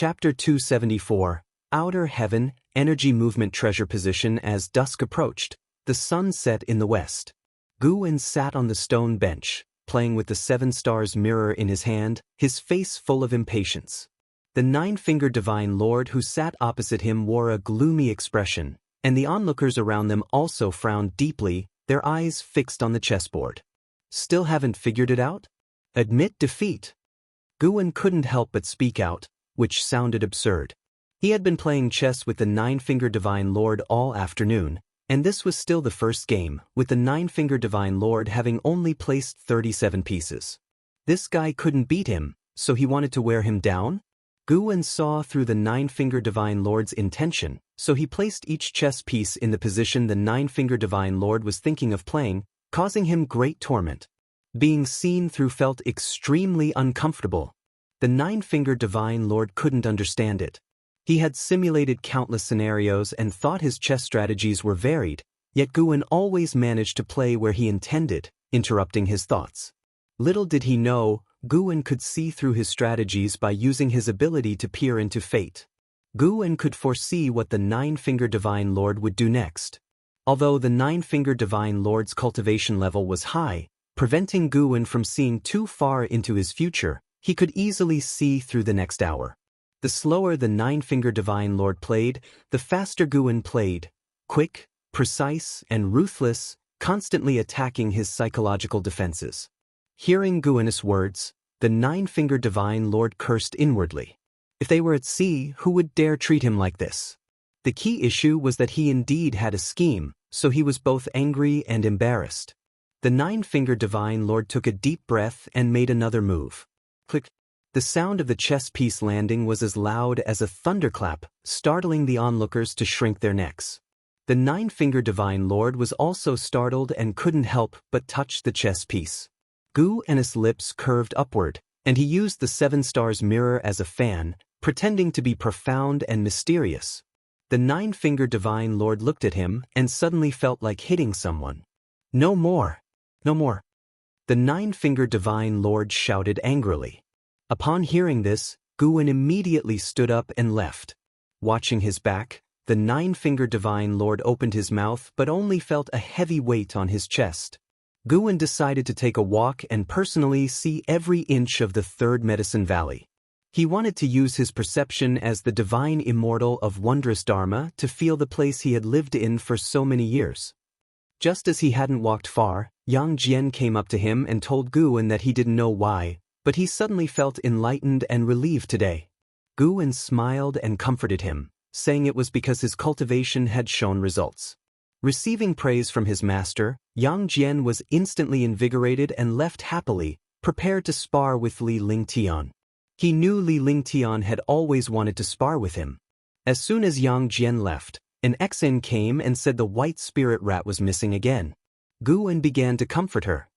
Chapter 274, Outer Heaven, Energy Movement Treasure Position. As dusk approached, the sun set in the west. Gu-en sat on the stone bench, playing with the 7 stars mirror in his hand, his face full of impatience. The 9-fingered Divine Lord who sat opposite him wore a gloomy expression, and the onlookers around them also frowned deeply, their eyes fixed on the chessboard. Still haven't figured it out? Admit defeat. Gu-en couldn't help but speak out, which sounded absurd. He had been playing chess with the 9-fingered Divine Lord all afternoon, and this was still the first game, with the 9-fingered Divine Lord having only placed 37 pieces. This guy couldn't beat him, so he wanted to wear him down? Gu-en saw through the 9-fingered Divine Lord's intention, so he placed each chess piece in the position the 9-fingered Divine Lord was thinking of playing, causing him great torment. Being seen through felt extremely uncomfortable. The 9-fingered Divine Lord couldn't understand it. He had simulated countless scenarios and thought his chess strategies were varied, yet Gu-en always managed to play where he intended, interrupting his thoughts. Little did he know, Gu-en could see through his strategies by using his ability to peer into fate. Gu-en could foresee what the 9-fingered Divine Lord would do next. Although the 9-fingered Divine Lord's cultivation level was high, preventing Gu-en from seeing too far into his future, he could easily see through the next hour. The slower the 9-fingered Divine Lord played, the faster Gu-en played, quick, precise, and ruthless, constantly attacking his psychological defenses. Hearing Gu-en's words, the 9-fingered Divine Lord cursed inwardly. If they were at sea, who would dare treat him like this? The key issue was that he indeed had a scheme, so he was both angry and embarrassed. The 9-fingered Divine Lord took a deep breath and made another move. Click. The sound of the chess piece landing was as loud as a thunderclap, startling the onlookers to shrink their necks. The 9-fingered Divine Lord was also startled and couldn't help but touch the chess piece. Gu-en's lips curved upward, and he used the 7 stars mirror as a fan, pretending to be profound and mysterious. The 9-fingered Divine Lord looked at him and suddenly felt like hitting someone. No more! No more! The 9-fingered Divine Lord shouted angrily. Upon hearing this, Gu-en immediately stood up and left. Watching his back, the 9-fingered Divine Lord opened his mouth but only felt a heavy weight on his chest. Gu-en decided to take a walk and personally see every inch of the 3rd Medicine Valley. He wanted to use his perception as the divine immortal of wondrous Dharma to feel the place he had lived in for so many years. Just as he hadn't walked far, Xianxia came up to him and told Gu-en that he didn't know why, but he suddenly felt enlightened and relieved today. Gu-en smiled and comforted him, saying it was because his cultivation had shown results. Receiving praise from his master, Xianxia was instantly invigorated and left happily, prepared to spar with Li Lingtian. He knew Li Lingtian had always wanted to spar with him. As soon as Xianxia left, an Xen came and said the white spirit rat was missing again. Gu-en began to comfort her.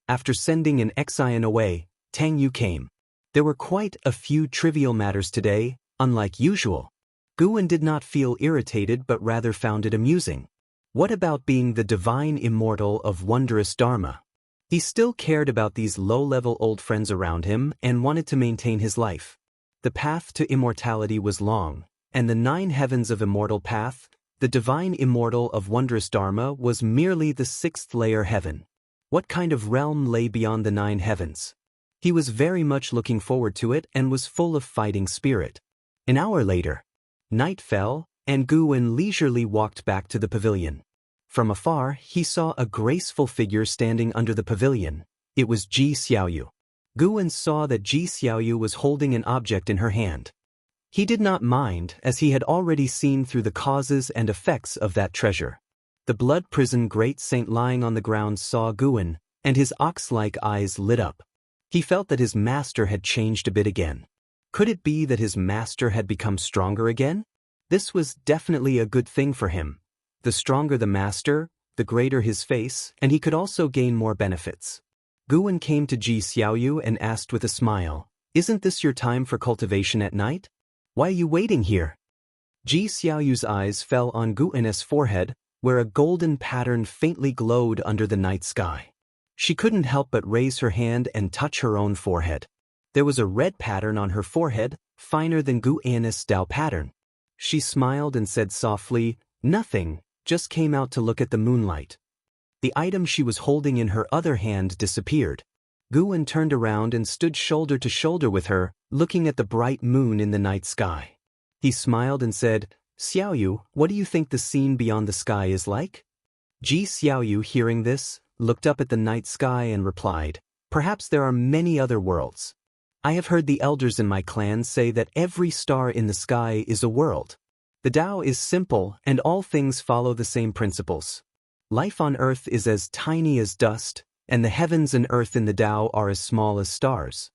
After sending an Xen away, Tang Yu came. There were quite a few trivial matters today, unlike usual. Gu-en did not feel irritated but rather found it amusing. What about being the divine immortal of wondrous Dharma? He still cared about these low-level old friends around him and wanted to maintain his life. The path to immortality was long, and the 9 heavens of immortal path, the divine immortal of wondrous Dharma, was merely the 6th layer heaven. What kind of realm lay beyond the 9 heavens? He was very much looking forward to it and was full of fighting spirit. An hour later, night fell, and Gu-en leisurely walked back to the pavilion. From afar, he saw a graceful figure standing under the pavilion. It was Ji Xiaoyu. Gu-en saw that Ji Xiaoyu was holding an object in her hand. He did not mind, as he had already seen through the causes and effects of that treasure. The blood prison great saint lying on the ground saw Gu-en, and his ox-like eyes lit up. He felt that his master had changed a bit again. Could it be that his master had become stronger again? This was definitely a good thing for him. The stronger the master, the greater his face, and he could also gain more benefits. Gu-en came to Ji Xiaoyu and asked with a smile, "Isn't this your time for cultivation at night? Why are you waiting here?" Ji Xiaoyu's eyes fell on Gu-en's forehead, where a golden pattern faintly glowed under the night sky. She couldn't help but raise her hand and touch her own forehead. There was a red pattern on her forehead, finer than Gu Anna's Dao pattern. She smiled and said softly, "Nothing, just came out to look at the moonlight." The item she was holding in her other hand disappeared. Guan turned around and stood shoulder to shoulder with her, looking at the bright moon in the night sky. He smiled and said, "Xiaoyu, what do you think the scene beyond the sky is like?" Ji Xiaoyu, hearing this, looked up at the night sky and replied, "Perhaps there are many other worlds. I have heard the elders in my clan say that every star in the sky is a world. The Tao is simple and all things follow the same principles. Life on earth is as tiny as dust, and the heavens and earth in the Tao are as small as stars."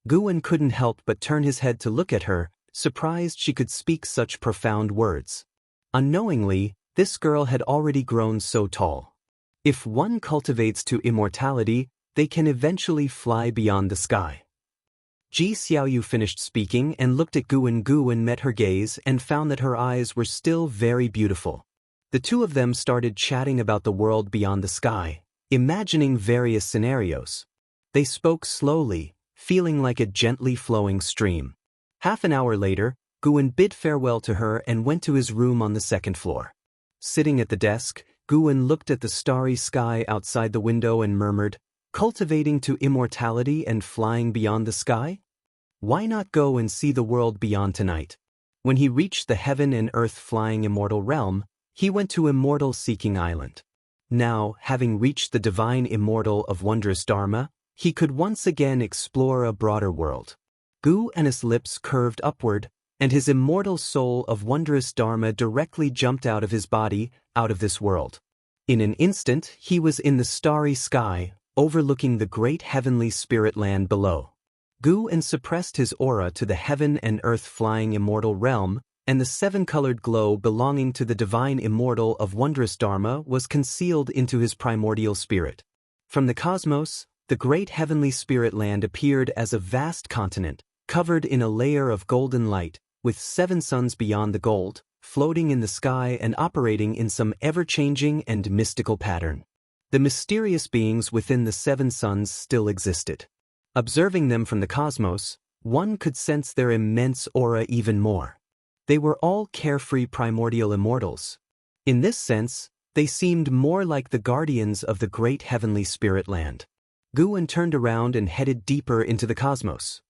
Guan couldn't help but turn his head to look at her, surprised she could speak such profound words. Unknowingly, this girl had already grown so tall. If one cultivates to immortality, they can eventually fly beyond the sky. Ji Xiaoyu finished speaking and looked at Guan. Guan met her gaze and found that her eyes were still very beautiful. The two of them started chatting about the world beyond the sky, imagining various scenarios. They spoke slowly, feeling like a gently flowing stream. Half an hour later, Guan bid farewell to her and went to his room on the second floor. Sitting at the desk, Guan looked at the starry sky outside the window and murmured, "Cultivating to immortality and flying beyond the sky? Why not go and see the world beyond tonight?" When he reached the heaven and earth flying immortal realm, he went to Immortal Seeking Island. Now, having reached the divine immortal of wondrous Dharma, he could once again explore a broader world. Gu Anna's lips curved upward, and his immortal soul of wondrous Dharma directly jumped out of his body, out of this world. In an instant, he was in the starry sky, overlooking the great heavenly spirit land below. Gu An suppressed his aura to the heaven and earth flying immortal realm, and the seven-colored glow belonging to the divine immortal of wondrous Dharma was concealed into his primordial spirit. From the cosmos, the great heavenly spirit land appeared as a vast continent, covered in a layer of golden light, with 7 suns beyond the gold, floating in the sky and operating in some ever-changing and mystical pattern. The mysterious beings within the 7 suns still existed. Observing them from the cosmos, one could sense their immense aura even more. They were all carefree primordial immortals. In this sense, they seemed more like the guardians of the great heavenly spirit land. Guan turned around and headed deeper into the cosmos.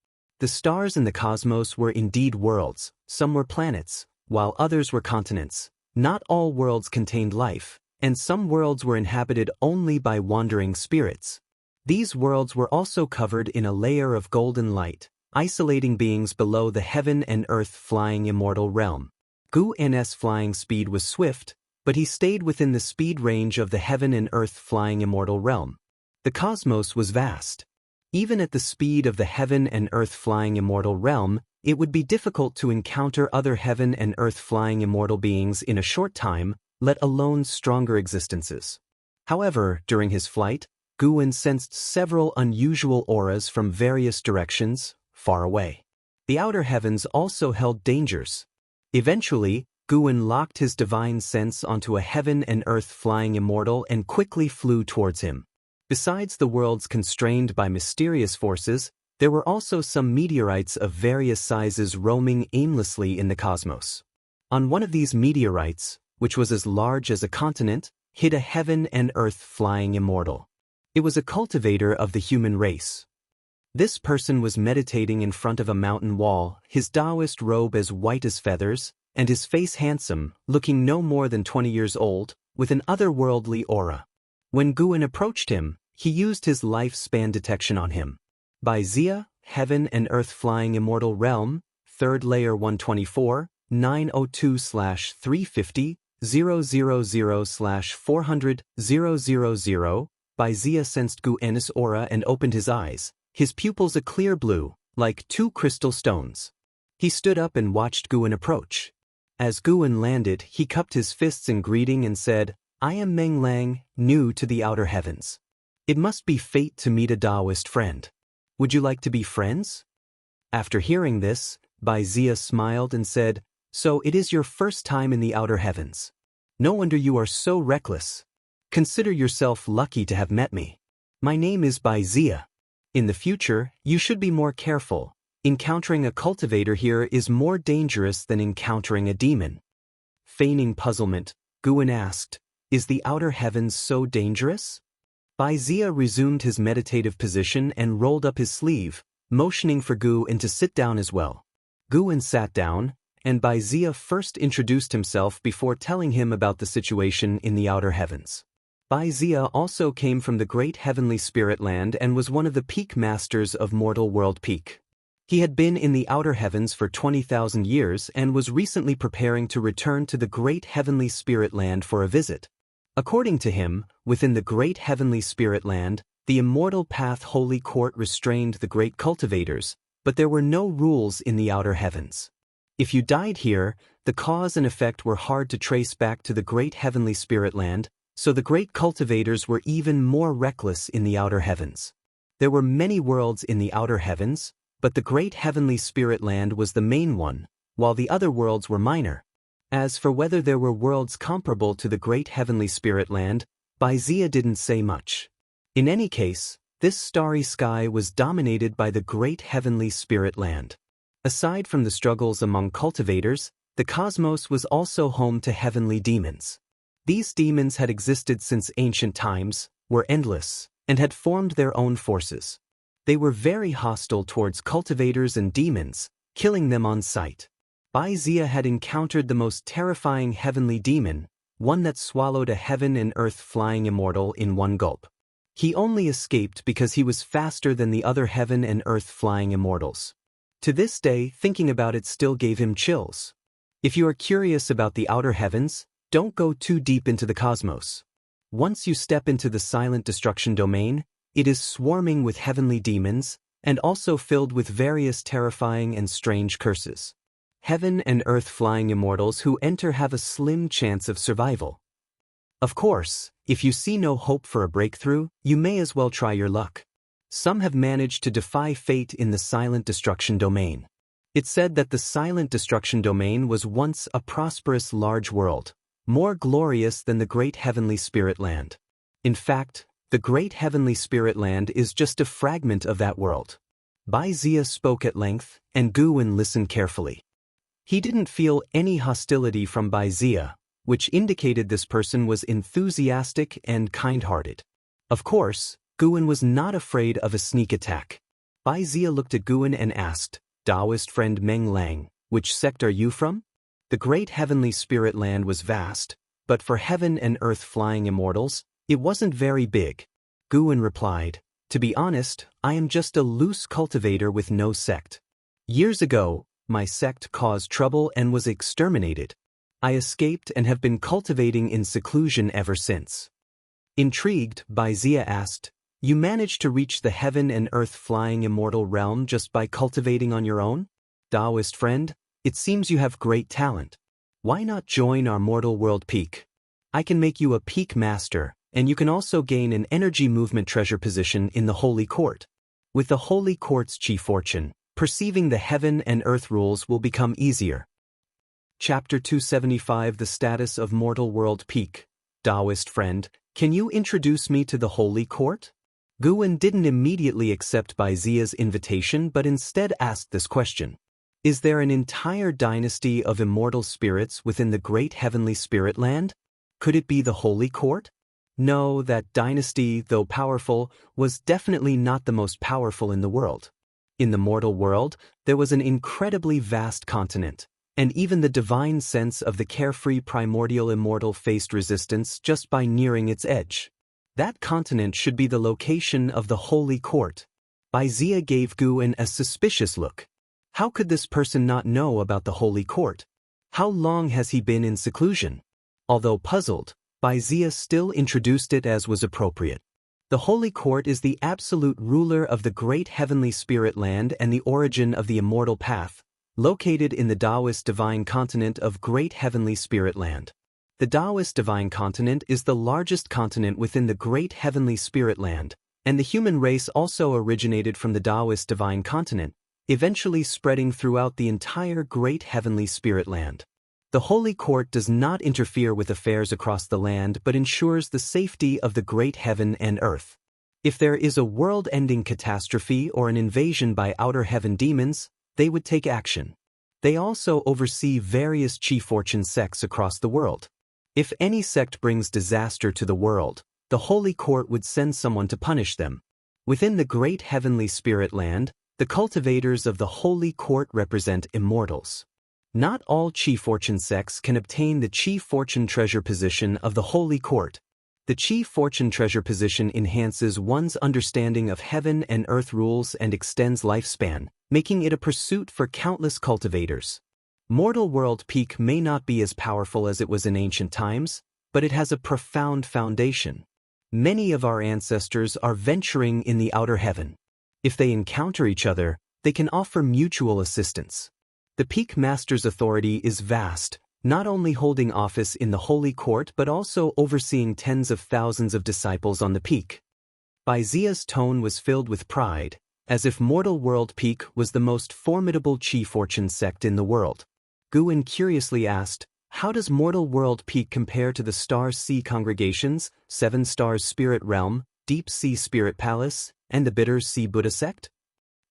The stars in the cosmos were indeed worlds, some were planets, while others were continents. Not all worlds contained life, and some worlds were inhabited only by wandering spirits. These worlds were also covered in a layer of golden light, isolating beings below the heaven and earth flying immortal realm. Gu An's flying speed was swift, but he stayed within the speed range of the heaven and earth flying immortal realm. The cosmos was vast. Even at the speed of the heaven and earth flying immortal realm, it would be difficult to encounter other heaven and earth flying immortal beings in a short time, let alone stronger existences. However, during his flight, Guan sensed several unusual auras from various directions, far away. The outer heavens also held dangers. Eventually, Guan locked his divine sense onto a heaven and earth flying immortal and quickly flew towards him. Besides the worlds constrained by mysterious forces, there were also some meteorites of various sizes roaming aimlessly in the cosmos. On one of these meteorites, which was as large as a continent, hid a heaven and earth flying immortal. It was a cultivator of the human race. This person was meditating in front of a mountain wall, his Taoist robe as white as feathers, and his face handsome, looking no more than 20 years old, with an otherworldly aura. When Guan approached him, he used his lifespan detection on him. By Xia, Heaven and Earth Flying Immortal Realm, 3rd Layer 124, 902/350, 000/400, 000, by Xia sensed Guan's aura and opened his eyes, his pupils a clear blue, like 2 crystal stones. He stood up and watched Guan approach. As Guan landed, he cupped his fists in greeting and said, "I am Meng Lang, new to the outer heavens. It must be fate to meet a Taoist friend. Would you like to be friends?" After hearing this, Bai Xia smiled and said, "So it is your first time in the outer heavens. No wonder you are so reckless. Consider yourself lucky to have met me. My name is Bai Xia. In the future, you should be more careful, Encountering a cultivator here is more dangerous than encountering a demon. Feigning puzzlement, Guin asked, "Is the outer heavens so dangerous?" Wuxia resumed his meditative position and rolled up his sleeve, motioning for Guin to sit down as well. Guin sat down, and Wuxia first introduced himself before telling him about the situation in the outer heavens. Wuxia also came from the great heavenly spirit land and was one of the peak masters of mortal world peak. He had been in the outer heavens for 20,000 years and was recently preparing to return to the great heavenly spirit land for a visit. According to him, within the great heavenly spirit land, the immortal path holy court restrained the great cultivators, but there were no rules in the outer heavens. If you died here, the cause and effect were hard to trace back to the great heavenly spirit land, so the great cultivators were even more reckless in the outer heavens. There were many worlds in the outer heavens, but the great heavenly spirit land was the main one, while the other worlds were minor. As for whether there were worlds comparable to the great heavenly spirit land, Wuxia didn't say much. In any case, this starry sky was dominated by the great heavenly spirit land. Aside from the struggles among cultivators, the cosmos was also home to heavenly demons. These demons had existed since ancient times, were endless, and had formed their own forces. They were very hostile towards cultivators and demons, killing them on sight. Wuxia had encountered the most terrifying heavenly demon, one that swallowed a heaven and earth flying immortal in one gulp. He only escaped because he was faster than the other heaven and earth flying immortals. To this day, thinking about it still gave him chills. If you are curious about the outer heavens, don't go too deep into the cosmos. Once you step into the silent destruction domain, it is swarming with heavenly demons, and also filled with various terrifying and strange curses. Heaven and earth flying immortals who enter have a slim chance of survival. Of course, if you see no hope for a breakthrough, you may as well try your luck. Some have managed to defy fate in the silent destruction domain. It's said that the silent destruction domain was once a prosperous large world, more glorious than the great heavenly spirit land. In fact, the great heavenly spirit land is just a fragment of that world. Wuxia spoke at length, and Guin listened carefully. He didn't feel any hostility from Wuxia, which indicated this person was enthusiastic and kind-hearted. Of course, Guin was not afraid of a sneak attack. Wuxia looked at Guin and asked, "Taoist friend Meng Lang, which sect are you from?" The great heavenly spirit land was vast, but for heaven and earth flying immortals, it wasn't very big. Guin replied, "To be honest, I am just a loose cultivator with no sect. Years ago, my sect caused trouble and was exterminated. I escaped and have been cultivating in seclusion ever since." Intrigued, Wuxia asked, "You managed to reach the heaven and earth flying immortal realm just by cultivating on your own? Taoist friend, it seems you have great talent. Why not join our mortal world peak? I can make you a peak master, and you can also gain an energy movement treasure position in the Holy Court. With the Holy Court's chi fortune, perceiving the heaven and earth rules will become easier." Chapter 275 The Status of Mortal World Peak. Taoist friend, can you introduce me to the Holy Court? Guin didn't immediately accept Wuxia's invitation but instead asked this question. Is there an entire dynasty of immortal spirits within the great heavenly spirit land? Could it be the Holy Court? No, that dynasty, though powerful, was definitely not the most powerful in the world. In the mortal world, there was an incredibly vast continent, and even the divine sense of the carefree primordial immortal faced resistance just by nearing its edge. That continent should be the location of the Holy Court. Wuxia gave Guin a suspicious look. How could this person not know about the Holy Court? How long has he been in seclusion? Although puzzled, Wuxia still introduced it as was appropriate. The Holy Court is the absolute ruler of the great heavenly spirit land and the origin of the immortal path, located in the Taoist divine continent of great heavenly spirit land. The Taoist divine continent is the largest continent within the great heavenly spirit land, and the human race also originated from the Taoist divine continent, eventually spreading throughout the entire great heavenly spirit land. The Holy Court does not interfere with affairs across the land but ensures the safety of the great heaven and earth. If there is a world-ending catastrophe or an invasion by outer heaven demons, they would take action. They also oversee various Chi Fortune sects across the world. If any sect brings disaster to the world, the Holy Court would send someone to punish them. Within the great heavenly spirit land, the cultivators of the Holy Court represent immortals. Not all Chi Fortune sects can obtain the Chi Fortune treasure position of the Holy Court. The Chi Fortune treasure position enhances one's understanding of heaven and earth rules and extends lifespan, making it a pursuit for countless cultivators. Mortal World Peak may not be as powerful as it was in ancient times, but it has a profound foundation. Many of our ancestors are venturing in the outer heaven. If they encounter each other, they can offer mutual assistance. The Peak Master's authority is vast, not only holding office in the Holy Court but also overseeing tens of thousands of disciples on the peak. Baizia's tone was filled with pride, as if Mortal World Peak was the most formidable Chi Fortune sect in the world. Guin curiously asked, "How does Mortal World Peak compare to the Star Sea congregations, Seven Stars Spirit Realm, Deep Sea Spirit Palace, and the Bitter Sea Buddha sect?"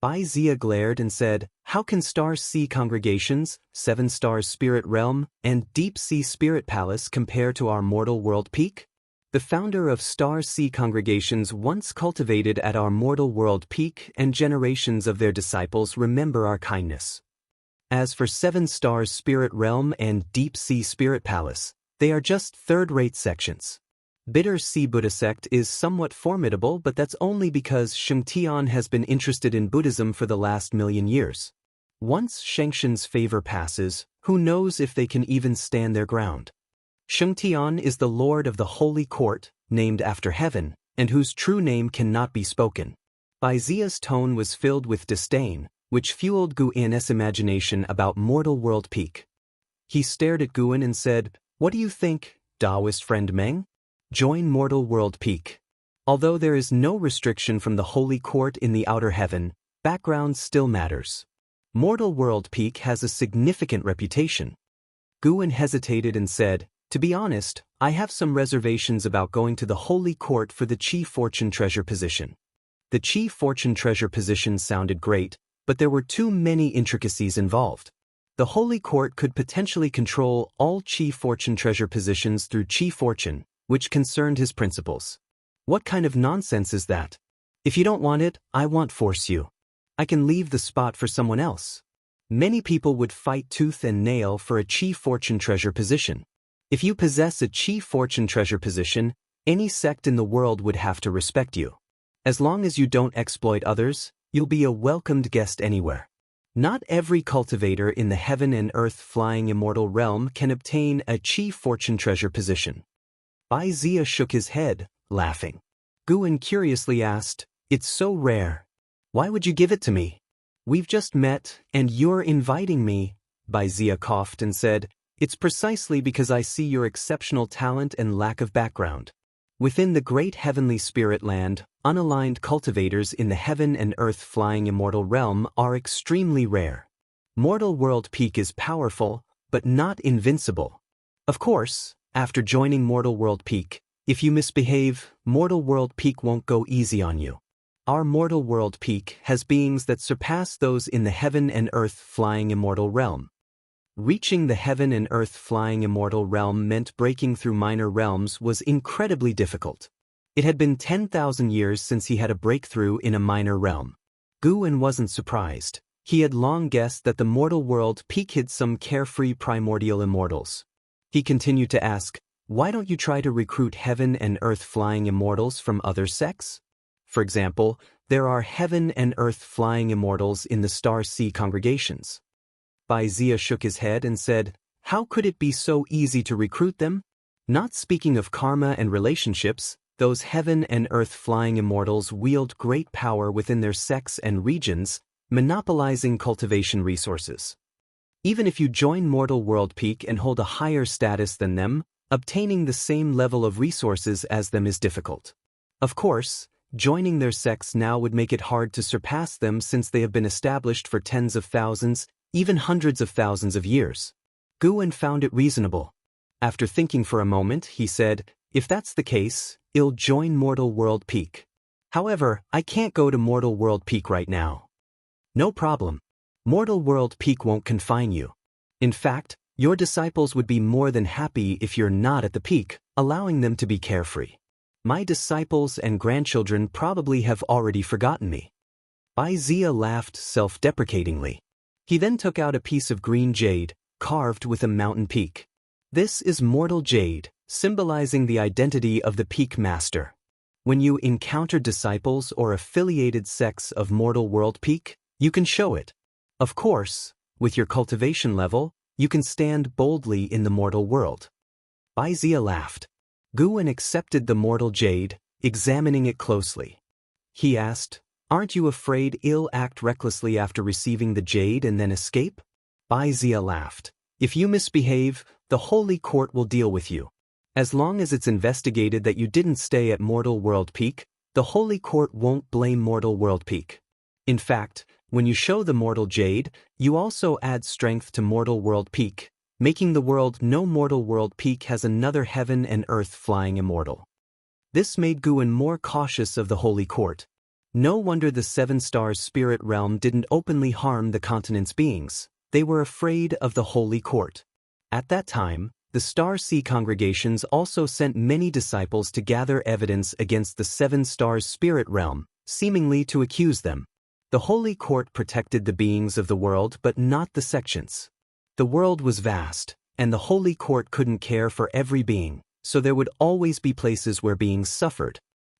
Baizia glared and said, "How can Star Sea congregations, Seven Stars Spirit Realm, and Deep Sea Spirit Palace compare to our Mortal World Peak? The founder of Star Sea congregations once cultivated at our Mortal World Peak, and generations of their disciples remember our kindness. As for Seven Stars Spirit Realm and Deep Sea Spirit Palace, they are just third-rate sections. Bitter Sea Buddha sect is somewhat formidable, but that's only because Xianxia has been interested in Buddhism for the last million years. Once Xianxia's favor passes, who knows if they can even stand their ground. Xianxia is the Lord of the Holy Court, named after heaven, and whose true name cannot be spoken." Baizia's tone was filled with disdain, which fueled Guin's imagination about Mortal World Peak. He stared at Guin and said, "What do you think, Taoist friend Meng? Join Mortal World Peak. Although there is no restriction from the Holy Court in the outer heaven, background still matters. Mortal World Peak has a significant reputation." Guin hesitated and said, "To be honest, I have some reservations about going to the Holy Court for the Chi Fortune treasure position." The Chi Fortune treasure position sounded great, but there were too many intricacies involved. The Holy Court could potentially control all Chi Fortune treasure positions through Chi Fortune, which concerned his principles. "What kind of nonsense is that? If you don't want it, I won't force you. I can leave the spot for someone else." Many people would fight tooth and nail for a Chi Fortune treasure position. If you possess a Chi Fortune treasure position, any sect in the world would have to respect you. As long as you don't exploit others, you'll be a welcomed guest anywhere. Not every cultivator in the heaven and earth flying immortal realm can obtain a Chi Fortune treasure position. Baizia shook his head, laughing. Guin curiously asked, "It's so rare. Why would you give it to me? We've just met, and you're inviting me." Baizia coughed and said, "It's precisely because I see your exceptional talent and lack of background. Within the great heavenly spirit land, unaligned cultivators in the heaven and earth flying immortal realm are extremely rare. Mortal World Peak is powerful, but not invincible. Of course, after joining Mortal World Peak, if you misbehave, Mortal World Peak won't go easy on you. Our Mortal World Peak has beings that surpass those in the heaven and earth flying immortal realm." Reaching the heaven and earth flying immortal realm meant breaking through minor realms was incredibly difficult. It had been 10,000 years since he had a breakthrough in a minor realm. Guin wasn't surprised. He had long guessed that the Mortal World Peak hid some carefree primordial immortals. He continued to ask, "Why don't you try to recruit heaven and earth flying immortals from other sects? For example, there are heaven and earth flying immortals in the Star Sea congregations." Baizia shook his head and said, "How could it be so easy to recruit them? Not speaking of karma and relationships, those heaven and earth flying immortals wield great power within their sects and regions, monopolizing cultivation resources. Even if you join Mortal World Peak and hold a higher status than them, obtaining the same level of resources as them is difficult. Of course, joining their sects now would make it hard to surpass them since they have been established for tens of thousands, even hundreds of thousands of years." Guin found it reasonable. After thinking for a moment, he said, "If that's the case, I'll join Mortal World Peak." However, I can't go to Mortal World Peak right now. No problem. Mortal World Peak won't confine you. In fact, your disciples would be more than happy if you're not at the peak, allowing them to be carefree. My disciples and grandchildren probably have already forgotten me. Wuxia laughed self-deprecatingly. He then took out a piece of green jade, carved with a mountain peak. This is mortal jade, symbolizing the identity of the peak master. When you encounter disciples or affiliated sects of Mortal World Peak, you can show it. Of course, with your cultivation level, you can stand boldly in the mortal world. Wuxia laughed. Guwen accepted the mortal jade, examining it closely. He asked, "Aren't you afraid you'll act recklessly after receiving the jade and then escape?" Wuxia laughed. "If you misbehave, the Holy Court will deal with you. As long as it's investigated that you didn't stay at Mortal World Peak, the Holy Court won't blame Mortal World Peak. In fact, when you show the mortal jade, you also add strength to Mortal World Peak, making the world know Mortal World Peak has another heaven and earth flying immortal." This made Guwen more cautious of the Holy Court. No wonder the Seven Stars spirit realm didn't openly harm the continent's beings. They were afraid of the Holy Court. At that time, the Star Sea congregations also sent many disciples to gather evidence against the Seven Stars spirit realm, seemingly to accuse them. The Holy Court protected the beings of the world but not the sections. The world was vast, and the Holy Court couldn't care for every being, so there would always be places where beings suffered.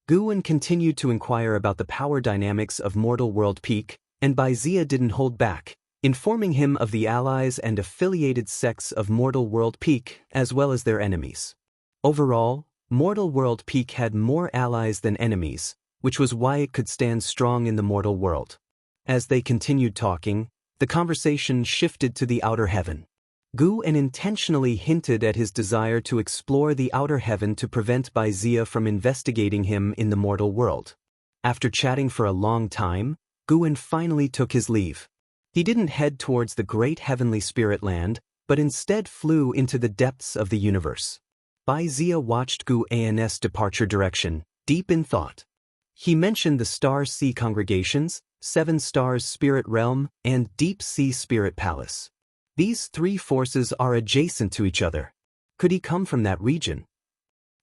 Guwen continued to inquire about the power dynamics of Mortal World Peak, and Wuxia didn't hold back, informing him of the allies and affiliated sects of Mortal World Peak as well as their enemies. Overall, Mortal World Peak had more allies than enemies, which was why it could stand strong in the mortal world. As they continued talking, the conversation shifted to the outer heaven. Guwen intentionally hinted at his desire to explore the outer heaven to prevent Wuxia from investigating him in the mortal world. After chatting for a long time, Guwen finally took his leave. He didn't head towards the great heavenly spirit land, but instead flew into the depths of the universe. Wuxia watched Guwen's departure direction, deep in thought. He mentioned the Star Sea congregations, Seven Stars Spirit Realm, and Deep Sea Spirit Palace. These three forces are adjacent to each other. Could he come from that region?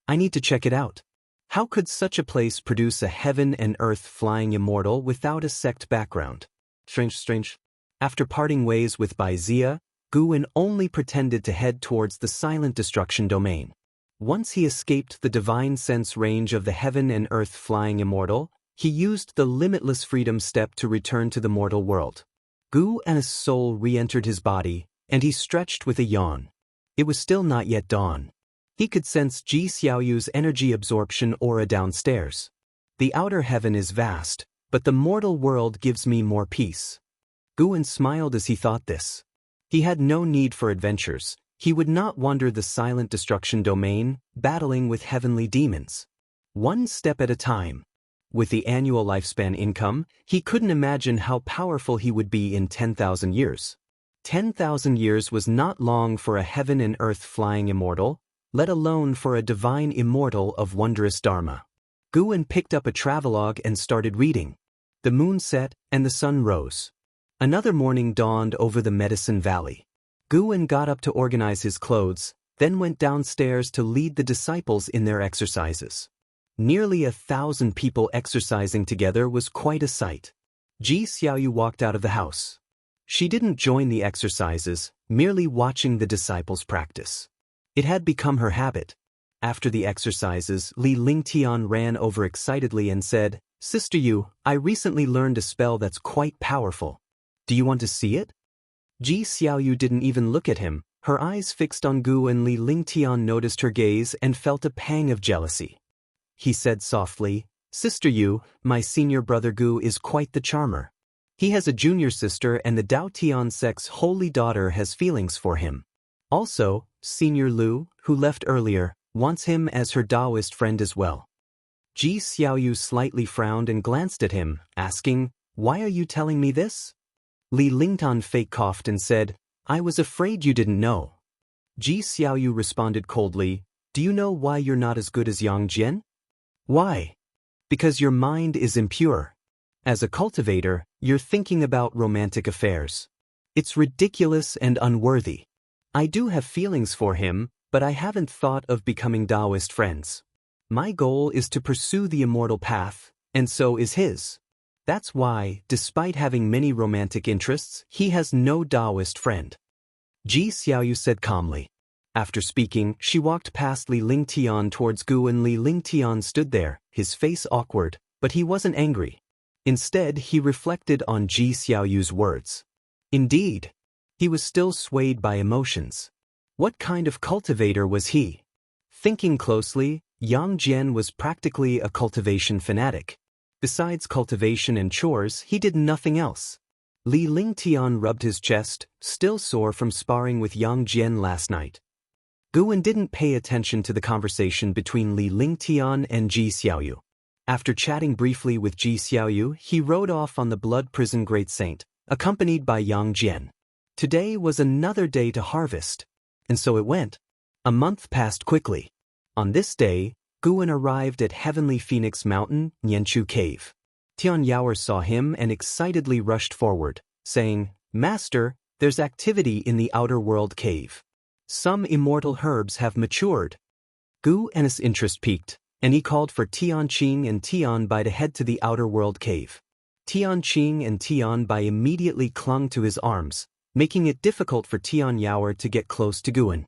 I need to check it out. How could such a place produce a heaven and earth flying immortal without a sect background? Strange. After parting ways with Wuxia, Guwen only pretended to head towards the silent destruction domain. Once he escaped the divine sense range of the heaven and earth flying immortal, he used the limitless freedom step to return to the mortal world. Guwen's soul re-entered his body, and he stretched with a yawn. It was still not yet dawn. He could sense Xiaoyu's energy absorption aura downstairs. The outer heaven is vast, but the mortal world gives me more peace. Guwen smiled as he thought this. He had no need for adventures. He would not wander the silent destruction domain, battling with heavenly demons. One step at a time. With the annual lifespan income, he couldn't imagine how powerful he would be in 10,000 years. 10,000 years was not long for a heaven and earth flying immortal, let alone for a divine immortal of wondrous dharma. Guwen picked up a travelogue and started reading. The moon set and the sun rose. Another morning dawned over the Medicine Valley. Guwen got up to organize his clothes, then went downstairs to lead the disciples in their exercises. Nearly 1,000 people exercising together was quite a sight. Xiaoyu walked out of the house. She didn't join the exercises, merely watching the disciples practice. It had become her habit. After the exercises, Li Lingtian ran over excitedly and said, "Sister Yu, I recently learned a spell that's quite powerful. Do you want to see it?" Xiaoyu didn't even look at him. Her eyes fixed on Gu, and Li Lingtian noticed her gaze and felt a pang of jealousy. He said softly, "Sister Yu, my senior brother Gu is quite the charmer. He has a junior sister, and the Dao Tian sect's holy daughter has feelings for him. Also, Senior Lu, who left earlier, wants him as her Taoist friend as well." Xiaoyu slightly frowned and glanced at him, asking, "Why are you telling me this?" Li Lingtan fake coughed and said, "I was afraid you didn't know." Xiaoyu responded coldly, "Do you know why you're not as good as Yang Jian?" "Why?" Because your mind is impure. As a cultivator, you're thinking about romantic affairs. It's ridiculous and unworthy. I do have feelings for him, but I haven't thought of becoming Taoist friends. My goal is to pursue the immortal path, and so is his. That's why, despite having many romantic interests, he has no Taoist friend. Xiaoyu said calmly. After speaking, she walked past Li Lingtian towards Gu, and Li Lingtian stood there, his face awkward, but he wasn't angry. Instead, he reflected on Xiaoyu's words. Indeed, he was still swayed by emotions. What kind of cultivator was he? Thinking closely, Yang Jian was practically a cultivation fanatic. Besides cultivation and chores, he did nothing else. Li Lingtian rubbed his chest, still sore from sparring with Yang Jian last night. Guan didn't pay attention to the conversation between Li Lingtian and Xiaoyu. After chatting briefly with Xiaoyu, he rode off on the Blood Prison Great Saint, accompanied by Yang Jian. Today was another day to harvest. And so it went. A month passed quickly. On this day, Guan arrived at Heavenly Phoenix Mountain, Nianchu Cave. Tian Yaoer saw him and excitedly rushed forward, saying, "Master, there's activity in the Outer World Cave. Some immortal herbs have matured." Gu and his interest piqued, and he called for Tianqing and Tianbai to head to the Outer World Cave. Tianqing and Tianbai immediately clung to his arms, making it difficult for Tian Yaoer to get close to Guan.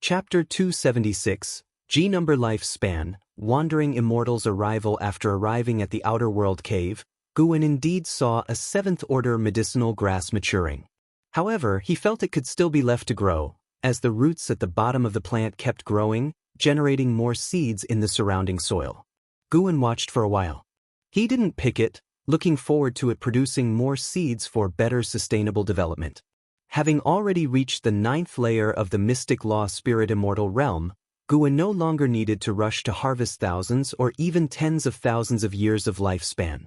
Chapter 276, G-Number Lifespan, Wandering Immortal's Arrival. After arriving at the Outer World Cave, Guan indeed saw a 7th-order medicinal grass maturing. However, he felt it could still be left to grow, as the roots at the bottom of the plant kept growing, generating more seeds in the surrounding soil. Guan watched for a while. He didn't pick it, looking forward to it producing more seeds for better sustainable development. Having already reached the 9th layer of the Mystic Law Spirit Immortal Realm, Guan no longer needed to rush to harvest thousands or even tens of thousands of years of lifespan.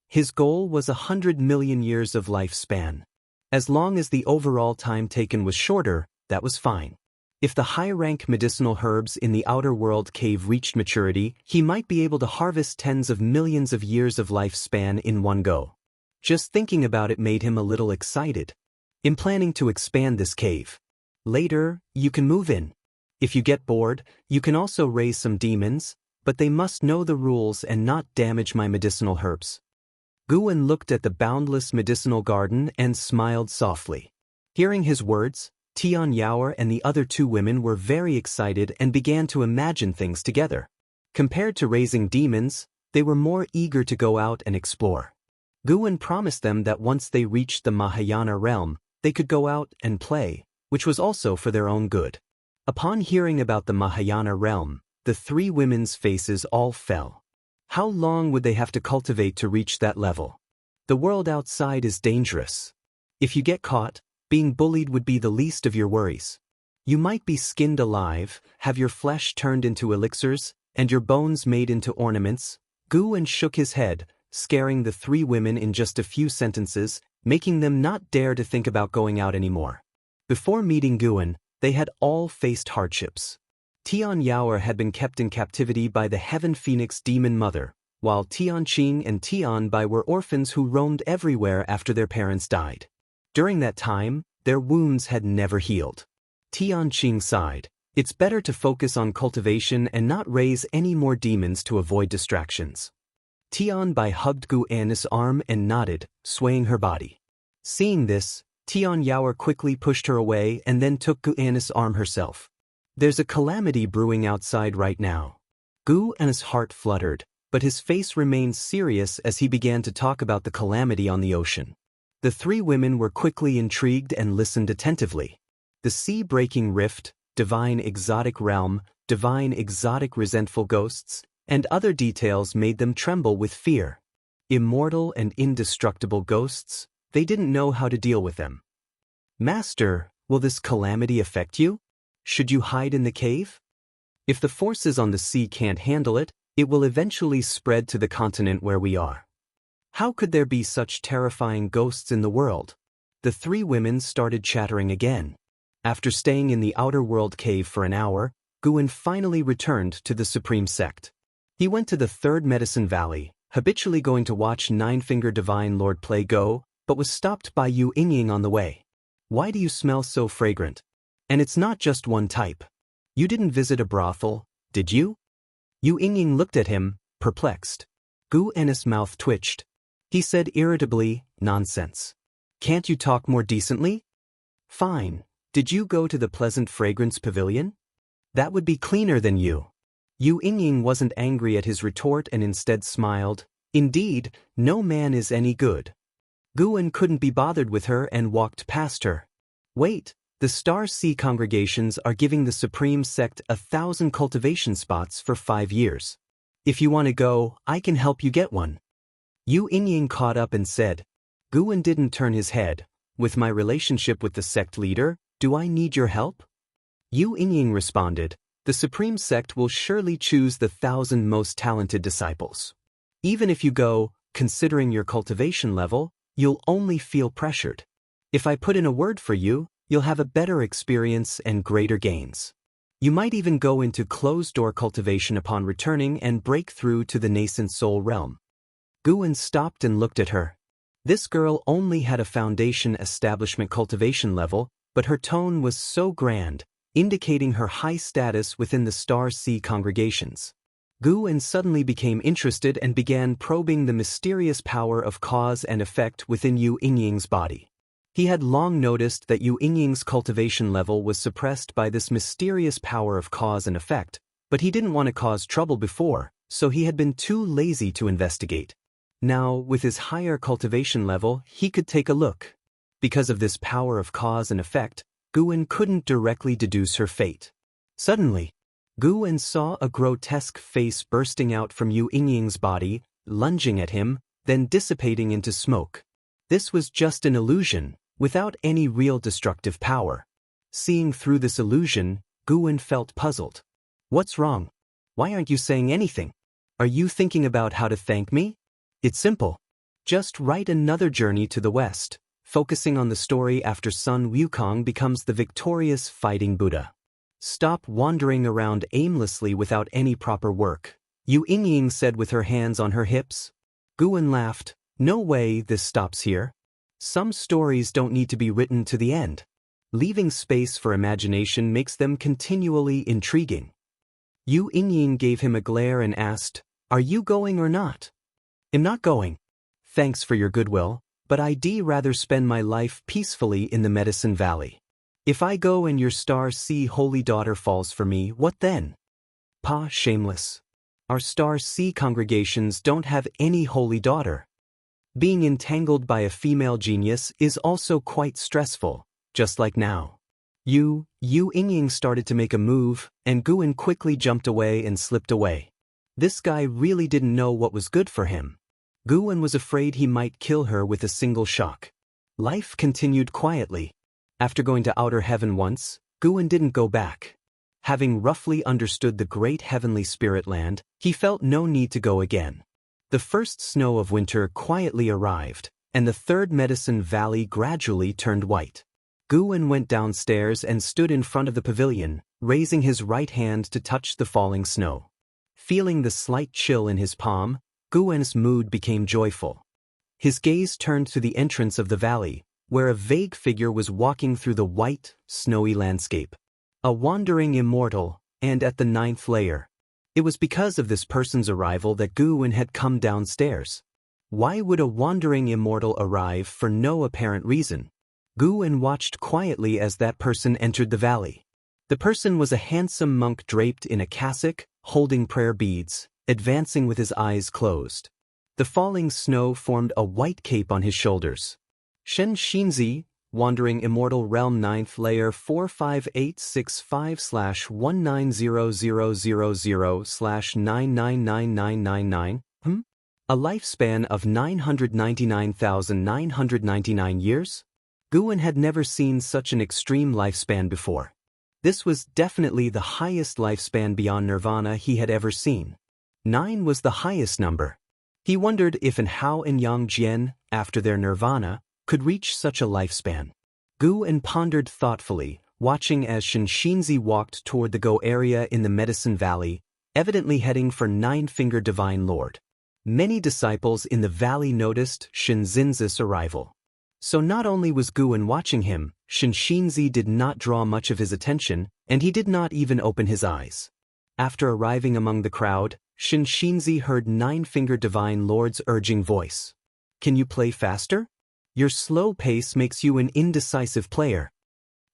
His goal was 100 million years of lifespan. As long as the overall time taken was shorter, that was fine. If the high-rank medicinal herbs in the Outer World Cave reached maturity, he might be able to harvest tens of millions of years of lifespan in one go. Just thinking about it made him a little excited. I'm planning to expand this cave. Later, you can move in. If you get bored, you can also raise some demons, but they must know the rules and not damage my medicinal herbs. Guan looked at the boundless medicinal garden and smiled softly. Hearing his words, Tian Yaoer and the other 2 women were very excited and began to imagine things together. Compared to raising demons, they were more eager to go out and explore. Guan promised them that once they reached the Mahayana realm, they could go out and play, which was also for their own good. Upon hearing about the Mahayana realm, the 3 women's faces all fell. How long would they have to cultivate to reach that level? The world outside is dangerous. If you get caught, being bullied would be the least of your worries. You might be skinned alive, have your flesh turned into elixirs, and your bones made into ornaments. Guan shook his head, scaring the 3 women in just a few sentences, making them not dare to think about going out anymore. Before meeting Guan, they had all faced hardships. Tian Yaoer had been kept in captivity by the Heaven Phoenix Demon Mother, while Tianqing and Tianbai were orphans who roamed everywhere after their parents died. During that time, their wounds had never healed. Tianqing sighed. It's better to focus on cultivation and not raise any more demons to avoid distractions. Tianbai hugged Guan's arm and nodded, swaying her body. Seeing this, Tian Yaoer quickly pushed her away and then took Guan's arm herself. There's a calamity brewing outside right now. Guan's heart fluttered, but his face remained serious as he began to talk about the calamity on the ocean. The 3 women were quickly intrigued and listened attentively. The sea-breaking rift, divine exotic realm, divine exotic resentful ghosts, and other details made them tremble with fear. Immortal and indestructible ghosts, they didn't know how to deal with them. Master, will this calamity affect you? Should you hide in the cave? If the forces on the sea can't handle it, it will eventually spread to the continent where we are. How could there be such terrifying ghosts in the world? The 3 women started chattering again. After staying in the Outer World Cave for an hour, Guan finally returned to the Supreme Sect. He went to the third Medicine Valley, habitually going to watch Nine-Finger Divine Lord play Go, but was stopped by Yu Yingying on the way. Why do you smell so fragrant? And it's not just one type. You didn't visit a brothel, did you? Yu Yingying looked at him, perplexed. Gu En's mouth twitched. He said irritably, nonsense. Can't you talk more decently? Fine. Did you go to the Pleasant Fragrance Pavilion? That would be cleaner than you. Yu Yingying wasn't angry at his retort and instead smiled. Indeed, no man is any good. Gu En couldn't be bothered with her and walked past her. Wait, the Star Sea congregations are giving the Supreme Sect 1,000 cultivation spots for 5 years. If you want to go, I can help you get one. Yu Yingying caught up and said. Gu En didn't turn his head. With my relationship with the sect leader, do I need your help? Yu Yingying responded, the Supreme Sect will surely choose the 1,000 most talented disciples. Even if you go, considering your cultivation level, you'll only feel pressured. If I put in a word for you, you'll have a better experience and greater gains. You might even go into closed-door cultivation upon returning and break through to the nascent soul realm. Gu En stopped and looked at her. This girl only had a foundation establishment cultivation level, but her tone was so grand, indicating her high status within the Star Sea congregations. Gu En suddenly became interested and began probing the mysterious power of cause and effect within Yu Yingying's body. He had long noticed that Yu Yingying's cultivation level was suppressed by this mysterious power of cause and effect, but he didn't want to cause trouble before, so he had been too lazy to investigate. Now, with his higher cultivation level, he could take a look. Because of this power of cause and effect, Gu En couldn't directly deduce her fate. Suddenly, Gu En saw a grotesque face bursting out from Yu Yingying's body, lunging at him, then dissipating into smoke. This was just an illusion, without any real destructive power. Seeing through this illusion, Gu En felt puzzled. What's wrong? Why aren't you saying anything? Are you thinking about how to thank me? It's simple. Just write another journey to the west, focusing on the story after Sun Wukong becomes the victorious fighting Buddha. Stop wandering around aimlessly without any proper work, Yu Yingying said with her hands on her hips. Gu En laughed. No way this stops here. Some stories don't need to be written to the end. Leaving space for imagination makes them continually intriguing. Yu Yingying gave him a glare and asked, are you going or not? I'm not going. Thanks for your goodwill, but I'd rather spend my life peacefully in the Medicine Valley. If I go and your Star Sea holy daughter falls for me, what then? Pa, shameless. Our Star Sea congregations don't have any holy daughter. Being entangled by a female genius is also quite stressful, just like now. Yu Yingying started to make a move, and Gu En quickly jumped away and slipped away. This guy really didn't know what was good for him. Gu En was afraid he might kill her with a single shock. Life continued quietly. After going to outer heaven once, Gu En didn't go back. Having roughly understood the great heavenly spirit land, he felt no need to go again. The first snow of winter quietly arrived, and the third Medicine Valley gradually turned white. Gu En went downstairs and stood in front of the pavilion, raising his right hand to touch the falling snow. Feeling the slight chill in his palm, Gu En's mood became joyful. His gaze turned to the entrance of the valley, where a vague figure was walking through the white, snowy landscape. A wandering immortal, and at the 9th layer. It was because of this person's arrival that Gu En had come downstairs. Why would a wandering immortal arrive for no apparent reason? Gu En watched quietly as that person entered the valley. The person was a handsome monk draped in a cassock, holding prayer beads, advancing with his eyes closed. The falling snow formed a white cape on his shoulders. Xianxia, Wandering Immortal Realm 9th Layer 45865/19000/999999. A lifespan of 999,999 years? Gu En had never seen such an extreme lifespan before. This was definitely the highest lifespan beyond nirvana he had ever seen. 9 was the highest number. He wondered if and how and Yang Jian, after their nirvana, could reach such a lifespan. Gu En pondered thoughtfully, watching as Xianxia walked toward the Go area in the Medicine Valley, evidently heading for Nine-Fingered Divine Lord. Many disciples in the valley noticed Xianxia's arrival. So not only was Guan watching him, Xianxia did not draw much of his attention, and he did not even open his eyes. After arriving among the crowd, Xianxia heard Nine-Fingered Divine Lord's urging voice. "Can you play faster? Your slow pace makes you an indecisive player."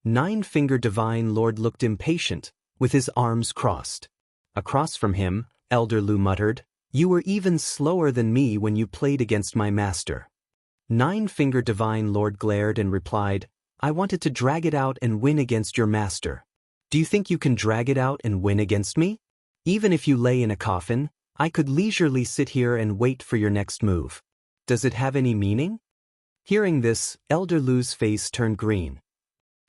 Nine-Fingered Divine Lord looked impatient, with his arms crossed. Across from him, Elder Lu muttered, "You were even slower than me when you played against my master." Nine-Fingered Divine Lord glared and replied, "I wanted to drag it out and win against your master. Do you think you can drag it out and win against me? Even if you lay in a coffin, I could leisurely sit here and wait for your next move. Does it have any meaning?" Hearing this, Elder Lu's face turned green.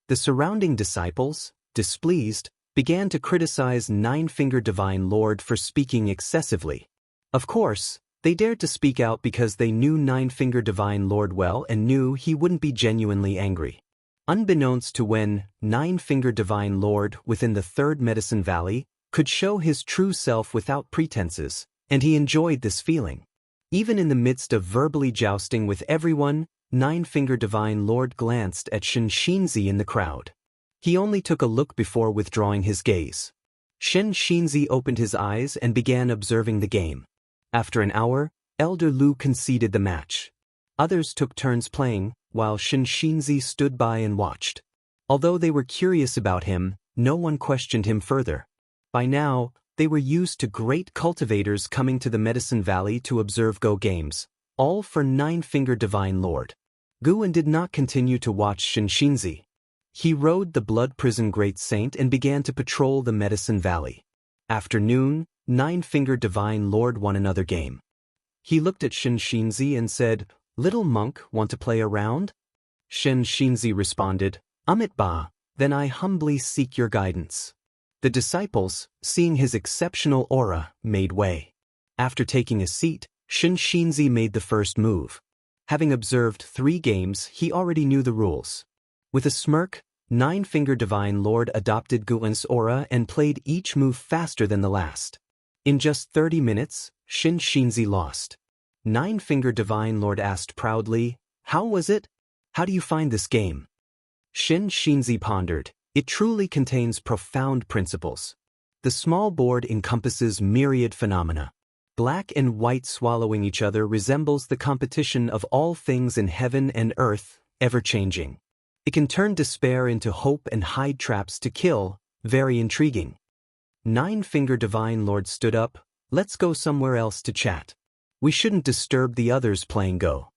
The surrounding disciples, displeased, began to criticize Nine-Fingered Divine Lord for speaking excessively. Of course, they dared to speak out because they knew Nine-Fingered Divine Lord well and knew he wouldn't be genuinely angry. Unbeknownst to when, Nine-Fingered Divine Lord within the Third Medicine Valley could show his true self without pretenses, and he enjoyed this feeling. Even in the midst of verbally jousting with everyone, Nine-Fingered Divine Lord glanced at Xianxia in the crowd. He only took a look before withdrawing his gaze. Xianxia opened his eyes and began observing the game. After an hour, Elder Lu conceded the match. Others took turns playing, while Xianxia stood by and watched. Although they were curious about him, no one questioned him further. By now, they were used to great cultivators coming to the Medicine Valley to observe Go games, all for Nine-Fingered Divine Lord. Guan did not continue to watch Xianxia. He rode the Blood Prison Great Saint and began to patrol the Medicine Valley. After noon, Nine-Fingered Divine Lord won another game. He looked at Xianxia and said, "Little monk, want to play a round?" Xianxia responded, "Amit ba, then I humbly seek your guidance." The disciples, seeing his exceptional aura, made way. After taking a seat, Xianxia made the first move. Having observed 3 games, he already knew the rules. With a smirk, Nine-Fingered Divine Lord adopted Guan's aura and played each move faster than the last. In just 30 minutes, Xianxia lost. Nine-Fingered Divine Lord asked proudly, "How was it? How do you find this game?" Xianxia pondered, "It truly contains profound principles. The small board encompasses myriad phenomena. Black and white swallowing each other resembles the competition of all things in heaven and earth, ever-changing. It can turn despair into hope and hide traps to kill, very intriguing." Nine-Fingered Divine Lord stood up, "Let's go somewhere else to chat. We shouldn't disturb the others playing Go."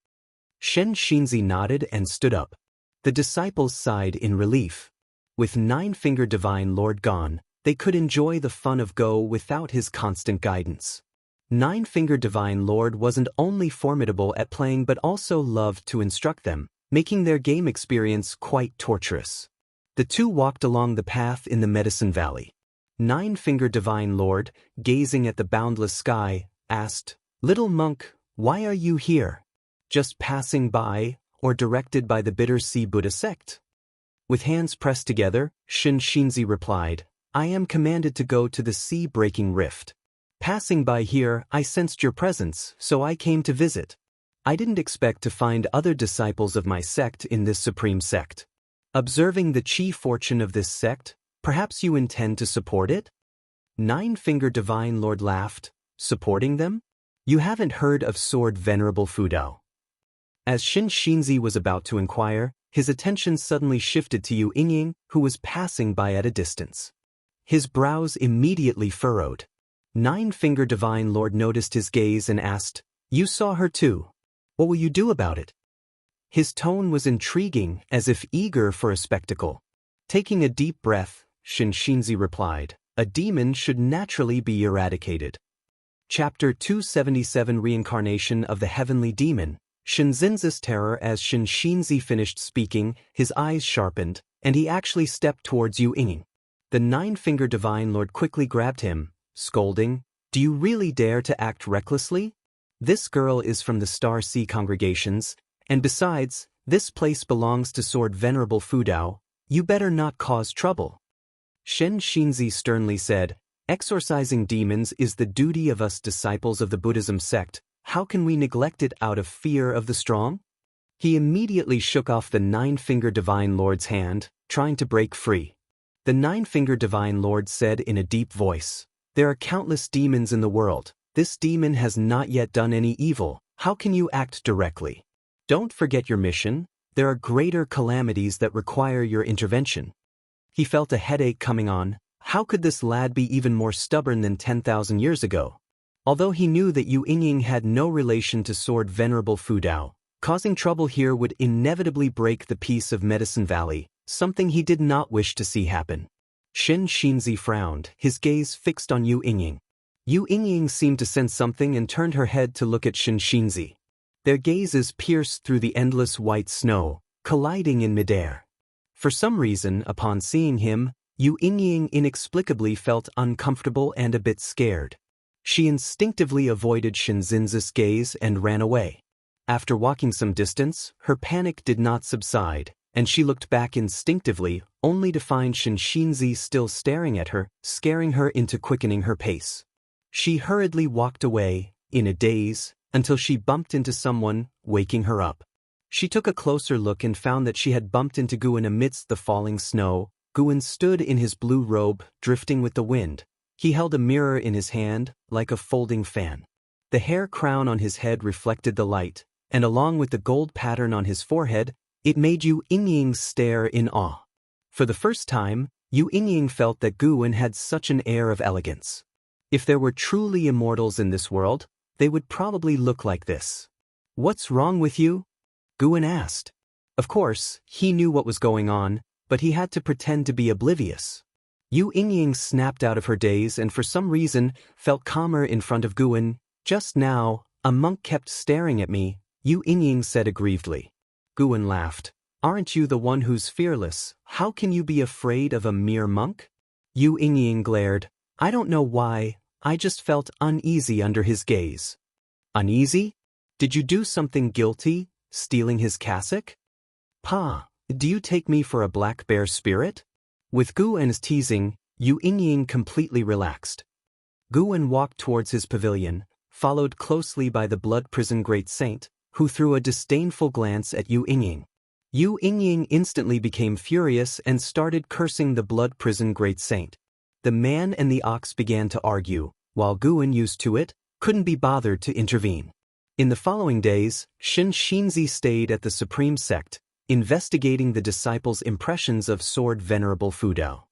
Xianxia nodded and stood up. The disciples sighed in relief. With Nine-Fingered Divine Lord gone, they could enjoy the fun of Go without his constant guidance. Nine-Fingered Divine Lord wasn't only formidable at playing but also loved to instruct them, making their game experience quite torturous. The two walked along the path in the Medicine Valley. Nine-Fingered Divine Lord, gazing at the boundless sky, asked, "Little monk, why are you here? Just passing by, or directed by the Bitter Sea Buddha sect?" With hands pressed together, Xianxia replied, "I am commanded to go to the sea-breaking rift. Passing by here, I sensed your presence, so I came to visit. I didn't expect to find other disciples of my sect in this supreme sect. Observing the chi fortune of this sect, perhaps you intend to support it?" Nine-Fingered Divine Lord laughed, "Supporting them? You haven't heard of Sword Venerable Fudao?" As Xianxia was about to inquire, his attention suddenly shifted to Yu Yingying, who was passing by at a distance. His brows immediately furrowed. Nine-Fingered Divine Lord noticed his gaze and asked, "You saw her too? What will you do about it?" His tone was intriguing, as if eager for a spectacle. Taking a deep breath, Xianxia replied, "A demon should naturally be eradicated." Chapter 277 Reincarnation of the Heavenly Demon. Xianxin's terror. As Xianxia finished speaking, his eyes sharpened, and he actually stepped towards Yu Yingying. The Nine-Fingered Divine Lord quickly grabbed him, scolding, "Do you really dare to act recklessly? This girl is from the Star Sea congregations, and besides, this place belongs to Sword Venerable Fudao. You better not cause trouble." Xianxia sternly said, Exorcising demons is the duty of us disciples of the Buddhism sect. How can we neglect it out of fear of the strong? He immediately shook off the nine-finger Divine Lord's hand, trying to break free. The nine-finger Divine Lord said in a deep voice, "There are countless demons in the world. This demon has not yet done any evil. How can you act directly? Don't forget your mission. There are greater calamities that require your intervention." He felt a headache coming on. How could this lad be even more stubborn than 10,000 years ago? Although he knew that Yu Yingying had no relation to Sword Venerable Fu Dao, causing trouble here would inevitably break the peace of Medicine Valley, something he did not wish to see happen. Xianxia frowned, his gaze fixed on Yu Yingying. Yu Yingying seemed to sense something and turned her head to look at Xianxia. Their gazes pierced through the endless white snow, colliding in midair. For some reason, upon seeing him, Yu Yingying inexplicably felt uncomfortable and a bit scared. She instinctively avoided Xianxin's gaze and ran away. After walking some distance, her panic did not subside, and she looked back instinctively, only to find Xianxia still staring at her, scaring her into quickening her pace. She hurriedly walked away, in a daze, until she bumped into someone, waking her up. She took a closer look and found that she had bumped into Guan amidst the falling snow. Guan stood in his blue robe, drifting with the wind. He held a mirror in his hand, like a folding fan. The hair crown on his head reflected the light, and along with the gold pattern on his forehead, it made Yu Yingying stare in awe. For the first time, Yu Yingying felt that Guan had such an air of elegance. If there were truly immortals in this world, they would probably look like this. "What's wrong with you?" Guan asked. Of course, he knew what was going on, but he had to pretend to be oblivious. Yu Yingying snapped out of her daze and for some reason felt calmer in front of Guan. "Just now, a monk kept staring at me," Yu Yingying said aggrievedly. Guan laughed. "Aren't you the one who's fearless? How can you be afraid of a mere monk?" Yu Yingying glared. "I don't know why, I just felt uneasy under his gaze." "Uneasy? Did you do something guilty, stealing his cassock?" "Pa, do you take me for a black bear spirit?" With Guan's teasing, Yu Yingying completely relaxed. Guan walked towards his pavilion, followed closely by the Blood Prison Great Saint, who threw a disdainful glance at Yu Yingying. Yu Yingying instantly became furious and started cursing the Blood Prison Great Saint. The man and the ox began to argue, while Guan, used to it, couldn't be bothered to intervene. In the following days, Xianxia stayed at the Supreme Sect, investigating the disciples' impressions of Sword Venerable Fu Dao.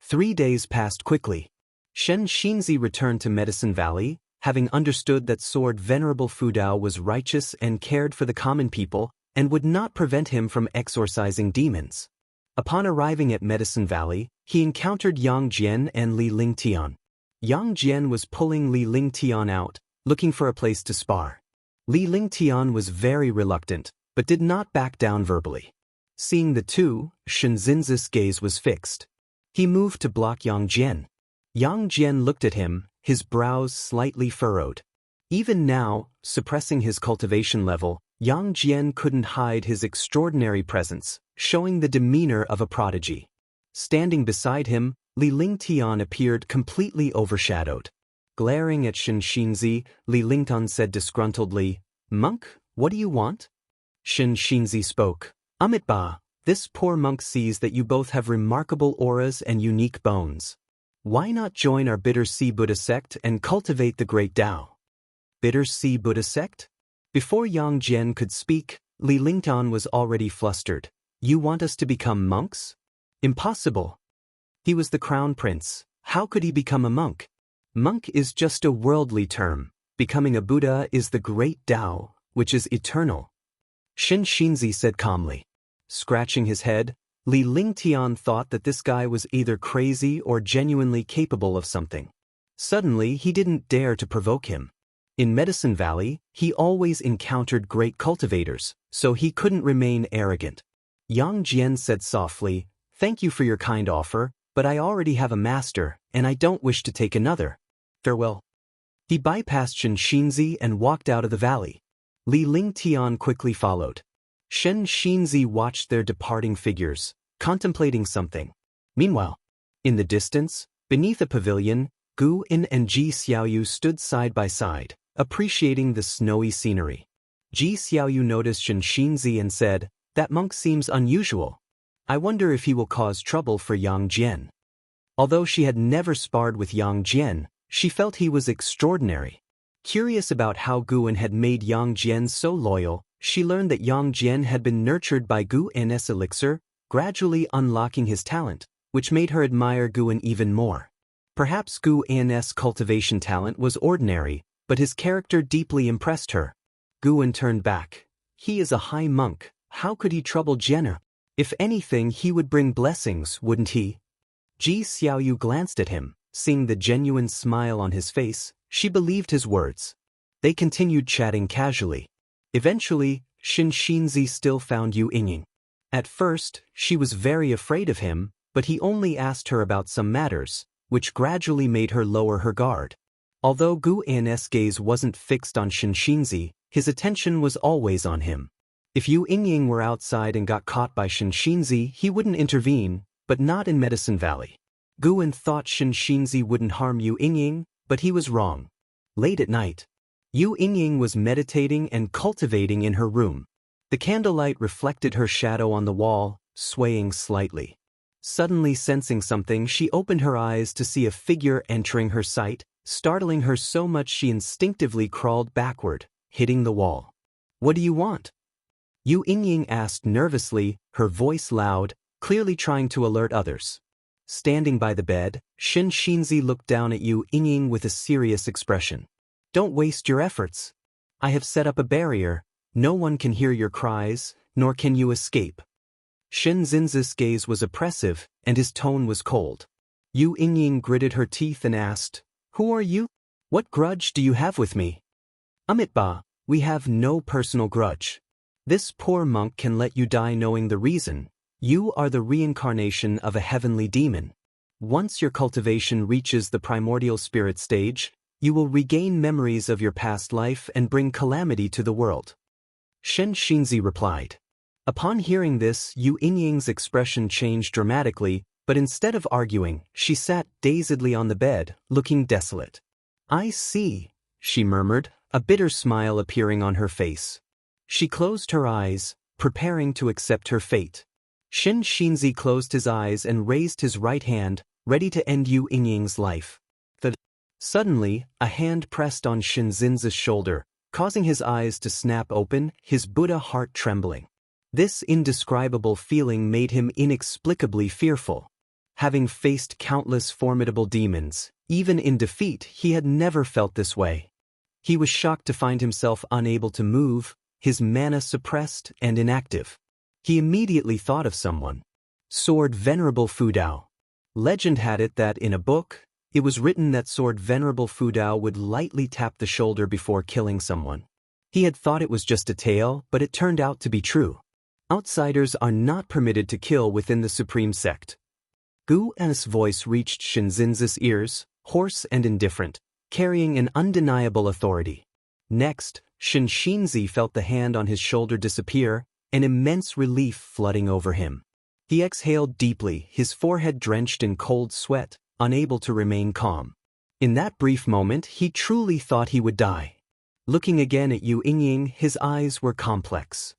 3 days passed quickly. Xianxia returned to Medicine Valley, having understood that Sword Venerable Fu Dao was righteous and cared for the common people, and would not prevent him from exorcising demons. Upon arriving at Medicine Valley, he encountered Yang Jian and Li Lingtian. Yang Jian was pulling Li Lingtian out, looking for a place to spar. Li Lingtian was very reluctant, but did not back down verbally. Seeing the two, Xianxin's gaze was fixed. He moved to block Yang Jian. Yang Jian looked at him, his brows slightly furrowed. Even now, suppressing his cultivation level, Yang Jian couldn't hide his extraordinary presence, showing the demeanor of a prodigy. Standing beside him, Li Lingtian appeared completely overshadowed. Glaring at Xianxia, Li Lingtian said disgruntledly, "Monk, what do you want?" Xianxia spoke. "Amitabha, this poor monk sees that you both have remarkable auras and unique bones. Why not join our Bitter Sea Buddha sect and cultivate the great Tao?" Bitter Sea Buddha sect? Before Yang Jian could speak, Li Lingtian was already flustered. "You want us to become monks? Impossible." He was the crown prince. How could he become a monk? Monk is just a worldly term. Becoming a Buddha is the great Tao, which is eternal. Xianxia said calmly. Scratching his head, Li Lingtian thought that this guy was either crazy or genuinely capable of something. Suddenly, he didn't dare to provoke him. In Medicine Valley, he always encountered great cultivators, so he couldn't remain arrogant. Yang Jian said softly, "Thank you for your kind offer, but I already have a master, and I don't wish to take another. Farewell." He bypassed Xianxia and walked out of the valley. Li Lingtian quickly followed. Xianxia watched their departing figures, contemplating something. Meanwhile, in the distance, beneath a pavilion, Gu In and Ji Xiaoyu stood side by side, appreciating the snowy scenery. Ji Xiaoyu noticed Xianxia and said, "That monk seems unusual. I wonder if he will cause trouble for Yang Jian." Although she had never sparred with Yang Jian, she felt he was extraordinary. Curious about how Gu In had made Yang Jian so loyal, she learned that Yang Jian had been nurtured by Gu In's elixir, gradually unlocking his talent, which made her admire Gu In even more. Perhaps Gu In's cultivation talent was ordinary, but his character deeply impressed her. Gu In turned back. He is a high monk. How could he trouble Jian'er? If anything, he would bring blessings, wouldn't he? Ji Xiaoyu glanced at him. Seeing the genuine smile on his face, she believed his words. They continued chatting casually. Eventually, Xianxia still found Yu Yingying. At first, she was very afraid of him, but he only asked her about some matters, which gradually made her lower her guard. Although Gu In's gaze wasn't fixed on Xianxia, his attention was always on him. If Yu Yingying were outside and got caught by Xianxia, he wouldn't intervene, but not in Medicine Valley. Gu In thought Xianxia wouldn't harm Yu Yingying, but he was wrong. Late at night, Yu Yingying was meditating and cultivating in her room. The candlelight reflected her shadow on the wall, swaying slightly. Suddenly sensing something, she opened her eyes to see a figure entering her sight, startling her so much she instinctively crawled backward, hitting the wall. "What do you want?" Yu Yingying asked nervously, her voice loud, clearly trying to alert others. Standing by the bed, Xianxia looked down at Yu Yingying with a serious expression. "Don't waste your efforts. I have set up a barrier. No one can hear your cries, nor can you escape." Xianxin's gaze was oppressive, and his tone was cold. Yu Yingying gritted her teeth and asked, "Who are you? What grudge do you have with me?" "Amitba, we have no personal grudge. This poor monk can let you die knowing the reason. You are the reincarnation of a heavenly demon. Once your cultivation reaches the primordial spirit stage, you will regain memories of your past life and bring calamity to the world." Xianxia replied. Upon hearing this, Yu Yingying's expression changed dramatically, but instead of arguing, she sat dazedly on the bed, looking desolate. "I see," she murmured, a bitter smile appearing on her face. She closed her eyes, preparing to accept her fate. Xianxia closed his eyes and raised his right hand, ready to end Yu Yingying's life. Suddenly, a hand pressed on Xianxin's shoulder, causing his eyes to snap open, his Buddha heart trembling. This indescribable feeling made him inexplicably fearful. Having faced countless formidable demons, even in defeat, he had never felt this way. He was shocked to find himself unable to move, his mana suppressed and inactive. He immediately thought of someone. Sword Venerable Fudao. Legend had it that in a book, it was written that Sword Venerable Fudao would lightly tap the shoulder before killing someone. He had thought it was just a tale, but it turned out to be true. Outsiders are not permitted to kill within the Supreme Sect. Gu In's voice reached Xianxin's ears, hoarse and indifferent, carrying an undeniable authority. Next, Xianxia felt the hand on his shoulder disappear, an immense relief flooding over him. He exhaled deeply, his forehead drenched in cold sweat, unable to remain calm. In that brief moment, he truly thought he would die. Looking again at Yu Yingying, his eyes were complex.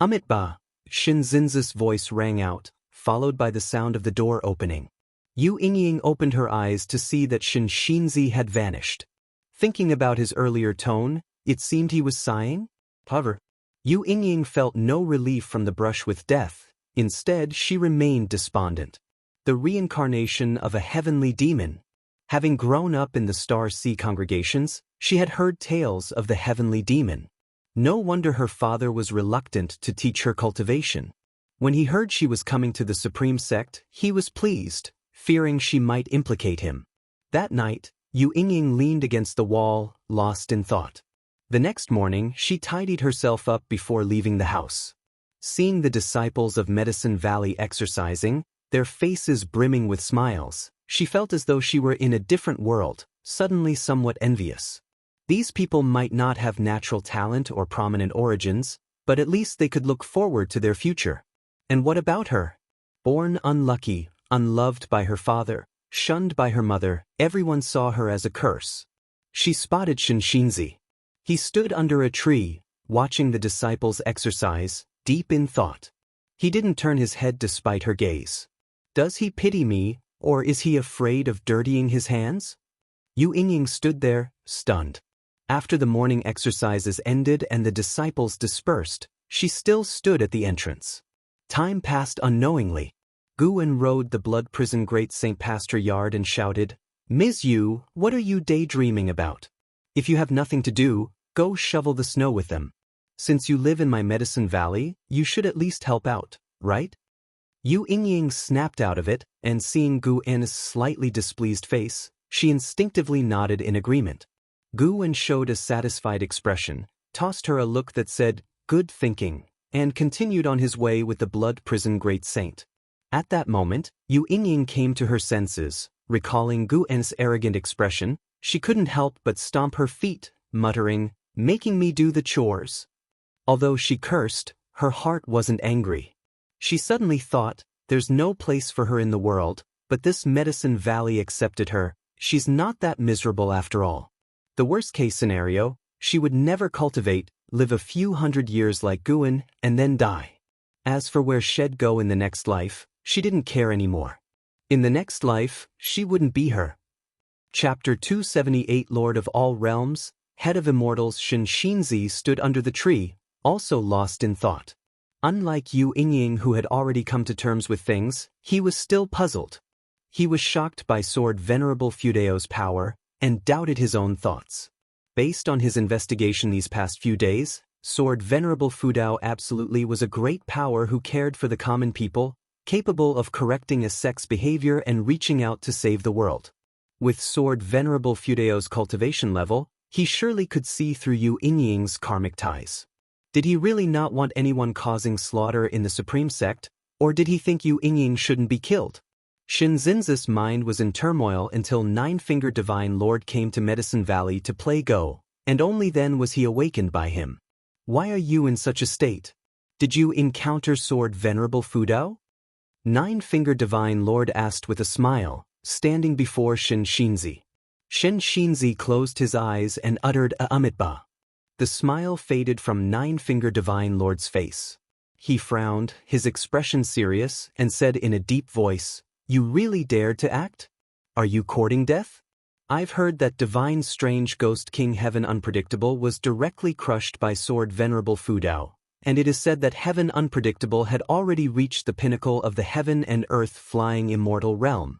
"Amitba," Xianxin's voice rang out, followed by the sound of the door opening. Yu Yingying opened her eyes to see that Xianxia had vanished. Thinking about his earlier tone, it seemed he was sighing. However, Yu Yingying felt no relief from the brush with death. Instead, she remained despondent. The reincarnation of a heavenly demon. Having grown up in the Star Sea congregations, she had heard tales of the heavenly demon. No wonder her father was reluctant to teach her cultivation. When he heard she was coming to the Supreme Sect, he was pleased, fearing she might implicate him. That night, Yu Yingying leaned against the wall, lost in thought. The next morning, she tidied herself up before leaving the house. Seeing the disciples of Medicine Valley exercising, their faces brimming with smiles, she felt as though she were in a different world, suddenly somewhat envious. These people might not have natural talent or prominent origins, but at least they could look forward to their future. And what about her? Born unlucky, unloved by her father, Shunned by her mother, everyone saw her as a curse. She spotted Xianxia. He stood under a tree, watching the disciples exercise, deep in thought. He didn't turn his head despite her gaze. Does he pity me, or is he afraid of dirtying his hands? Yu Yingying stood there, stunned. After the morning exercises ended and the disciples dispersed, she still stood at the entrance. Time passed unknowingly. Guwen rode the blood prison Great St. Pastor Yard and shouted, "Ms. Yu, what are you daydreaming about? If you have nothing to do, go shovel the snow with them. Since you live in my medicine valley, you should at least help out, right?" Yu Yingying snapped out of it, and seeing Guwen's slightly displeased face, she instinctively nodded in agreement. Guwen showed a satisfied expression, tossed her a look that said, "Good thinking," and continued on his way with the blood prison Great Saint. At that moment, Yu Yingying came to her senses. Recalling Guwen's arrogant expression, she couldn't help but stomp her feet, muttering, "Making me do the chores." Although she cursed, her heart wasn't angry. She suddenly thought, there's no place for her in the world, but this medicine valley accepted her. She's not that miserable after all. The worst-case scenario, she would never cultivate, live a few hundred years like Guwen, and then die. As for where she'd go in the next life, she didn't care anymore. In the next life, she wouldn't be her. Chapter 278 Lord of all realms, head of immortals Xianxia stood under the tree, also lost in thought. Unlike Yu Yingying who had already come to terms with things, he was still puzzled. He was shocked by Sword Venerable Fudao's power, and doubted his own thoughts. Based on his investigation these past few days, Sword Venerable Fudao absolutely was a great power who cared for the common people, capable of correcting a sect's behavior and reaching out to save the world. With Sword Venerable Fudao's cultivation level, he surely could see through Yu Yingying's karmic ties. Did he really not want anyone causing slaughter in the Supreme Sect, or did he think Yu Yingying shouldn't be killed? Shinzin's mind was in turmoil until Nine-Fingered Divine Lord came to Medicine Valley to play Go, and only then was he awakened by him. "Why are you in such a state? Did you encounter Sword Venerable Fudao?" Nine-Fingered Divine Lord asked with a smile, standing before Xianxia. Xianxia closed his eyes and uttered a "Amitba." The smile faded from Nine-Fingered Divine Lord's face. He frowned, his expression serious, and said in a deep voice, "You really dared to act? Are you courting death? I've heard that Divine Strange Ghost King Heaven Unpredictable was directly crushed by Sword Venerable Fudao, and it is said that Heaven Unpredictable had already reached the pinnacle of the heaven and earth flying immortal realm."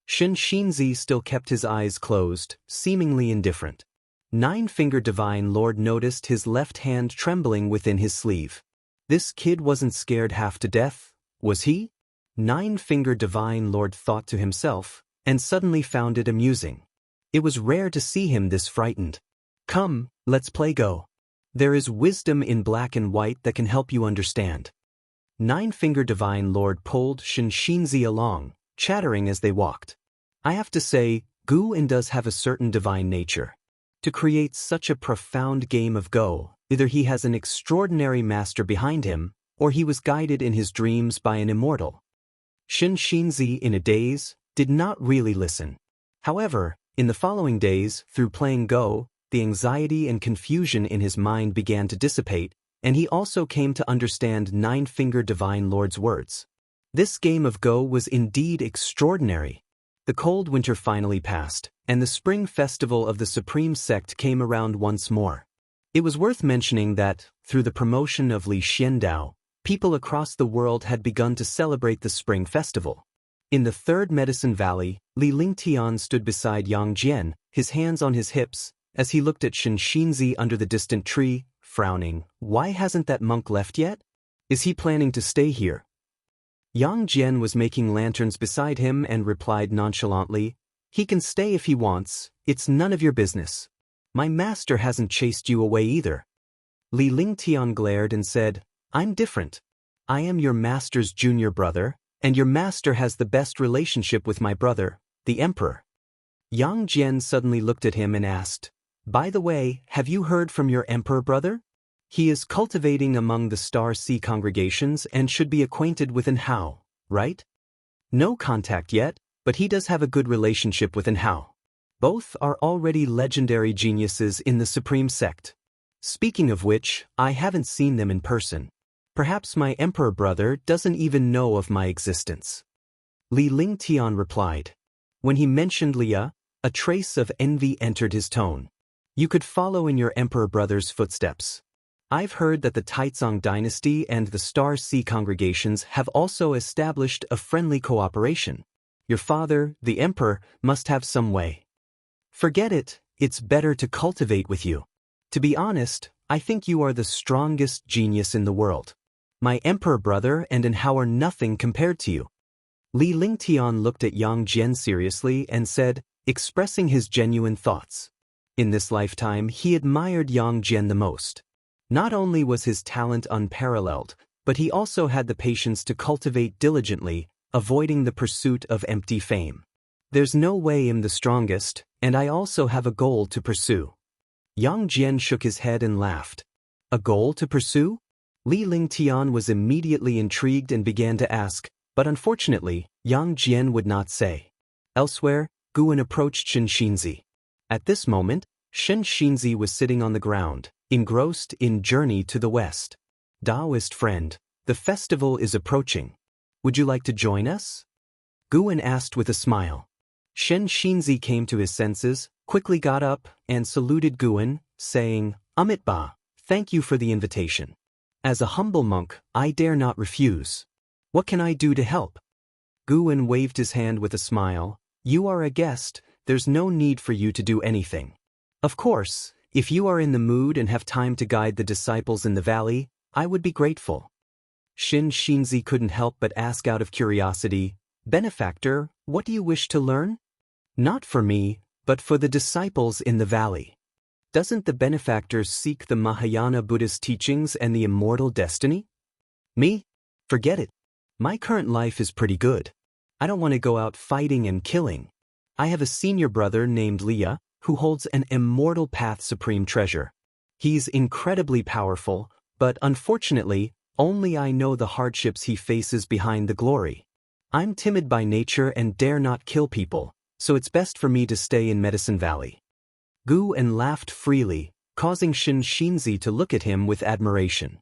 Xianxia still kept his eyes closed, seemingly indifferent. Nine-Fingered Divine Lord noticed his left hand trembling within his sleeve. This kid wasn't scared half to death, was he? Nine-Fingered Divine Lord thought to himself, and suddenly found it amusing. It was rare to see him this frightened. "Come, let's play Go. There is wisdom in black and white that can help you understand." Nine-Fingered Divine Lord pulled Xianxia along, chattering as they walked. "I have to say, Guwen does have a certain divine nature. To create such a profound game of Go, either he has an extraordinary master behind him, or he was guided in his dreams by an immortal." Xianxia, in a daze, did not really listen. However, in the following days, through playing Go, the anxiety and confusion in his mind began to dissipate, and he also came to understand Nine-Fingered Divine Lord's words. This game of Go was indeed extraordinary. The cold winter finally passed, and the spring festival of the Supreme Sect came around once more. It was worth mentioning that, through the promotion of Li Xiandao, people across the world had begun to celebrate the Spring Festival. In the Third Medicine Valley, Li Lingtian stood beside Yang Jian, his hands on his hips, as he looked at Xianxia under the distant tree, frowning. Why hasn't that monk left yet? Is he planning to stay here? Yang Jian was making lanterns beside him and replied nonchalantly, "He can stay if he wants, it's none of your business. My master hasn't chased you away either." Li Lingtian glared and said, "I'm different. I am your master's junior brother, and your master has the best relationship with my brother, the emperor." Yang Jian suddenly looked at him and asked, "By the way, have you heard from your emperor brother? He is cultivating among the Star Sea congregations and should be acquainted with an Hao, right?" "No contact yet, but he does have a good relationship with Hao. Both are already legendary geniuses in the Supreme Sect. Speaking of which, I haven't seen them in person. Perhaps my emperor brother doesn't even know of my existence. Li Lingtian replied. When he mentioned Leah, a trace of envy entered his tone. You could follow in your emperor brother's footsteps. I've heard that the Taizong dynasty and the Star Sea congregations have also established a friendly cooperation. Your father, the emperor, must have some way. Forget it, it's better to cultivate with you. To be honest, I think you are the strongest genius in the world. My emperor brother and Hao are nothing compared to you. Li Lingtian looked at Yang Jian seriously and said, expressing his genuine thoughts. In this lifetime, he admired Yang Jian the most. Not only was his talent unparalleled, but he also had the patience to cultivate diligently, avoiding the pursuit of empty fame. There's no way I'm the strongest, and I also have a goal to pursue. Yang Jian shook his head and laughed. A goal to pursue? Li Lingtian was immediately intrigued and began to ask, but unfortunately, Yang Jian would not say. Elsewhere, Guan approached Xianxia. At this moment, Xianxia was sitting on the ground, engrossed in Journey to the West. Taoist friend, the festival is approaching. Would you like to join us? Guan asked with a smile. Xianxia came to his senses, quickly got up, and saluted Guan, saying, Amitabha, thank you for the invitation. As a humble monk, I dare not refuse. What can I do to help? Guan waved his hand with a smile. You are a guest, there's no need for you to do anything. Of course, if you are in the mood and have time to guide the disciples in the valley, I would be grateful. Xianxia couldn't help but ask out of curiosity, Benefactor, what do you wish to learn? Not for me, but for the disciples in the valley. Doesn't the benefactor seek the Mahayana Buddhist teachings and the immortal destiny? Me? Forget it. My current life is pretty good. I don't want to go out fighting and killing. I have a senior brother named Leah, who holds an immortal path supreme treasure. He's incredibly powerful, but unfortunately, only I know the hardships he faces behind the glory. I'm timid by nature and dare not kill people, so it's best for me to stay in Medicine Valley. Guan laughed freely, causing Xianxia to look at him with admiration.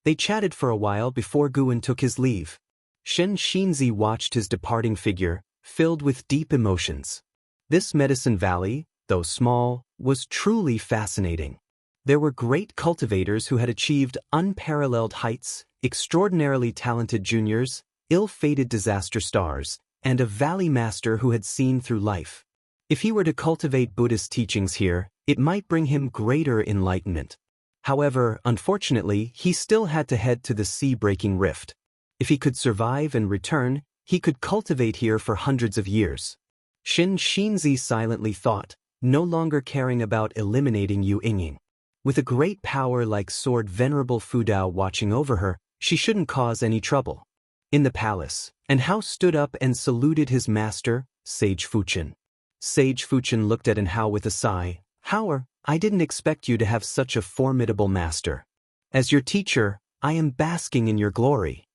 They chatted for a while before Guan took his leave. Xianxia watched his departing figure, filled with deep emotions. This Medicine Valley, though small, was truly fascinating. There were great cultivators who had achieved unparalleled heights, extraordinarily talented juniors, ill-fated disaster stars, and a valley master who had seen through life. If he were to cultivate Buddhist teachings here, it might bring him greater enlightenment. However, unfortunately, he still had to head to the sea-breaking rift. If he could survive and return, he could cultivate here for hundreds of years. Xianxia silently thought, no longer caring about eliminating Yu Yinging. With a great power like Sword Venerable Fudao watching over her, she shouldn't cause any trouble. In the palace, Hao stood up and saluted his master, Sage Fuchen. Sage Fuchen looked at Hao with a sigh. Hao, I didn't expect you to have such a formidable master. As your teacher, I am basking in your glory.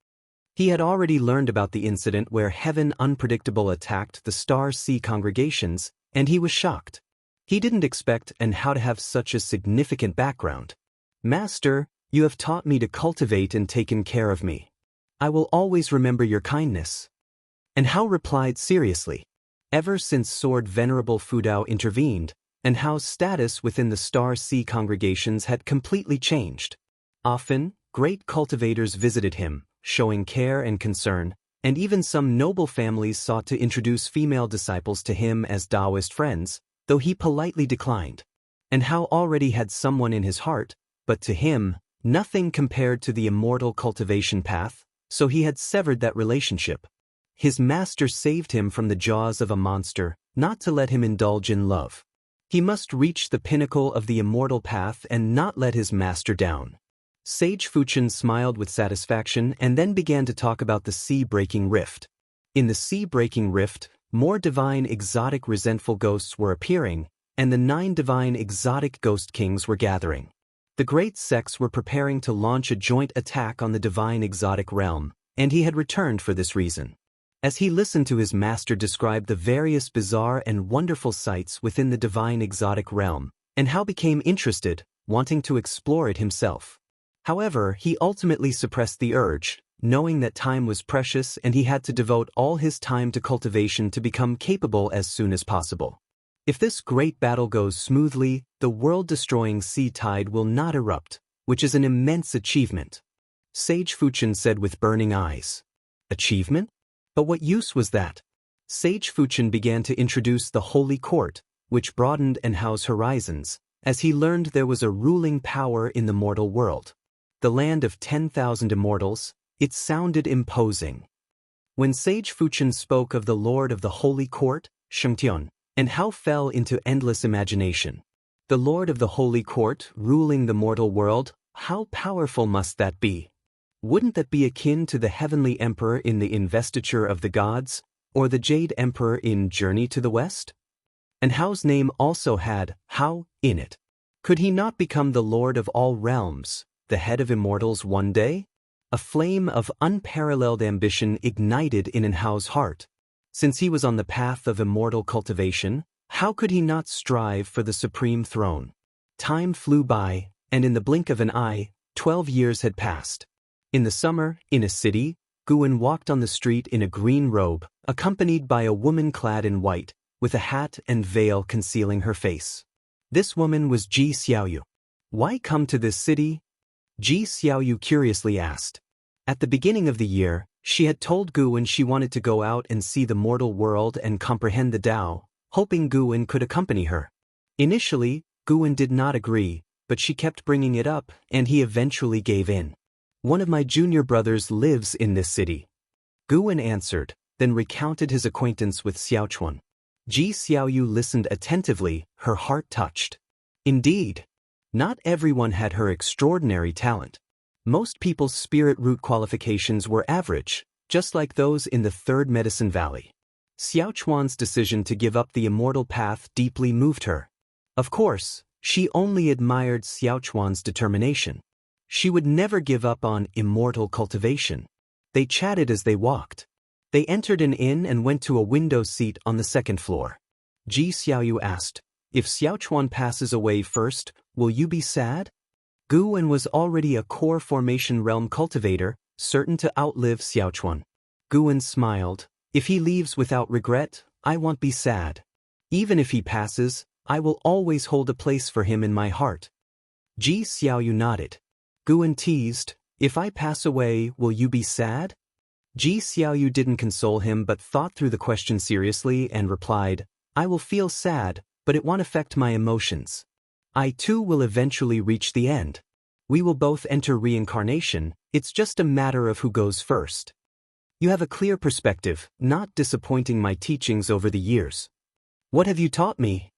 He had already learned about the incident where Heaven Unpredictable attacked the Star Sea congregations, and he was shocked. He didn't expect Hao to have such a significant background. Master, you have taught me to cultivate and taken care of me. I will always remember your kindness. Hao replied seriously. Ever since Sword Venerable Fudao intervened, Hao's status within the Star Sea congregations had completely changed. Often, great cultivators visited him, showing care and concern, and even some noble families sought to introduce female disciples to him as Taoist friends, though he politely declined. Hao already had someone in his heart, but to him, nothing compared to the immortal cultivation path, so he had severed that relationship. His master saved him from the jaws of a monster, not to let him indulge in love. He must reach the pinnacle of the immortal path and not let his master down. Sage Fuchen smiled with satisfaction and then began to talk about the sea-breaking rift. In the sea-breaking rift, more divine exotic resentful ghosts were appearing, and the 9 divine exotic ghost kings were gathering. The great sects were preparing to launch a joint attack on the divine exotic realm, and he had returned for this reason. As he listened to his master describe the various bizarre and wonderful sights within the divine exotic realm, and how became interested, wanting to explore it himself. However, he ultimately suppressed the urge, knowing that time was precious and he had to devote all his time to cultivation to become capable as soon as possible. If this great battle goes smoothly, the world-destroying sea tide will not erupt, which is an immense achievement. Sage Fuchen said with burning eyes. Achievement? But what use was that? Sage Fuchen began to introduce the Holy Court, which broadened and housed horizons, as he learned there was a ruling power in the mortal world. The land of 10,000 immortals, it sounded imposing. When Sage Fuchen spoke of the Lord of the Holy Court, Xianxia, and how fell into endless imagination. The Lord of the Holy Court, ruling the mortal world, how powerful must that be? Wouldn't that be akin to the Heavenly Emperor in the Investiture of the Gods, or the Jade Emperor in Journey to the West? And Hao's name also had Hao in it. Could he not become the Lord of all realms, the head of immortals one day? A flame of unparalleled ambition ignited in Hao's heart. Since he was on the path of immortal cultivation, how could he not strive for the supreme throne? Time flew by, and in the blink of an eye, 12 years had passed. In the summer, in a city, Guwen walked on the street in a green robe, accompanied by a woman clad in white, with a hat and veil concealing her face. This woman was Ji Xiaoyu. Why come to this city? Ji Xiaoyu curiously asked. At the beginning of the year, she had told Guwen she wanted to go out and see the mortal world and comprehend the Tao, hoping Guwen could accompany her. Initially, Guwen did not agree, but she kept bringing it up, and he eventually gave in. One of my junior brothers lives in this city. Guwen answered, then recounted his acquaintance with Xiaochuan. Ji Xiaoyu listened attentively, her heart touched. Indeed, not everyone had her extraordinary talent. Most people's spirit root qualifications were average, just like those in the Third Medicine Valley. Xiaochuan's decision to give up the immortal path deeply moved her. Of course, she only admired Xiaochuan's determination. She would never give up on immortal cultivation. They chatted as they walked. They entered an inn and went to a window seat on the second floor. Ji Xiaoyu asked, "If Xiaochuan passes away first, will you be sad?" Guwen was already a core formation realm cultivator, certain to outlive Xiaochuan. Guwen smiled, "If he leaves without regret, I won't be sad. Even if he passes, I will always hold a place for him in my heart." Ji Xiaoyu nodded. Guwen teased, "If I pass away, will you be sad?" Ji Xiaoyu didn't console him but thought through the question seriously and replied, "I will feel sad, but it won't affect my emotions. I too will eventually reach the end. We will both enter reincarnation, it's just a matter of who goes first." You have a clear perspective, not disappointing my teachings over the years. What have you taught me?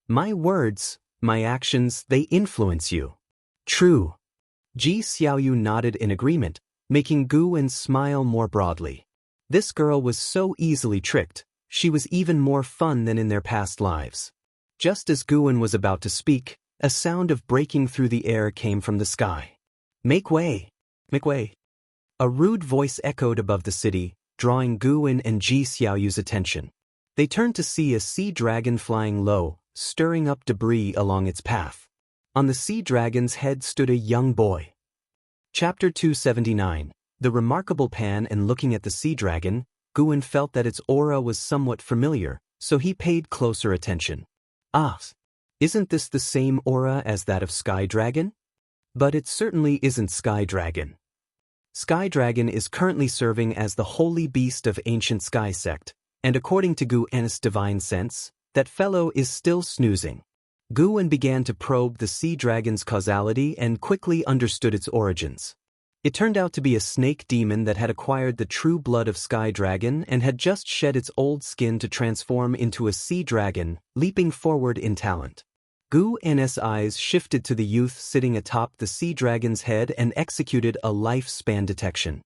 My words, my actions, they influence you. True. Ji Xiaoyu nodded in agreement, making Guwen smile more broadly. This girl was so easily tricked, she was even more fun than in their past lives. Just as Guwen was about to speak, a sound of breaking through the air came from the sky. "Make way! Make way!" A rude voice echoed above the city, drawing Guwen and Ji Xiaoyu's attention. They turned to see a sea dragon flying low, stirring up debris along its path. On the sea dragon's head stood a young boy. Chapter 279. The Remarkable Pan. And looking at the sea dragon, Guwen felt that its aura was somewhat familiar, so he paid closer attention. Ah, isn't this the same aura as that of Sky Dragon? But it certainly isn't Sky Dragon. Sky Dragon is currently serving as the holy beast of ancient Sky sect, and according to Guwen's divine sense, that fellow is still snoozing. Guwen began to probe the sea dragon's causality and quickly understood its origins. It turned out to be a snake demon that had acquired the true blood of Sky Dragon and had just shed its old skin to transform into a sea dragon, leaping forward in talent. Guwen's eyes shifted to the youth sitting atop the sea dragon's head and executed a lifespan detection.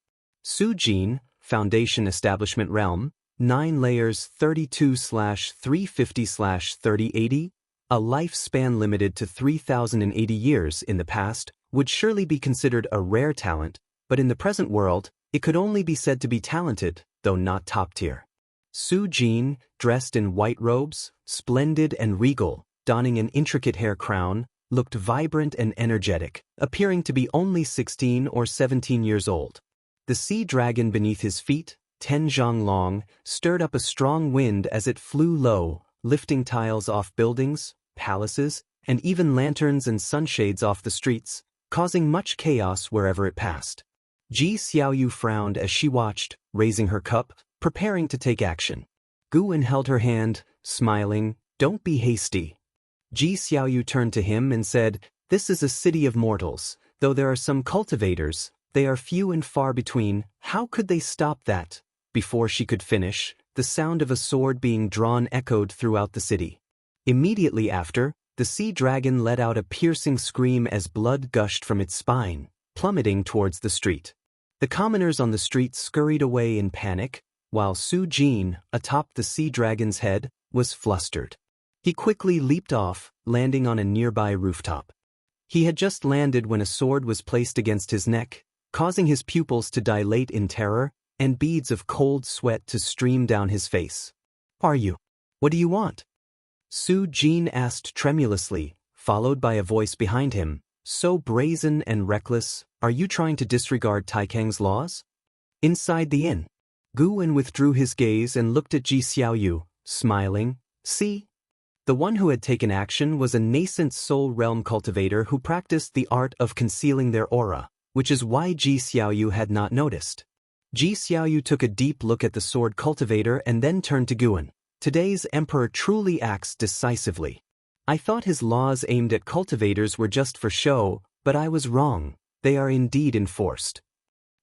Sujin, Foundation Establishment Realm, 9 layers 32/350/3080, a lifespan limited to 3,080 years in the past, would surely be considered a rare talent, but in the present world, It could only be said to be talented, though not top tier. Su Jin, dressed in white robes, splendid and regal, donning an intricate hair crown, looked vibrant and energetic, appearing to be only 16 or 17 years old. The sea dragon beneath his feet, Tenjiang Long, stirred up a strong wind as it flew low, lifting tiles off buildings, palaces, and even lanterns and sunshades off the streets, causing much chaos wherever it passed. Ji Xiaoyu frowned as she watched, raising her cup, preparing to take action. Guwen held her hand, smiling, "Don't be hasty." Ji Xiaoyu turned to him and said, "This is a city of mortals. Though there are some cultivators, they are few and far between. How could they stop that?" Before she could finish, the sound of a sword being drawn echoed throughout the city. Immediately after, the sea dragon let out a piercing scream as blood gushed from its spine, plummeting towards the street. The commoners on the street scurried away in panic, while Su Jin, atop the sea dragon's head, was flustered. He quickly leaped off, landing on a nearby rooftop. He had just landed when a sword was placed against his neck, causing his pupils to dilate in terror and beads of cold sweat to stream down his face. "Are you? What do you want?" Su Jin asked tremulously, followed by a voice behind him, "So brazen and reckless, are you trying to disregard Taikang's laws?" Inside the inn, Guwen withdrew his gaze and looked at Ji Xiaoyu, smiling. "See?" The one who had taken action was a nascent soul realm cultivator who practiced the art of concealing their aura, which is why Ji Xiaoyu had not noticed. Ji Xiaoyu took a deep look at the sword cultivator and then turned to Guwen. "Today's emperor truly acts decisively. I thought his laws aimed at cultivators were just for show, but I was wrong. They are indeed enforced.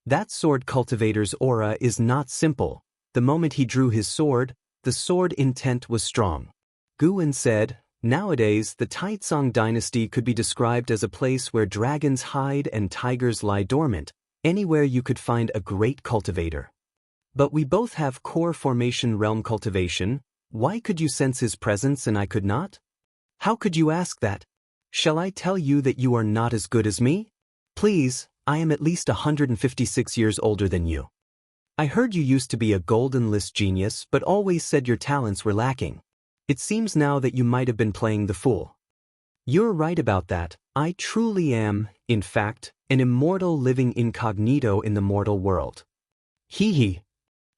That sword cultivator's aura is not simple. The moment he drew his sword, the sword intent was strong." Guwen said, "Nowadays, the Taizong dynasty could be described as a place where dragons hide and tigers lie dormant, anywhere you could find a great cultivator. But we both have core formation realm cultivation. Why could you sense his presence and I could not? How could you ask that? Shall I tell you that you are not as good as me? Please, I am at least 156 years older than you. I heard you used to be a golden list genius but always said your talents were lacking. It seems now that you might have been playing the fool. You're right about that. I truly am, in fact, an immortal living incognito in the mortal world." Hee hee.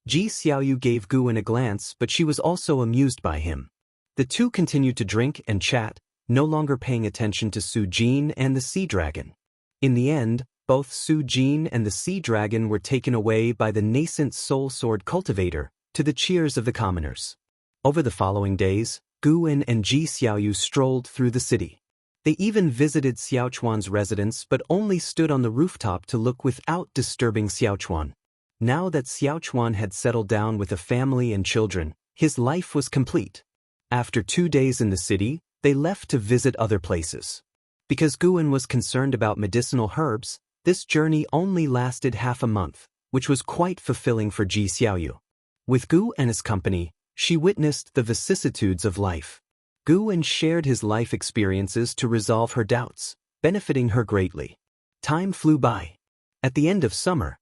Ji Xiaoyu gave Guwen a glance, but she was also amused by him. The two continued to drink and chat, no longer paying attention to Su Jin and the sea dragon. In the end, both Su Jin and the sea dragon were taken away by the nascent soul sword cultivator, to the cheers of the commoners. Over the following days, Guwen and Ji Xiaoyu strolled through the city. They even visited Xiaochuan's residence but only stood on the rooftop to look without disturbing Xiaochuan. Now that Xiaochuan had settled down with a family and children, his life was complete. After 2 days in the city, they left to visit other places. Because Guwen was concerned about medicinal herbs, this journey only lasted half a month, which was quite fulfilling for Ji Xiaoyu. With Gu and his company, she witnessed the vicissitudes of life. Guwen shared his life experiences to resolve her doubts, benefiting her greatly. Time flew by. At the end of summer,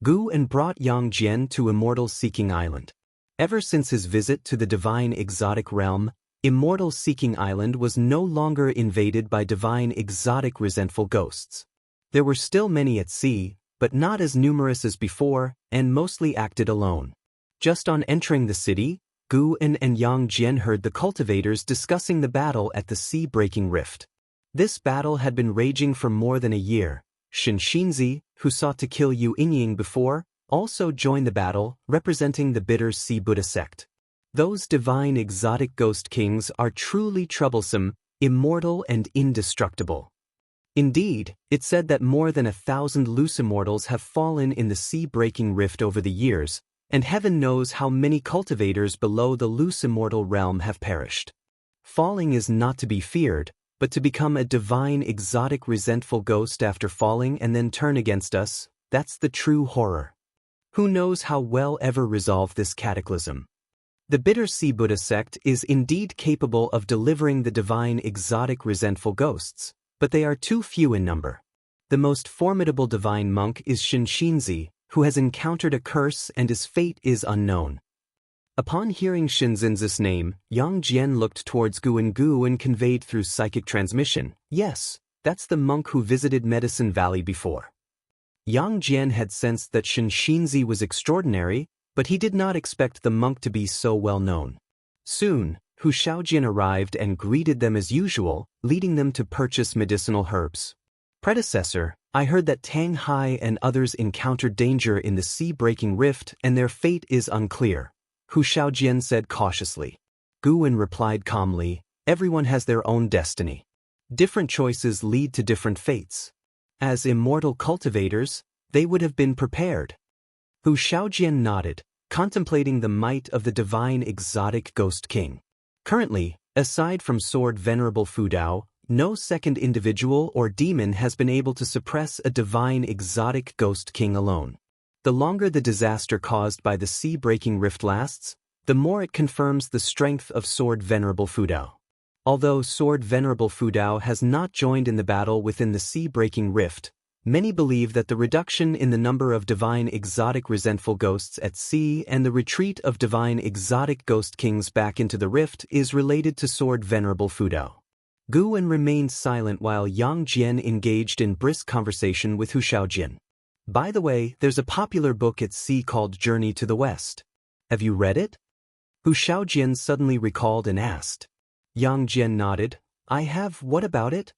Guwen brought Yang Jian to Immortal Seeking Island. Ever since his visit to the divine exotic realm, Immortal Seeking Island was no longer invaded by divine exotic resentful ghosts. There were still many at sea, but not as numerous as before, and mostly acted alone. Just on entering the city, Guwen and Yang Jian heard the cultivators discussing the battle at the sea-breaking rift. This battle had been raging for more than a year. Xianxia, who sought to kill Yu Yingying before, also joined the battle, representing the bitter Sea Buddha sect. Those divine exotic ghost kings are truly troublesome, immortal and indestructible. Indeed, it said that more than 1,000 loose immortals have fallen in the sea-breaking rift over the years, and heaven knows how many cultivators below the loose immortal realm have perished. Falling is not to be feared, but to become a divine exotic resentful ghost after falling and then turn against us, that's the true horror. Who knows how we'll ever resolve this cataclysm? The bitter Sea Buddha sect is indeed capable of delivering the divine exotic resentful ghosts, but they are too few in number. The most formidable divine monk is Xianxia, who has encountered a curse and his fate is unknown. Upon hearing Shinzenz's name, Yang Jian looked towards Gu and conveyed through psychic transmission, "Yes, that's the monk who visited Medicine Valley before." Yang Jian had sensed that Xianxia was extraordinary, but he did not expect the monk to be so well known. Soon, Hu Shaojian arrived and greeted them as usual, leading them to purchase medicinal herbs. "Predecessor, I heard that Tang Hai and others encountered danger in the sea-breaking rift and their fate is unclear," Hu Shaojian said cautiously. Guwen replied calmly, "Everyone has their own destiny. Different choices lead to different fates. As immortal cultivators, they would have been prepared." Hu Shaojian nodded, contemplating the might of the divine exotic Ghost King. Currently, aside from Sword Venerable Fudao, no second individual or demon has been able to suppress a divine exotic Ghost King alone. The longer the disaster caused by the sea-breaking rift lasts, the more it confirms the strength of Sword Venerable Fudao. Although Sword Venerable Fudao has not joined in the battle within the sea-breaking rift, many believe that the reduction in the number of divine exotic resentful ghosts at sea and the retreat of divine exotic ghost kings back into the rift is related to Sword Venerable Fudao. Guwen remained silent while Yang Jian engaged in brisk conversation with Hu Shaojian. "By the way, there's a popular book at sea called Journey to the West. Have you read it?" Hu Shaojian suddenly recalled and asked. Yang Jian nodded. "I have. What about it?"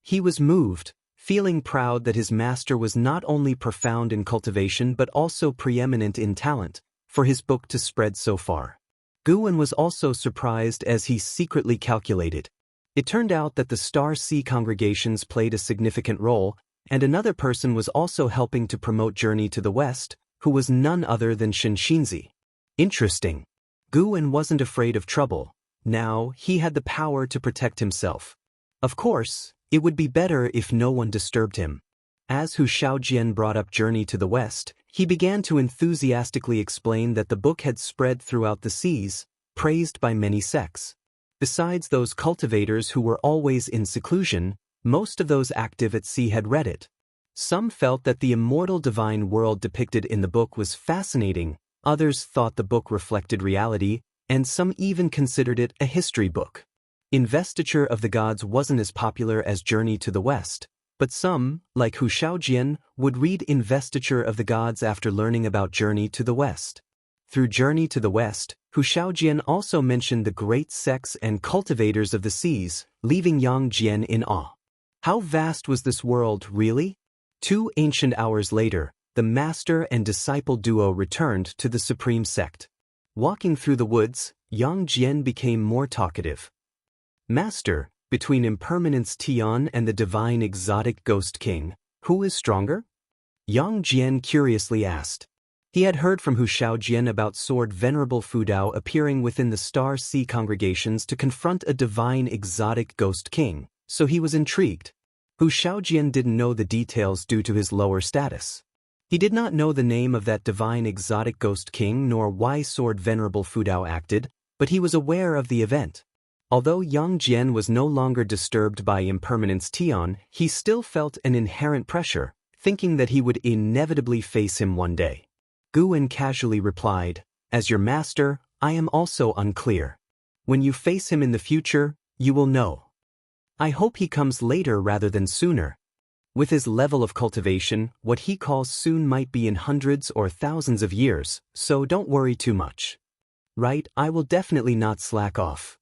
He was moved, feeling proud that his master was not only profound in cultivation but also preeminent in talent, for his book to spread so far. Guwen was also surprised as he secretly calculated. It turned out that the Star Sea congregations played a significant role, and another person was also helping to promote Journey to the West, who was none other than Xianxia. Interesting. Guwen wasn't afraid of trouble. Now, he had the power to protect himself. Of course, it would be better if no one disturbed him. As Hu Shaojian brought up Journey to the West, he began to enthusiastically explain that the book had spread throughout the seas, praised by many sects. Besides those cultivators who were always in seclusion, most of those active at sea had read it. Some felt that the immortal divine world depicted in the book was fascinating, others thought the book reflected reality, and some even considered it a history book. Investiture of the Gods wasn't as popular as Journey to the West, but some, like Hu Shaojian, would read Investiture of the Gods after learning about Journey to the West. Through Journey to the West, Hu Shaojian also mentioned the great sects and cultivators of the seas, leaving Yang Jian in awe. How vast was this world, really? 2 ancient hours later, the master and disciple duo returned to the supreme sect. Walking through the woods, Yang Jian became more talkative. "Master, between Impermanence Tian and the divine exotic Ghost King, who is stronger?" Yang Jian curiously asked. He had heard from Hu Shaojian about Sword Venerable Fudao appearing within the Star Sea congregations to confront a divine exotic Ghost King, so he was intrigued. Hu Shaojian didn't know the details due to his lower status. He did not know the name of that divine exotic Ghost King nor why Sword Venerable Fudao acted, but he was aware of the event. Although Yang Jian was no longer disturbed by Impermanence Tian, he still felt an inherent pressure, thinking that he would inevitably face him one day. Guwen casually replied, "As your master, I am also unclear. When you face him in the future, you will know. I hope he comes later rather than sooner. With his level of cultivation, what he calls soon might be in hundreds or thousands of years, so don't worry too much." "Right, I will definitely not slack off."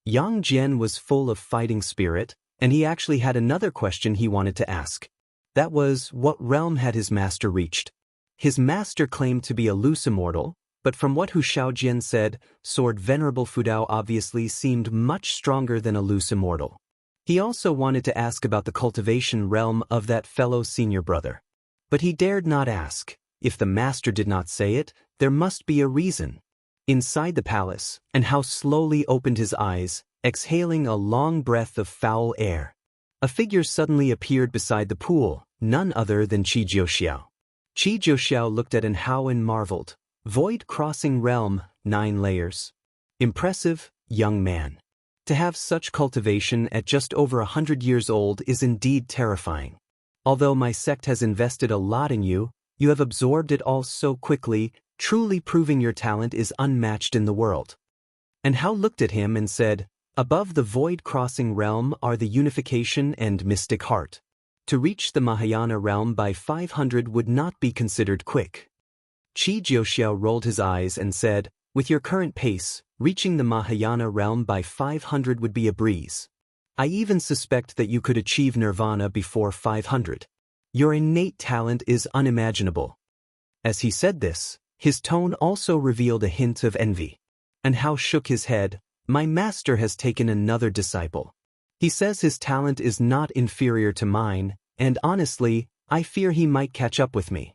Yang Jian was full of fighting spirit, and he actually had another question he wanted to ask. That was, what realm had his master reached? His master claimed to be a loose immortal, but from what Hu Shaojian said, Sword Venerable Fudao obviously seemed much stronger than a loose immortal. He also wanted to ask about the cultivation realm of that fellow senior brother. But he dared not ask. If the master did not say it, there must be a reason. Inside the palace, and how slowly opened his eyes, exhaling a long breath of foul air. A figure suddenly appeared beside the pool, none other than Qi Jiuxiao. Qi Jiuxiao looked at Hao and marveled. Void-crossing realm, 9 layers. Impressive, young man. To have such cultivation at just over 100 years old is indeed terrifying. Although my sect has invested a lot in you, You have absorbed it all so quickly, truly proving your talent is unmatched in the world. And Hao looked at him and said, above the void-crossing realm are the unification and mystic heart. To reach the Mahayana realm by 500 would not be considered quick. Qi Jiuxiao rolled his eyes and said, with your current pace, reaching the Mahayana realm by 500 would be a breeze. I even suspect that you could achieve nirvana before 500. Your innate talent is unimaginable. As he said this, his tone also revealed a hint of envy. And Hao shook his head, my master has taken another disciple. He says his talent is not inferior to mine, and honestly, I fear he might catch up with me.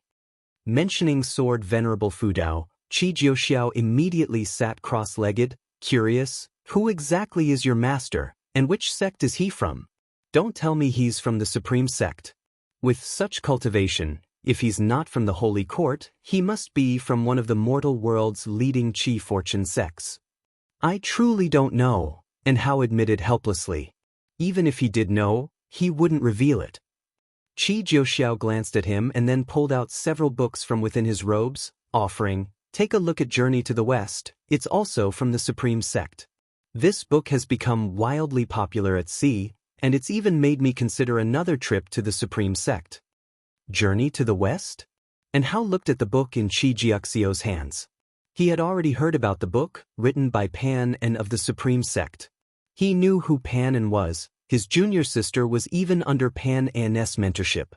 Mentioning sword Venerable Fudao, Qi Jiuxiao immediately sat cross-legged, curious, who exactly is your master, and which sect is he from? Don't tell me he's from the Supreme Sect. With such cultivation, if he's not from the Holy Court, he must be from one of the mortal world's leading Qi fortune sects. I truly don't know, and Hao admitted helplessly. Even if he did know, he wouldn't reveal it. Qi Jiuxiao glanced at him and then pulled out several books from within his robes, offering, take a look at Journey to the West, it's also from the Supreme Sect. This book has become wildly popular at sea, and it's even made me consider another trip to the Supreme Sect. Journey to the West? And Hao looked at the book in Qi Jiuxiao's hands. He had already heard about the book, written by Pan and of the Supreme Sect. He knew who Pan and was, his junior sister was even under Pan An's mentorship.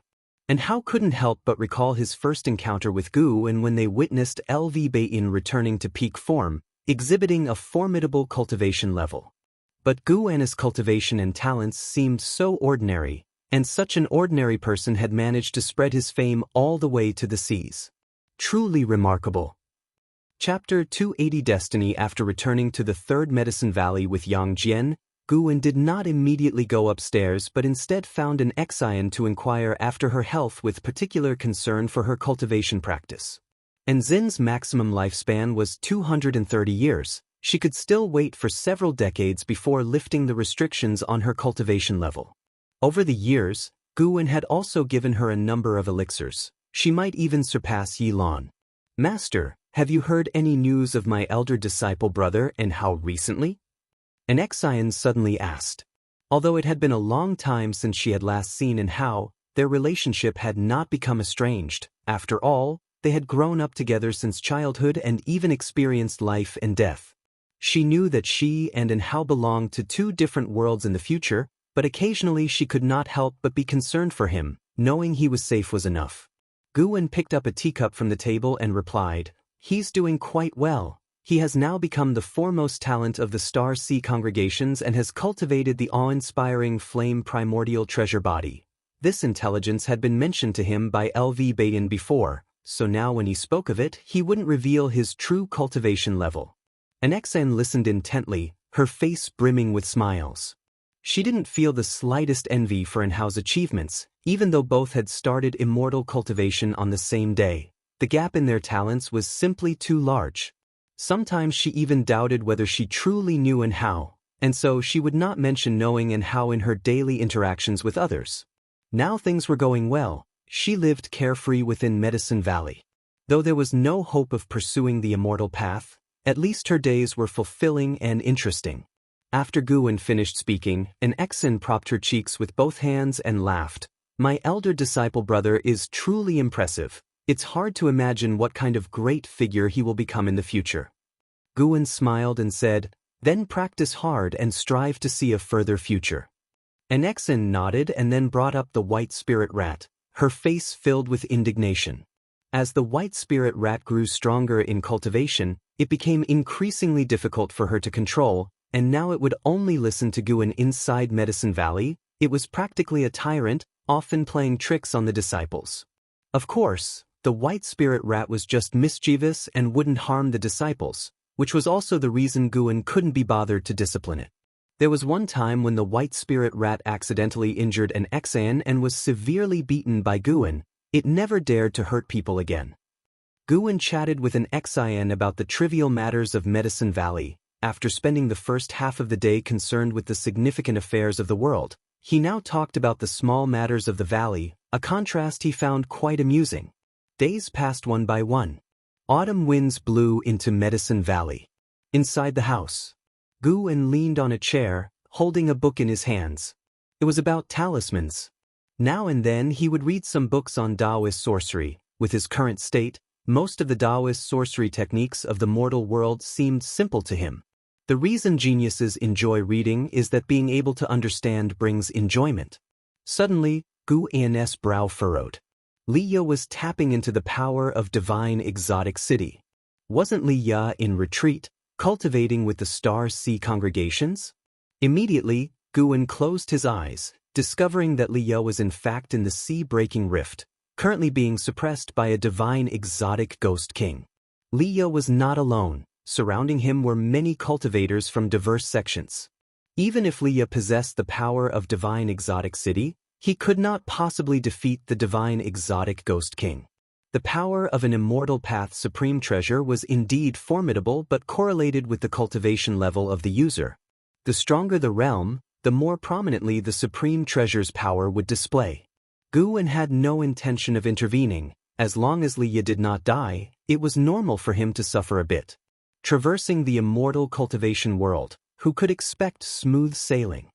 And Hao couldn't help but recall his first encounter with Gu and when they witnessed LV Bayin returning to peak form, exhibiting a formidable cultivation level. But Gu An's cultivation and talents seemed so ordinary, and such an ordinary person had managed to spread his fame all the way to the seas. Truly remarkable. Chapter 280 Destiny. After returning to the Third Medicine Valley with Yang Jian, Gu An did not immediately go upstairs but instead found an Xian to inquire after her health with particular concern for her cultivation practice. And Xin's maximum lifespan was 230 years. She could still wait for several decades before lifting the restrictions on her cultivation level. Over the years, Gu An had also given her a number of elixirs. She might even surpass Yi Lan. Master, have you heard any news of my elder disciple brother and how recently? An Xian suddenly asked. Although it had been a long time since she had last seen and Hao, their relationship had not become estranged. After all, they had grown up together since childhood and even experienced life and death. She knew that she and Hao belonged to two different worlds in the future, but occasionally she could not help but be concerned for him. Knowing he was safe was enough. Gu An picked up a teacup from the table and replied, he's doing quite well. He has now become the foremost talent of the Star Sea congregations and has cultivated the awe-inspiring flame primordial treasure body. This intelligence had been mentioned to him by LV Bayin before, so now when he spoke of it, he wouldn't reveal his true cultivation level. An Xian listened intently, her face brimming with smiles. She didn't feel the slightest envy for Hao's achievements, even though both had started immortal cultivation on the same day. The gap in their talents was simply too large. Sometimes she even doubted whether she truly knew Hao, and so she would not mention knowing Hao in her daily interactions with others. Now things were going well. She lived carefree within Medicine Valley. Though there was no hope of pursuing the immortal path, at least her days were fulfilling and interesting. After Gu An finished speaking, an Xian propped her cheeks with both hands and laughed. My elder disciple brother is truly impressive. It's hard to imagine what kind of great figure he will become in the future. Gu An smiled and said, then practice hard and strive to see a further future. An Xian nodded and then brought up the white spirit rat, her face filled with indignation. As the white spirit rat grew stronger in cultivation, it became increasingly difficult for her to control, and now it would only listen to Gu An inside Medicine Valley. It was practically a tyrant, often playing tricks on the disciples. Of course, the white spirit rat was just mischievous and wouldn't harm the disciples, which was also the reason Gu An couldn't be bothered to discipline it. There was one time when the white spirit rat accidentally injured an Xian and was severely beaten by Gu An. It never dared to hurt people again. Gu An chatted with an Xian about the trivial matters of Medicine Valley. After spending the first half of the day concerned with the significant affairs of the world, he now talked about the small matters of the valley, a contrast he found quite amusing. Days passed one by one. Autumn winds blew into Medicine Valley. Inside the house, Guan leaned on a chair, holding a book in his hands. It was about talismans. Now and then he would read some books on Taoist sorcery. With his current state, most of the Taoist sorcery techniques of the mortal world seemed simple to him. The reason geniuses enjoy reading is that being able to understand brings enjoyment. Suddenly, Guan's brow furrowed. Liya was tapping into the power of divine exotic city. Wasn't Liya in retreat, cultivating with the Star Sea congregations? Immediately, Guan closed his eyes, discovering that Liya was in fact in the sea-breaking rift, currently being suppressed by a divine exotic ghost king. Liya was not alone. Surrounding him were many cultivators from diverse sections. Even if Liya possessed the power of divine exotic city, he could not possibly defeat the divine exotic ghost king. The power of an immortal path supreme treasure was indeed formidable but correlated with the cultivation level of the user. The stronger the realm, the more prominently the supreme treasure's power would display. Guan had no intention of intervening. As long as Liya did not die, it was normal for him to suffer a bit. Traversing the immortal cultivation world, who could expect smooth sailing?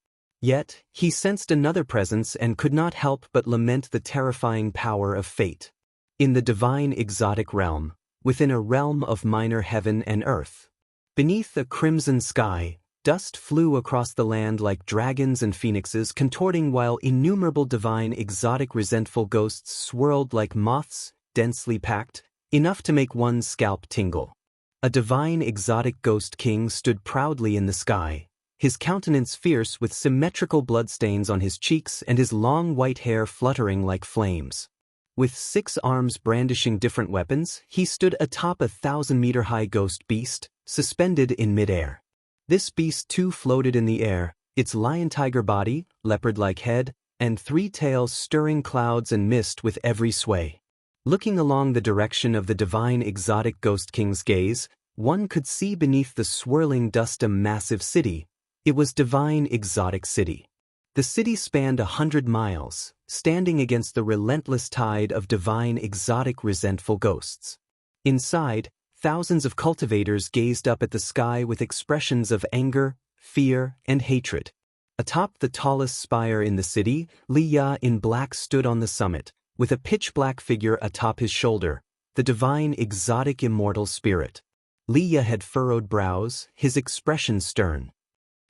Yet, he sensed another presence and could not help but lament the terrifying power of fate. In the divine exotic realm, within a realm of minor heaven and earth, beneath a crimson sky, dust flew across the land like dragons and phoenixes contorting while innumerable divine exotic resentful ghosts swirled like moths, densely packed, enough to make one's scalp tingle. A divine exotic ghost king stood proudly in the sky, his countenance fierce with symmetrical bloodstains on his cheeks and his long white hair fluttering like flames. With 6 arms brandishing different weapons, he stood atop a 1,000-meter-high ghost beast, suspended in midair. This beast too floated in the air, its lion-tiger body, leopard-like head, and 3 tails stirring clouds and mist with every sway. Looking along the direction of the divine exotic ghost king's gaze, one could see beneath the swirling dust a massive city. It was divine exotic city. The city spanned 100 miles, standing against the relentless tide of divine exotic resentful ghosts. Inside, thousands of cultivators gazed up at the sky with expressions of anger, fear, and hatred. Atop the tallest spire in the city, Liya in black stood on the summit, with a pitch-black figure atop his shoulder, the divine exotic immortal spirit. Liya had furrowed brows, his expression stern.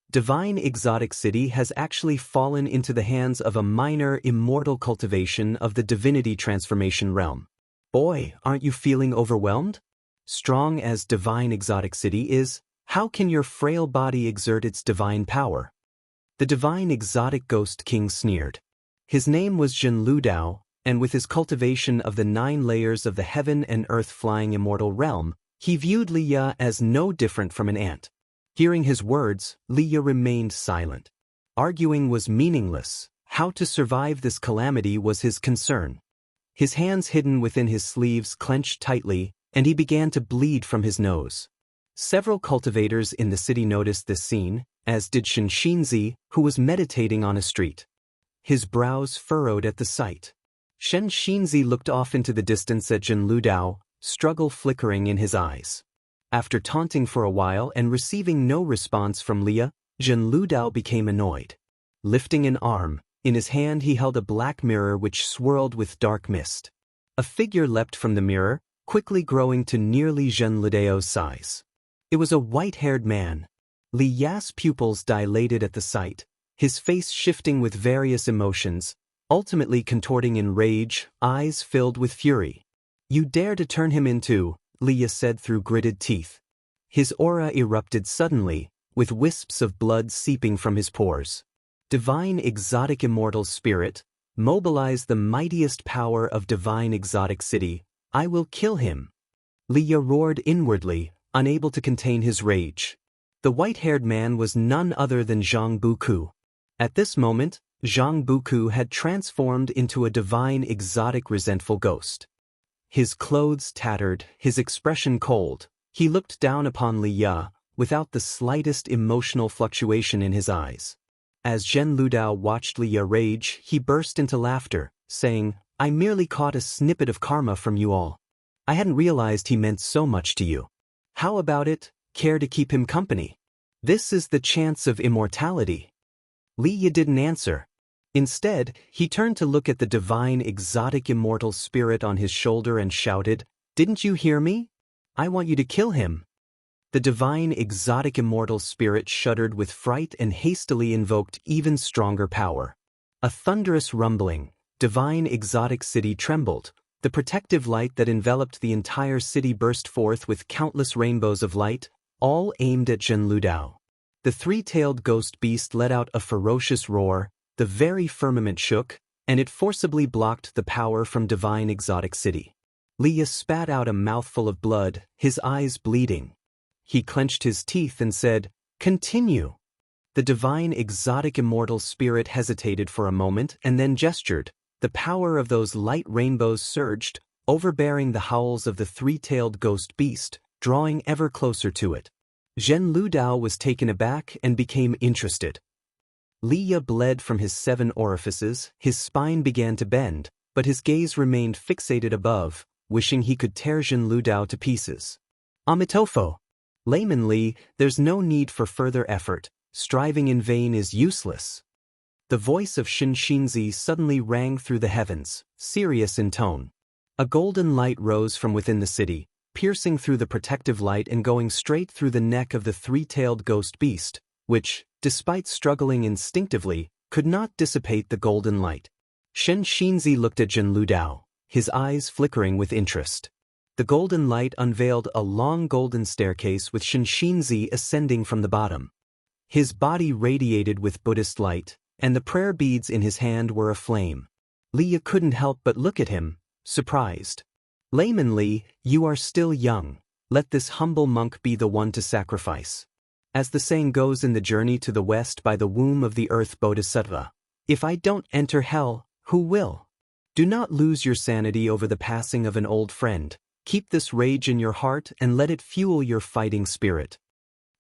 Divine exotic city has actually fallen into the hands of a minor immortal cultivation of the divinity transformation realm. Boy, aren't you feeling overwhelmed? Strong as divine exotic city is, how can your frail body exert its divine power? The divine exotic ghost king sneered. His name was Zhenludao, and with his cultivation of the 9 layers of the heaven and earth flying immortal realm, he viewed Liya as no different from an ant. Hearing his words, Liya remained silent. Arguing was meaningless. How to survive this calamity was his concern. His hands hidden within his sleeves clenched tightly, and he began to bleed from his nose. Several cultivators in the city noticed this scene, as did Xianxia, who was meditating on a street. His brows furrowed at the sight. Xianxia looked off into the distance at Zhenludao, struggle flickering in his eyes. After taunting for a while and receiving no response from Liya, Zhenludao became annoyed. Lifting an arm, in his hand he held a black mirror which swirled with dark mist. A figure leapt from the mirror, quickly growing to nearly Zhenludao's size. It was a white-haired man. Liya's pupils dilated at the sight, his face shifting with various emotions, ultimately contorting in rage, eyes filled with fury. "You dare to turn him into," Liya said through gritted teeth. His aura erupted suddenly, with wisps of blood seeping from his pores. Divine exotic immortal spirit, mobilize the mightiest power of divine exotic city. I will kill him. Liya roared inwardly, unable to contain his rage. The white-haired man was none other than Zhang Buku. At this moment, Zhang Buku had transformed into a divine exotic resentful ghost. His clothes tattered, his expression cold, he looked down upon Liya, without the slightest emotional fluctuation in his eyes. As Zhenludao watched Liya rage, he burst into laughter, saying, I merely caught a snippet of karma from you all. I hadn't realized he meant so much to you. How about it, care to keep him company? This is the chance of immortality." Li Yi didn't answer. Instead, he turned to look at the divine exotic immortal spirit on his shoulder and shouted, "Didn't you hear me? I want you to kill him." The divine exotic immortal spirit shuddered with fright and hastily invoked even stronger power. A thunderous rumbling, divine exotic city trembled. The protective light that enveloped the entire city burst forth with countless rainbows of light, all aimed at Zhen Ludao. The three-tailed ghost beast let out a ferocious roar, the very firmament shook, and it forcibly blocked the power from divine exotic city. Li Yi spat out a mouthful of blood, his eyes bleeding. He clenched his teeth and said, "Continue." The divine exotic immortal spirit hesitated for a moment and then gestured. The power of those light rainbows surged, overbearing the howls of the three-tailed ghost beast, drawing ever closer to it. Zhen Ludao was taken aback and became interested. Li Yi bled from his 7 orifices, his spine began to bend, but his gaze remained fixated above, wishing he could tear Zhen Ludao to pieces. Amitofo. Layman Li, there's no need for further effort, striving in vain is useless. The voice of Xianxia suddenly rang through the heavens, serious in tone. A golden light rose from within the city, piercing through the protective light and going straight through the neck of the three-tailed ghost beast, which, despite struggling instinctively, could not dissipate the golden light. Xianxia looked at Zhen Ludao, his eyes flickering with interest. The golden light unveiled a long golden staircase with Xianxia ascending from the bottom. His body radiated with Buddhist light, and the prayer beads in his hand were aflame. Li Yi couldn't help but look at him, surprised. "Layman Li, you are still young. Let this humble monk be the one to sacrifice. As the saying goes in the Journey to the West by the womb of the earth Bodhisattva, if I don't enter hell, who will? Do not lose your sanity over the passing of an old friend. Keep this rage in your heart and let it fuel your fighting spirit."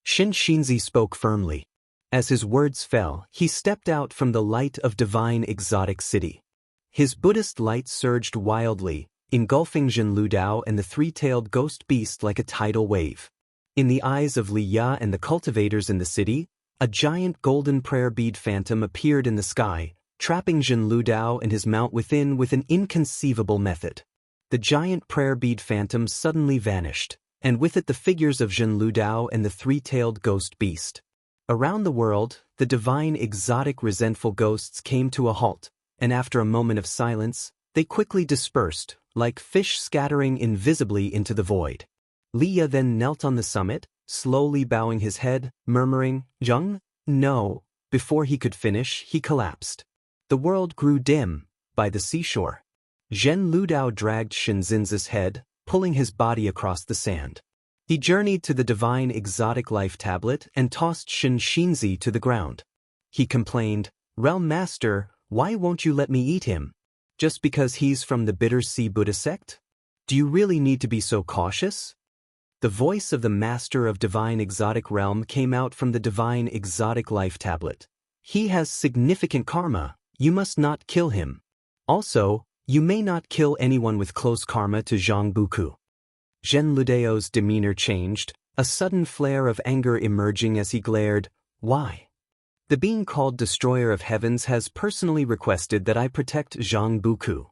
Xianxia spoke firmly. As his words fell, he stepped out from the light of divine exotic city. His Buddhist light surged wildly, engulfing Zhen Ludao and the three-tailed ghost beast like a tidal wave. In the eyes of Li Yi and the cultivators in the city, a giant golden prayer bead phantom appeared in the sky, trapping Zhen Ludao and his mount within with an inconceivable method. The giant prayer bead phantom suddenly vanished, and with it the figures of Zhen Ludao and the three-tailed ghost beast. Around the world, the divine exotic resentful ghosts came to a halt, and after a moment of silence, they quickly dispersed, like fish scattering invisibly into the void. Li Yi then knelt on the summit, slowly bowing his head, murmuring, "Zheng, no." Before he could finish, he collapsed. The world grew dim. By the seashore, Zhen Ludao dragged Shinzin's head, pulling his body across the sand. He journeyed to the divine exotic life tablet and tossed Xianxia to the ground. He complained, "Realm Master, why won't you let me eat him? Just because he's from the Bitter Sea Buddha sect? Do you really need to be so cautious?" The voice of the Master of Divine Exotic Realm came out from the divine exotic life tablet. "He has significant karma, you must not kill him. Also, you may not kill anyone with close karma to Zhang Buku." Zhen Ludao's demeanor changed, a sudden flare of anger emerging as he glared, "Why? The being called Destroyer of Heavens has personally requested that I protect Zhang Buku."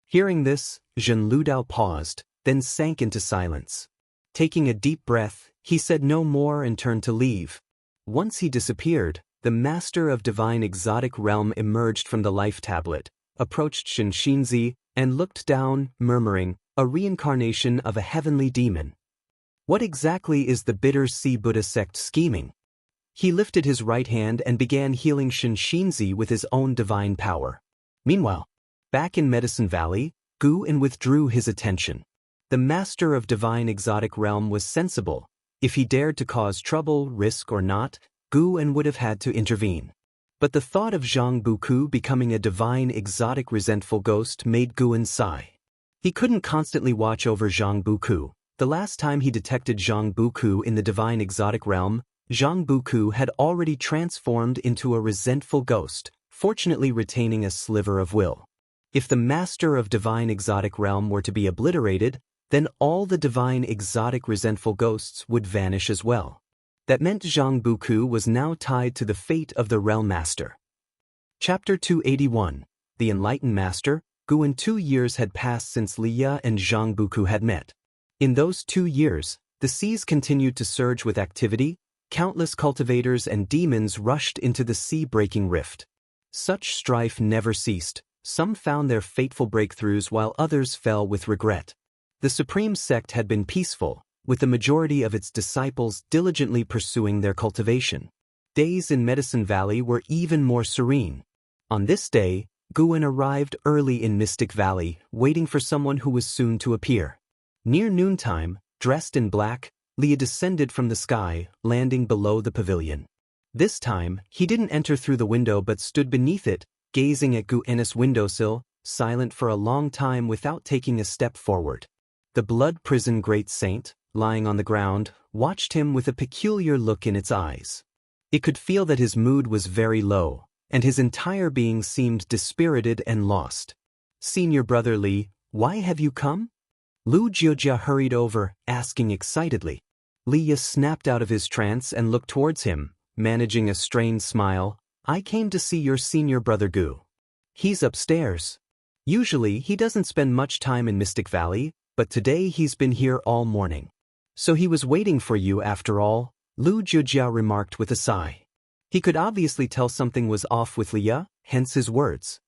Hearing this, Zhen Ludao paused, then sank into silence. Taking a deep breath, he said no more and turned to leave. Once he disappeared, the Master of Divine Exotic Realm emerged from the life tablet, approached Xianxia, and looked down, murmuring, "A reincarnation of a heavenly demon. What exactly is the Bitter Sea Buddha sect scheming?" He lifted his right hand and began healing Xianxia with his own divine power. Meanwhile, back in Medicine Valley, Gu-en withdrew his attention. The Master of Divine Exotic Realm was sensible. If he dared to cause trouble, risk or not, Gu-en would have had to intervene. But the thought of Zhang Buku becoming a divine exotic resentful ghost made Gu-en sigh. He couldn't constantly watch over Zhang Buku. The last time he detected Zhang Buku in the divine exotic realm, Zhang Buku had already transformed into a resentful ghost, fortunately retaining a sliver of will. If the master of divine exotic realm were to be obliterated, then all the divine exotic resentful ghosts would vanish as well. That meant Zhang Buku was now tied to the fate of the realm master. Chapter 281. The Enlightened Master. Guan. 2 years had passed since Liya and Zhang Buku had met. In those 2 years, the seas continued to surge with activity. Countless cultivators and demons rushed into the sea-breaking rift. Such strife never ceased. Some found their fateful breakthroughs while others fell with regret. The supreme sect had been peaceful, with the majority of its disciples diligently pursuing their cultivation. Days in Medicine Valley were even more serene. On this day, Guan arrived early in Mystic Valley, waiting for someone who was soon to appear. Near noontime, dressed in black, Liya descended from the sky, landing below the pavilion. This time, he didn't enter through the window but stood beneath it, gazing at Guan's windowsill, silent for a long time without taking a step forward. The blood prison great saint, lying on the ground, watched him with a peculiar look in its eyes. It could feel that his mood was very low, and his entire being seemed dispirited and lost. "Senior brother Li, why have you come?" Lu Jiujia hurried over, asking excitedly. Liya snapped out of his trance and looked towards him, managing a strained smile. "I came to see your senior brother Gu. He's upstairs. Usually he doesn't spend much time in Mystic Valley, but today he's been here all morning. So he was waiting for you after all," Lu Jiujia remarked with a sigh. He could obviously tell something was off with Liya, hence his words.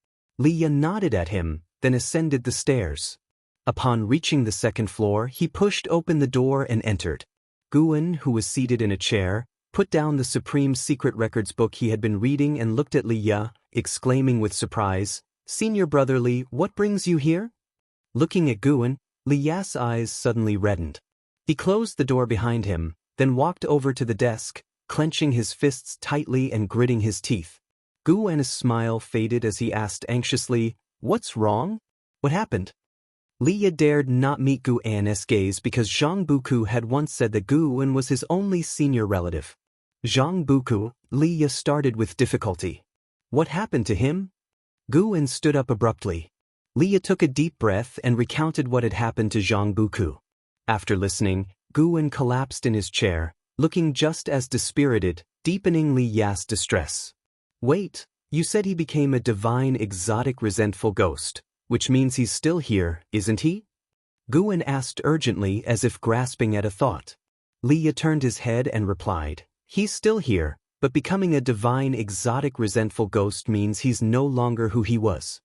Liya nodded at him, then ascended the stairs. Upon reaching the second floor, he pushed open the door and entered. Guan, who was seated in a chair, put down the Supreme Secret Records book he had been reading and looked at Liya, exclaiming with surprise, "Senior brother Li, what brings you here?" Looking at Guan, Liya's eyes suddenly reddened. He closed the door behind him, then walked over to the desk, clenching his fists tightly and gritting his teeth. Guan's smile faded as he asked anxiously, "What's wrong? What happened?" Liya dared not meet Guan's gaze because Zhang Buku had once said that Guan was his only senior relative. Zhang Buku, Liya started with difficulty. "What happened to him?" Guan stood up abruptly. Liya took a deep breath and recounted what had happened to Zhang Buku. After listening, Guan collapsed in his chair, looking just as dispirited, deepening Liya's distress. "Wait, you said he became a divine exotic resentful ghost, which means he's still here, isn't he?" Guan asked urgently as if grasping at a thought. Liya turned his head and replied, "He's still here, but becoming a divine exotic resentful ghost means he's no longer who he was.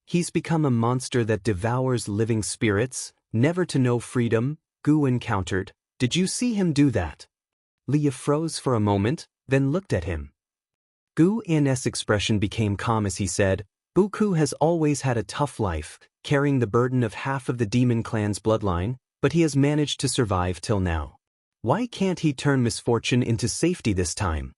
He's become a monster that devours living spirits, never to know freedom," Guan countered. "Did you see him do that?" Liya froze for a moment, then looked at him. Guan's expression became calm as he said, "Buku has always had a tough life, carrying the burden of half of the demon clan's bloodline, but he has managed to survive till now. Why can't he turn misfortune into safety this time?"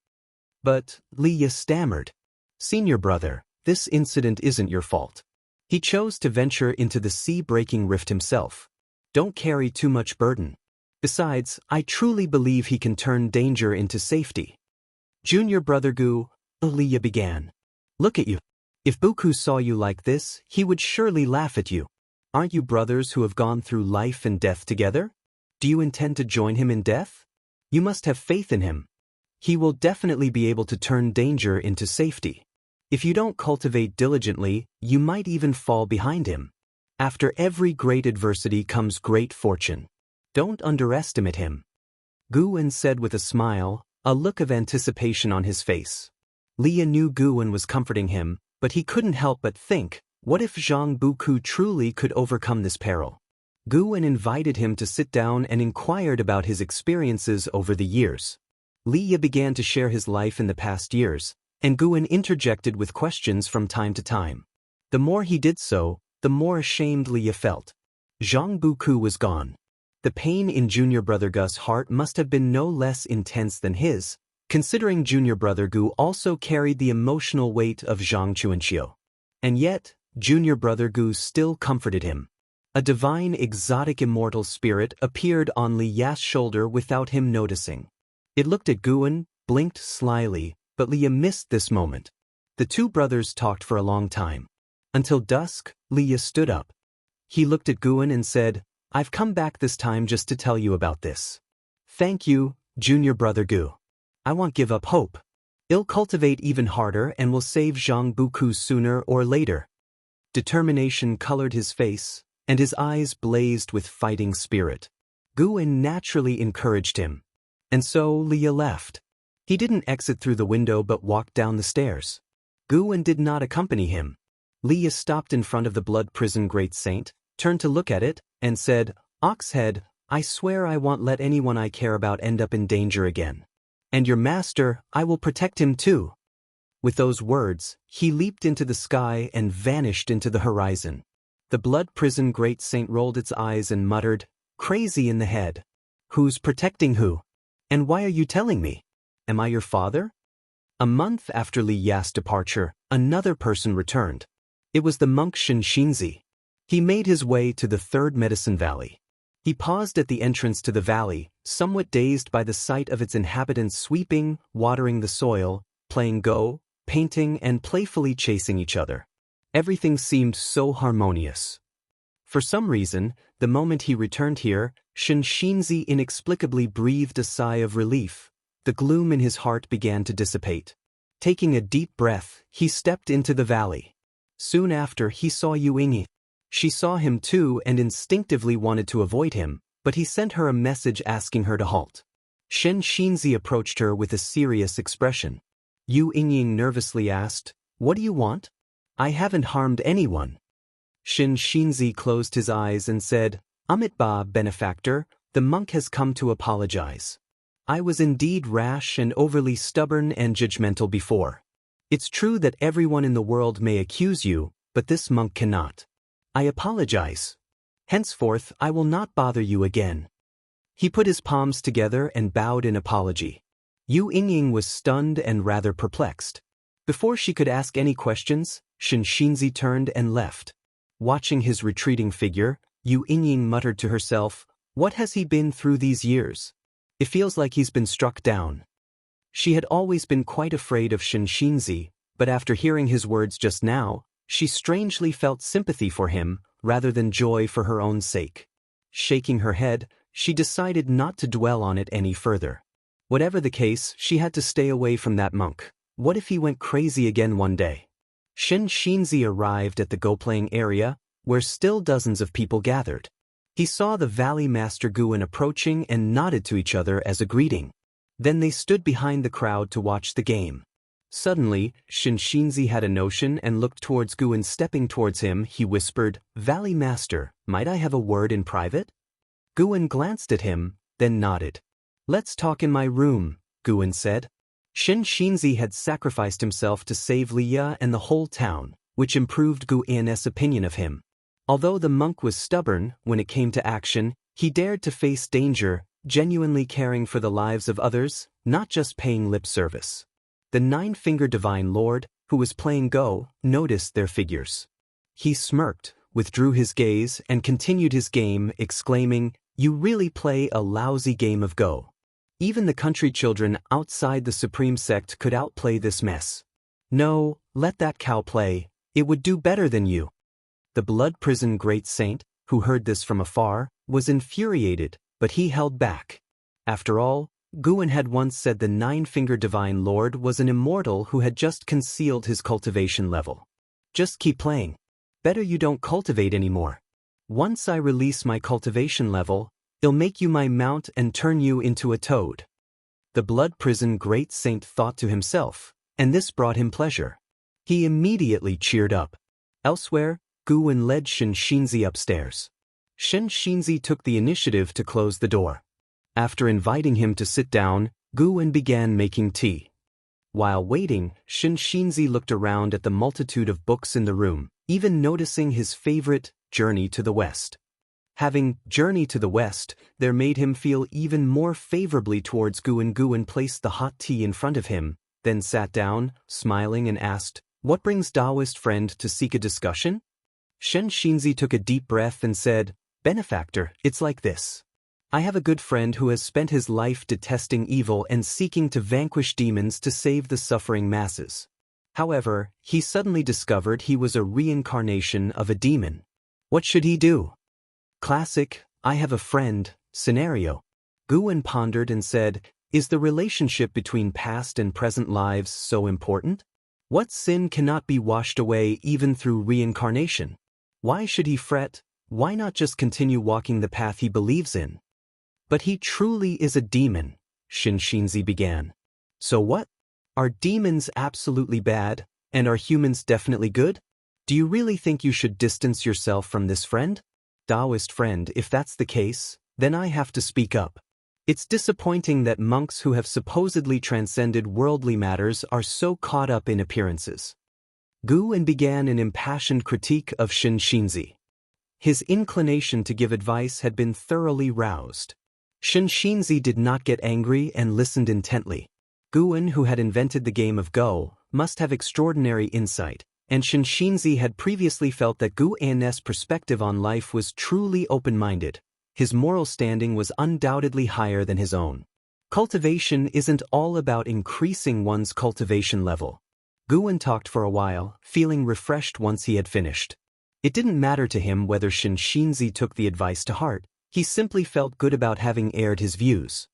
"But," Liya stammered, "Senior brother, this incident isn't your fault. He chose to venture into the sea-breaking rift himself. Don't carry too much burden. Besides, I truly believe he can turn danger into safety." "Junior brother Gu," Liya began. "Look at you. If Buku saw you like this, he would surely laugh at you. Aren't you brothers who have gone through life and death together? Do you intend to join him in death? You must have faith in him. He will definitely be able to turn danger into safety. If you don't cultivate diligently, you might even fall behind him. After every great adversity comes great fortune. Don't underestimate him." Guan said with a smile, a look of anticipation on his face. Liya knew Guan was comforting him, but he couldn't help but think, what if Zhang Buku truly could overcome this peril? Guan invited him to sit down and inquired about his experiences over the years. Liya began to share his life in the past years, and Guan interjected with questions from time to time. The more he did so, the more ashamed Liya felt. Zhang Buku was gone. The pain in junior brother Gu's heart must have been no less intense than his, considering junior brother Gu also carried the emotional weight of Zhang Chuanxiu. And yet, junior brother Gu still comforted him. A divine exotic immortal spirit appeared on Liya's shoulder without him noticing. It looked at Guan, blinked slyly, but Liya missed this moment. The two brothers talked for a long time. Until dusk, Liya stood up. He looked at Guan and said, "I've come back this time just to tell you about this." "Thank you, junior brother Gu. I won't give up hope. I'll cultivate even harder and will save Zhang Buku sooner or later." Determination colored his face, and his eyes blazed with fighting spirit. Guan naturally encouraged him. And so Liya left. He didn't exit through the window but walked down the stairs. Guan did not accompany him. Liya stopped in front of the blood prison great saint, turned to look at it, and said, "Oxhead, I swear I won't let anyone I care about end up in danger again. And your master, I will protect him too." With those words, he leaped into the sky and vanished into the horizon. The blood prison great saint rolled its eyes and muttered, "Crazy in the head. Who's protecting who? And why are you telling me? Am I your father?" A month after Li Ya's departure, another person returned. It was the monk Xianxia. He made his way to the third medicine valley. He paused at the entrance to the valley, somewhat dazed by the sight of its inhabitants sweeping, watering the soil, playing Go, painting and playfully chasing each other. Everything seemed so harmonious. For some reason, the moment he returned here, Xianxia inexplicably breathed a sigh of relief. The gloom in his heart began to dissipate. Taking a deep breath, he stepped into the valley. Soon after, he saw Yuingyi. She saw him too and instinctively wanted to avoid him, but he sent her a message asking her to halt. Xianxia approached her with a serious expression. Yuingyi nervously asked, "What do you want?" "I haven't harmed anyone." Xianxia closed his eyes and said, "Amitabha, benefactor, the monk has come to apologize. I was indeed rash and overly stubborn and judgmental before. It's true that everyone in the world may accuse you, but this monk cannot. I apologize. Henceforth, I will not bother you again." He put his palms together and bowed in apology. Yuingyi was stunned and rather perplexed. Before she could ask any questions, Xianxia turned and left. Watching his retreating figure, Yuingyi muttered to herself, "What has he been through these years? It feels like he's been struck down." She had always been quite afraid of Xianxia, but after hearing his words just now, she strangely felt sympathy for him, rather than joy for her own sake. Shaking her head, she decided not to dwell on it any further. Whatever the case, she had to stay away from that monk. What if he went crazy again one day? Xianxia arrived at the go-playing area, where still dozens of people gathered. He saw the Valley Master Guan approaching and nodded to each other as a greeting. Then they stood behind the crowd to watch the game. Suddenly, Xianxia had a notion and looked towards Guan. Stepping towards him, he whispered, "Valley Master, might I have a word in private?" Guan glanced at him, then nodded. "Let's talk in my room," Guan said. Xianxia had sacrificed himself to save Liya and the whole town, which improved Guan's opinion of him. Although the monk was stubborn, when it came to action, he dared to face danger, genuinely caring for the lives of others, not just paying lip service. The Nine-Fingered Divine Lord, who was playing Go, noticed their figures. He smirked, withdrew his gaze, and continued his game, exclaiming, "You really play a lousy game of Go. Even the country children outside the Supreme Sect could outplay this mess. No, let that cow play, it would do better than you." The blood prison great saint, who heard this from afar, was infuriated, but he held back. After all, Guan had once said the Nine-Fingered Divine Lord was an immortal who had just concealed his cultivation level. "Just keep playing. Better you don't cultivate anymore. Once I release my cultivation level, I'll make you my mount and turn you into a toad." The blood prison great saint thought to himself, and this brought him pleasure. He immediately cheered up. Elsewhere, Guan led Xianxia upstairs. Xianxia took the initiative to close the door. After inviting him to sit down, Guan began making tea. While waiting, Xianxia looked around at the multitude of books in the room, even noticing his favorite, Journey to the West. Having Journey to the West, there made him feel even more favorably towards Guan. Guan placed the hot tea in front of him, then sat down, smiling and asked, "What brings Taoist friend to seek a discussion?" Xianxia took a deep breath and said, "Benefactor, it's like this. I have a good friend who has spent his life detesting evil and seeking to vanquish demons to save the suffering masses. However, he suddenly discovered he was a reincarnation of a demon. What should he do? Classic, I have a friend, scenario. Guwen pondered and said, is the relationship between past and present lives so important? What sin cannot be washed away even through reincarnation? Why should he fret? Why not just continue walking the path he believes in? But he truly is a demon, Xianxia began. So what? Are demons absolutely bad, and are humans definitely good? Do you really think you should distance yourself from this friend? Taoist friend, if that's the case, then I have to speak up. It's disappointing that monks who have supposedly transcended worldly matters are so caught up in appearances. Guwen began an impassioned critique of Xianxia. His inclination to give advice had been thoroughly roused. Xianxia did not get angry and listened intently. Guwen, who had invented the game of Go, must have extraordinary insight, and Xianxia had previously felt that Guwen's perspective on life was truly open-minded. His moral standing was undoubtedly higher than his own. Cultivation isn't all about increasing one's cultivation level. Guwen talked for a while, feeling refreshed once he had finished. It didn't matter to him whether Xianxia took the advice to heart, he simply felt good about having aired his views.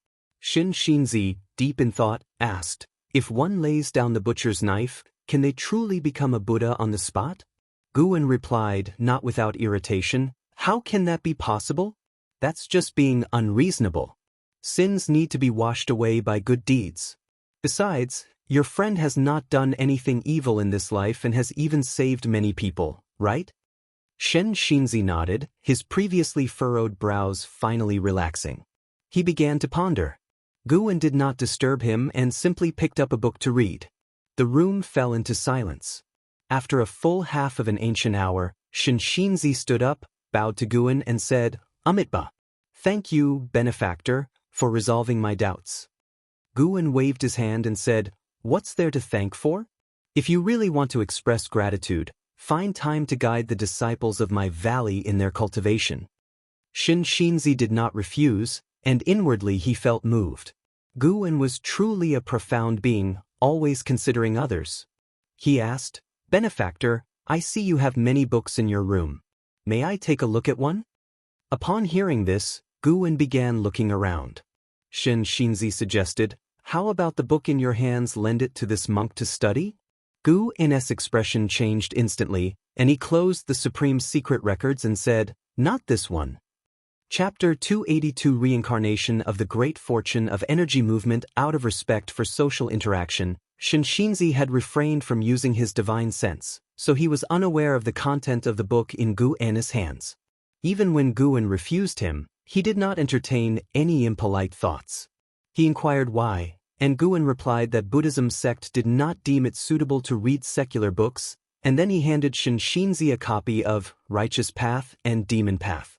Xianxia, deep in thought, asked, if one lays down the butcher's knife, can they truly become a Buddha on the spot? Guwen replied, not without irritation, how can that be possible? That's just being unreasonable. Sins need to be washed away by good deeds. Besides, your friend has not done anything evil in this life and has even saved many people, right? Xianxia nodded, his previously furrowed brows finally relaxing. He began to ponder. Guwen did not disturb him and simply picked up a book to read. The room fell into silence. After a full half of an ancient hour, Xianxia stood up, bowed to Guwen and said, Amitba. Thank you, benefactor, for resolving my doubts. Guwen waved his hand and said, what's there to thank for? If you really want to express gratitude, find time to guide the disciples of my valley in their cultivation. Xianxia did not refuse, and inwardly he felt moved. Guwen was truly a profound being, always considering others. He asked, benefactor, I see you have many books in your room. May I take a look at one? Upon hearing this, Guwen began looking around. Xianxia suggested, how about the book in your hands, lend it to this monk to study? Guwen's expression changed instantly, and he closed the Supreme Secret Records and said, not this one. Chapter 282 Reincarnation of the Great Fortune of Energy Movement. Out of respect for social interaction, Xianxia had refrained from using his divine sense, so he was unaware of the content of the book in Guwen's hands. Even when Guwen refused him, he did not entertain any impolite thoughts. He inquired why, and Guwen replied that Buddhism's sect did not deem it suitable to read secular books, and then he handed Xianxia a copy of Righteous Path and Demon Path.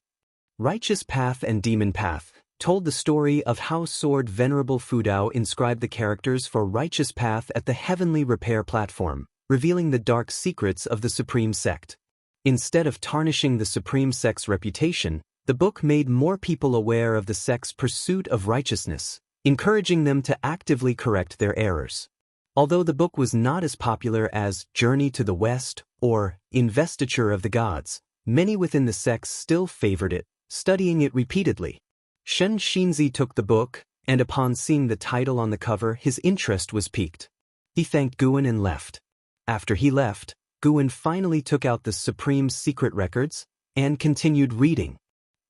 Righteous Path and Demon Path told the story of how Sword Venerable Fudao inscribed the characters for Righteous Path at the Heavenly Repair platform, revealing the dark secrets of the Supreme Sect. Instead of tarnishing the Supreme Sect's reputation, the book made more people aware of the sect's pursuit of righteousness, encouraging them to actively correct their errors. Although the book was not as popular as Journey to the West or Investiture of the Gods, many within the sects still favored it, studying it repeatedly. Xianxia took the book, and upon seeing the title on the cover, his interest was piqued. He thanked Guwen and left. After he left, Guwen finally took out the Supreme Secret Records and continued reading.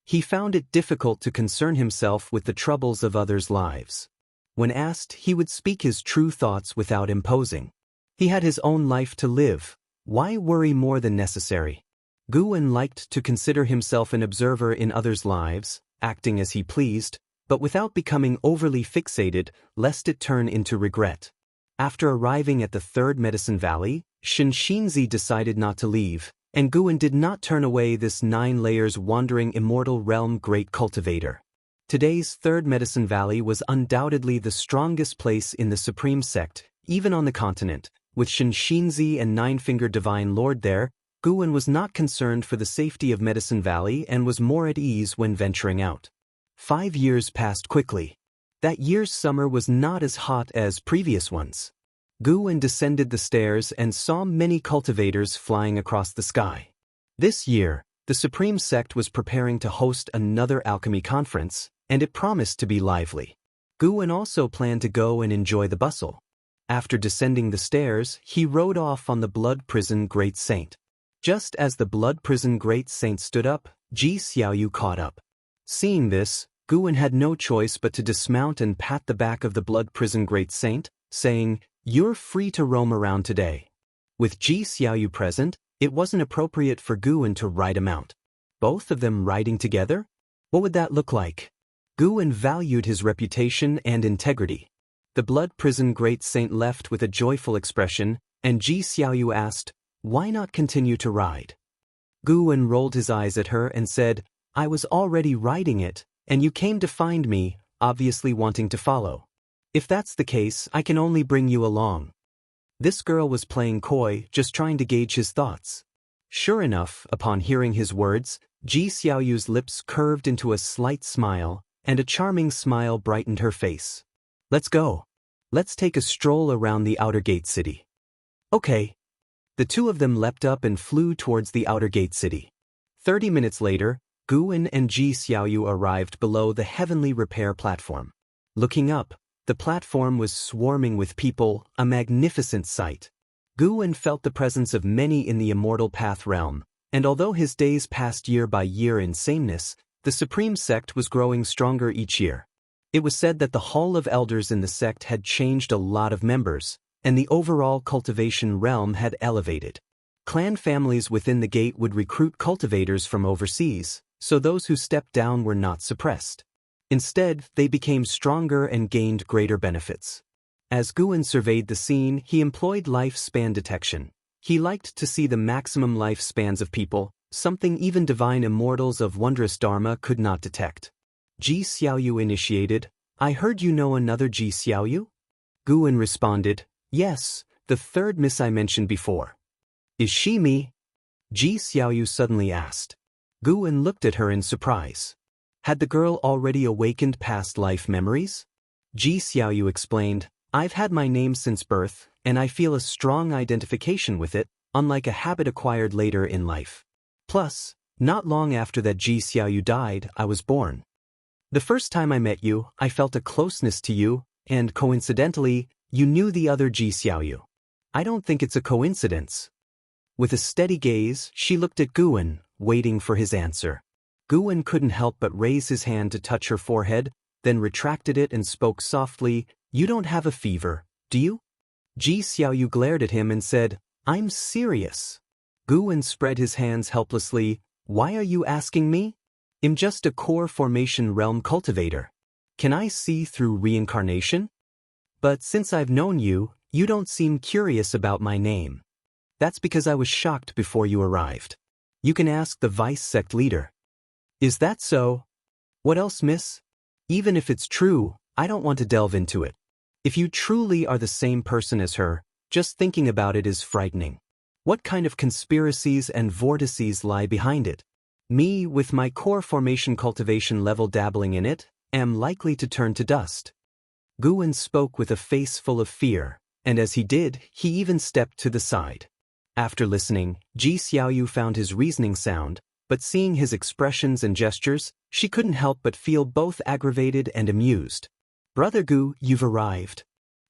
He found it difficult to concern himself with the troubles of others' lives. When asked, he would speak his true thoughts without imposing. He had his own life to live. Why worry more than necessary? Guwen liked to consider himself an observer in others' lives, acting as he pleased, but without becoming overly fixated, lest it turn into regret. After arriving at the third Medicine Valley, Xianxia decided not to leave, and Guwen did not turn away this 9 layers wandering immortal realm great cultivator. Today's third Medicine Valley was undoubtedly the strongest place in the Supreme Sect, even on the continent. With Xianxia and Nine-Fingered Divine Lord there, Guwen was not concerned for the safety of Medicine Valley and was more at ease when venturing out. 5 years passed quickly. That year's summer was not as hot as previous ones. Guwen descended the stairs and saw many cultivators flying across the sky. This year, the Supreme Sect was preparing to host another alchemy conference, and it promised to be lively. Guwen also planned to go and enjoy the bustle. After descending the stairs, he rode off on the Blood Prison Great Saint. Just as the Blood Prison Great Saint stood up, Xiaoyu caught up. Seeing this, Guwen had no choice but to dismount and pat the back of the Blood Prison Great Saint, saying, "You're free to roam around today." With Xiaoyu present, it wasn't appropriate for Guwen to ride a mount. Both of them riding together? What would that look like? Guwen valued his reputation and integrity. The Blood Prison Great Saint left with a joyful expression, and Xiaoyu asked, "Why not continue to ride?" Guwen rolled his eyes at her and said, "I was already riding it, and you came to find me, obviously wanting to follow. If that's the case, I can only bring you along." This girl was playing coy, just trying to gauge his thoughts. Sure enough, upon hearing his words, Xiaoyu's lips curved into a slight smile, and a charming smile brightened her face. "Let's go. Let's take a stroll around the outer gate city." "Okay." The two of them leapt up and flew towards the outer gate city. 30 minutes later, Guwen and Xiaoyu arrived below the heavenly repair platform. Looking up, the platform was swarming with people, a magnificent sight. Guwen felt the presence of many in the Immortal Path realm, and although his days passed year by year in sameness, the Supreme Sect was growing stronger each year. It was said that the Hall of Elders in the sect had changed a lot of members, and the overall cultivation realm had elevated. Clan families within the gate would recruit cultivators from overseas, so those who stepped down were not suppressed. Instead, they became stronger and gained greater benefits. As Guwen surveyed the scene, he employed lifespan detection. He liked to see the maximum lifespans of people, something even divine immortals of wondrous dharma could not detect. Xiaoyu initiated, "I heard you know another Xiaoyu?" Guwen responded, "Yes, the third miss I mentioned before." "Is she me?" Xiaoyu suddenly asked. Guwen looked at her in surprise. Had the girl already awakened past life memories? Xiaoyu explained, "I've had my name since birth, and I feel a strong identification with it, unlike a habit acquired later in life. Plus, not long after that Xiaoyu died, I was born. The first time I met you, I felt a closeness to you, and coincidentally, you knew the other Xiaoyu. I don't think it's a coincidence." With a steady gaze, she looked at Guwen, waiting for his answer. Guwen couldn't help but raise his hand to touch her forehead, then retracted it and spoke softly, "You don't have a fever, do you?" Xiaoyu glared at him and said, "I'm serious." Guwen spread his hands helplessly, "Why are you asking me? I'm just a core formation realm cultivator. Can I see through reincarnation? But since I've known you, you don't seem curious about my name. That's because I was shocked before you arrived. You can ask the vice sect leader." "Is that so? What else, miss? Even if it's true, I don't want to delve into it. If you truly are the same person as her, just thinking about it is frightening. What kind of conspiracies and vortices lie behind it? Me, with my core formation cultivation level dabbling in it, am likely to turn to dust." Guwen spoke with a face full of fear, and as he did, he even stepped to the side. After listening, Xiaoyu found his reasoning sound, but seeing his expressions and gestures, she couldn't help but feel both aggravated and amused. "Brother Gu, you've arrived."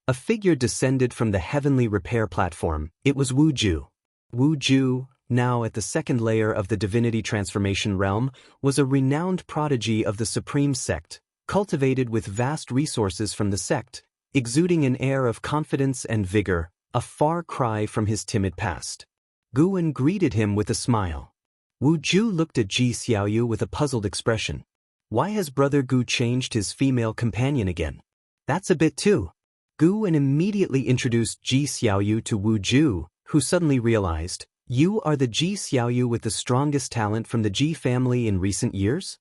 A figure descended from the heavenly repair platform. It was Wu Ju. Wu Ju, now at the second layer of the divinity transformation realm, was a renowned prodigy of the Supreme Sect, cultivated with vast resources from the sect, exuding an air of confidence and vigor, a far cry from his timid past. Guwen greeted him with a smile. Wu Ju looked at Xiaoyu with a puzzled expression. Why has Brother Gu changed his female companion again? That's a bit too. Guwen immediately introduced Xiaoyu to Wu Ju, who suddenly realized, "You are the Xiaoyu with the strongest talent from the Ji family in recent years?"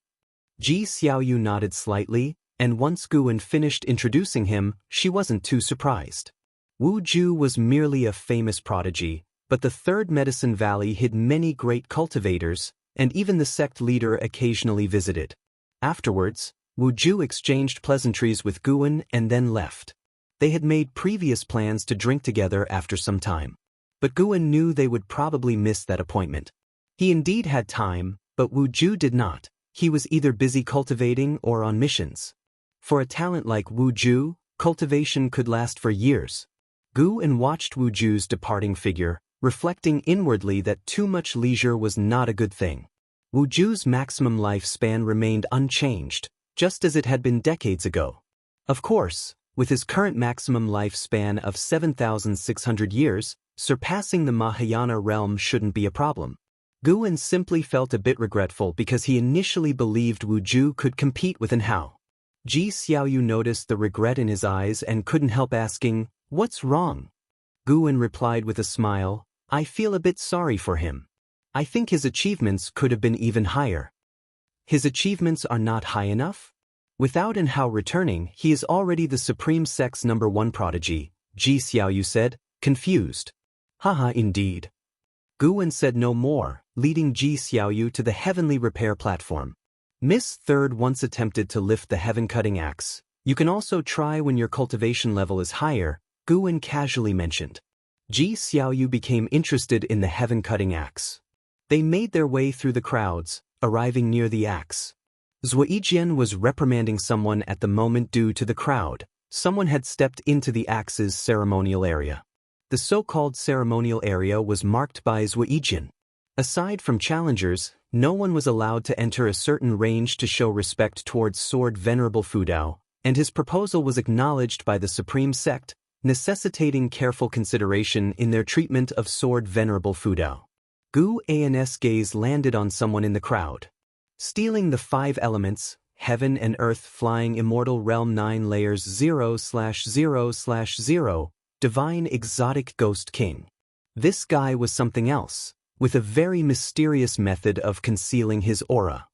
Xiaoyu nodded slightly, and once Guwen finished introducing him, she wasn't too surprised. Wu Ju was merely a famous prodigy, but the Third Medicine Valley hid many great cultivators, and even the sect leader occasionally visited. Afterwards, Wu Ju exchanged pleasantries with Guwen and then left. They had made previous plans to drink together after some time. But Guan knew they would probably miss that appointment. He indeed had time, but Wu Ju did not. He was either busy cultivating or on missions. For a talent like Wu Ju, cultivation could last for years. Guan watched Wu Ju's departing figure, reflecting inwardly that too much leisure was not a good thing. Wu Ju's maximum lifespan remained unchanged, just as it had been decades ago. Of course, with his current maximum lifespan of 7,600 years, surpassing the Mahayana realm shouldn't be a problem. Guan simply felt a bit regretful because he initially believed Wu Ju could compete with Hao. Ji Xiaoyu noticed the regret in his eyes and couldn't help asking, "What's wrong?" Guan replied with a smile, "I feel a bit sorry for him. I think his achievements could have been even higher." "His achievements are not high enough?" "Without Hao returning, he is already the Supreme Sect's #1 prodigy," Ji Xiaoyu said, confused. "Haha, indeed." Guan said no more, leading Ji Xiaoyu to the heavenly repair platform. Miss Third once attempted to lift the heaven-cutting axe. "You can also try when your cultivation level is higher," Guan casually mentioned. Ji Xiaoyu became interested in the heaven-cutting axe. They made their way through the crowds, arriving near the axe. Zuijian was reprimanding someone at the moment due to the crowd. Someone had stepped into the axe's ceremonial area. The so-called ceremonial area was marked by Zuijian. Aside from challengers, no one was allowed to enter a certain range to show respect towards Sword Venerable Fudao, and his proposal was acknowledged by the Supreme Sect, necessitating careful consideration in their treatment of Sword Venerable Fudao. Gu An's gaze landed on someone in the crowd. Stealing the 5 elements, heaven and earth, flying immortal realm 9 layers 0/0/0, divine exotic ghost king. This guy was something else, with a very mysterious method of concealing his aura.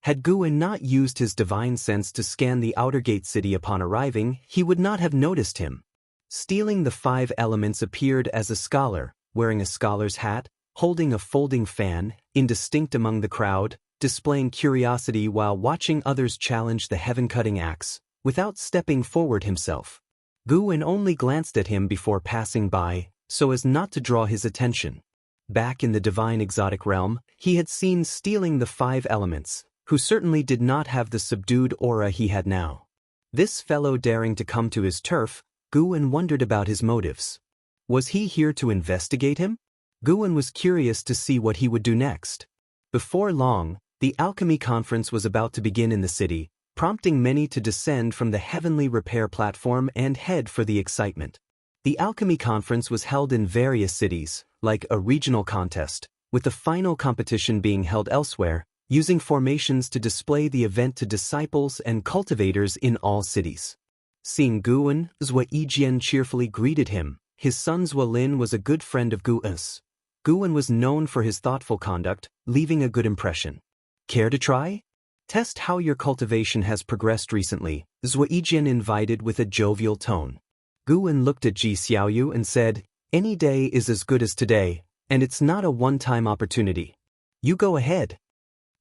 Had Guan not used his divine sense to scan the outer gate city upon arriving, he would not have noticed him. Stealing the 5 elements appeared as a scholar, wearing a scholar's hat, holding a folding fan, indistinct among the crowd, displaying curiosity while watching others challenge the heaven-cutting axe, without stepping forward himself. Guan only glanced at him before passing by, so as not to draw his attention. Back in the divine exotic realm, he had seen stealing the 5 elements, who certainly did not have the subdued aura he had now. This fellow daring to come to his turf, Guan wondered about his motives. Was he here to investigate him? Guan was curious to see what he would do next. Before long, the alchemy conference was about to begin in the city, prompting many to descend from the heavenly repair platform and head for the excitement. The alchemy conference was held in various cities, like a regional contest, with the final competition being held elsewhere, using formations to display the event to disciples and cultivators in all cities. Seeing Guan, Zuijian cheerfully greeted him. His son Zuolin was a good friend of Guan's. Guan was known for his thoughtful conduct, leaving a good impression. "Care to try? Test how your cultivation has progressed recently," Zuijian invited with a jovial tone. Guan looked at Ji Xiaoyu and said, "Any day is as good as today, and it's not a one-time opportunity. You go ahead."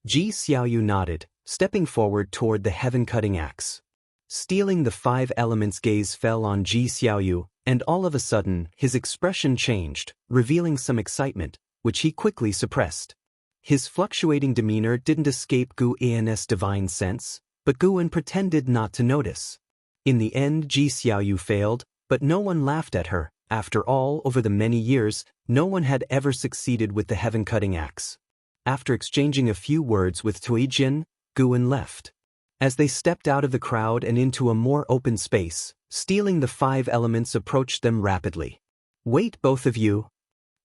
Ji Xiaoyu nodded, stepping forward toward the heaven-cutting axe. Stealing the 5 elements' gaze fell on Ji Xiaoyu, and all of a sudden, his expression changed, revealing some excitement, which he quickly suppressed. His fluctuating demeanor didn't escape Gu An's divine sense, but Guan pretended not to notice. In the end, Ji Xiaoyu failed, but no one laughed at her. After all, over the many years, no one had ever succeeded with the heaven-cutting axe. After exchanging a few words with Zuijian, Guan left. As they stepped out of the crowd and into a more open space, stealing the 5 elements approached them rapidly. "Wait, both of you."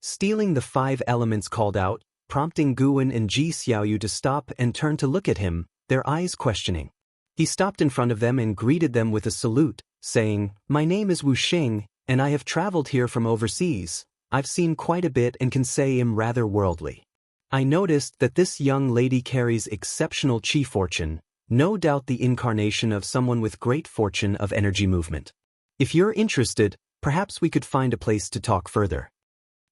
Stealing the 5 elements called out, prompting Guan and Ji Xiaoyu to stop and turn to look at him, their eyes questioning. He stopped in front of them and greeted them with a salute, saying, "My name is Wu Xing, and I have traveled here from overseas. I've seen quite a bit and can say I'm rather worldly. I noticed that this young lady carries exceptional chi fortune, no doubt the incarnation of someone with great fortune of energy movement. If you're interested, perhaps we could find a place to talk further."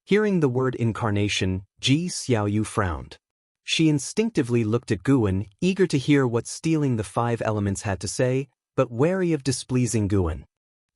Hearing the word incarnation, Ji Xiaoyu frowned. She instinctively looked at Guan, eager to hear what stealing the 5 elements had to say, but wary of displeasing Guan.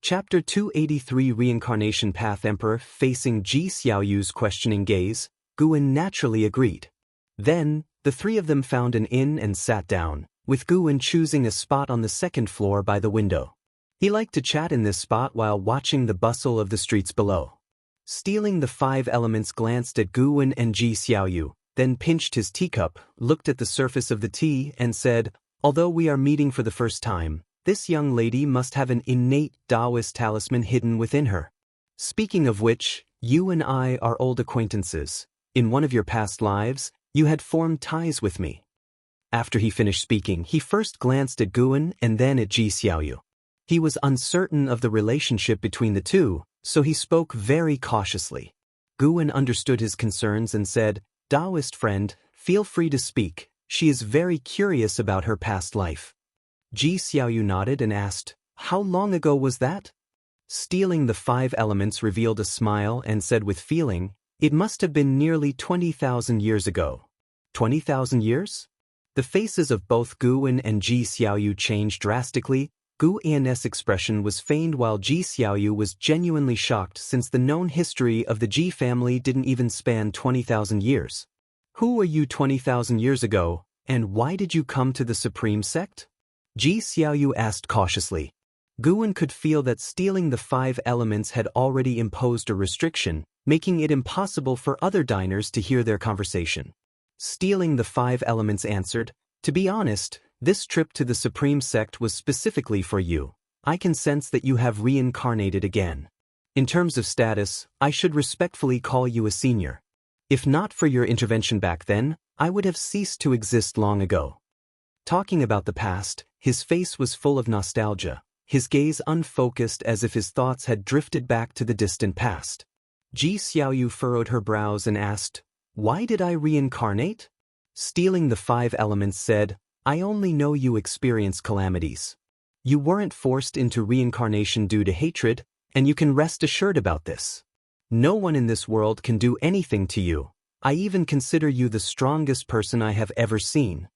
Chapter 283 Reincarnation Path Emperor. Facing Ji Xiaoyu's questioning gaze, Guwen naturally agreed. Then, the three of them found an inn and sat down, with Guwen choosing a spot on the second floor by the window. He liked to chat in this spot while watching the bustle of the streets below. Stealing the Five Elements glanced at Guwen and Ji Xiaoyu, then pinched his teacup, looked at the surface of the tea, and said, "Although we are meeting for the first time, this young lady must have an innate Taoist talisman hidden within her. Speaking of which, you and I are old acquaintances. In one of your past lives, you had formed ties with me." After he finished speaking, he first glanced at Guwen and then at Ji Xiaoyu. He was uncertain of the relationship between the two, so he spoke very cautiously. Guwen understood his concerns and said, "Taoist friend, feel free to speak. She is very curious about her past life." Ji Xiaoyu nodded and asked, "How long ago was that?" Stealing the Five Elements revealed a smile and said with feeling, "It must have been nearly 20,000 years ago." 20,000 years? The faces of both Guwen and Ji Xiaoyu changed drastically. Guwen's expression was feigned while Ji Xiaoyu was genuinely shocked since the known history of the Ji family didn't even span 20,000 years. "Who were you 20,000 years ago, and why did you come to the Supreme Sect?" Ji Xiaoyu asked cautiously. Guwen could feel that stealing the Five Elements had already imposed a restriction, making it impossible for other diners to hear their conversation. Stealing the Five Elements answered, "To be honest, this trip to the Supreme Sect was specifically for you. I can sense that you have reincarnated again. In terms of status, I should respectfully call you a senior. If not for your intervention back then, I would have ceased to exist long ago." Talking about the past, his face was full of nostalgia, his gaze unfocused as if his thoughts had drifted back to the distant past. Ji Xiaoyu furrowed her brows and asked, "Why did I reincarnate?" Stealing the Five Elements said, "I only know you experience calamities. You weren't forced into reincarnation due to hatred, and you can rest assured about this. No one in this world can do anything to you. I even consider you the strongest person I have ever seen."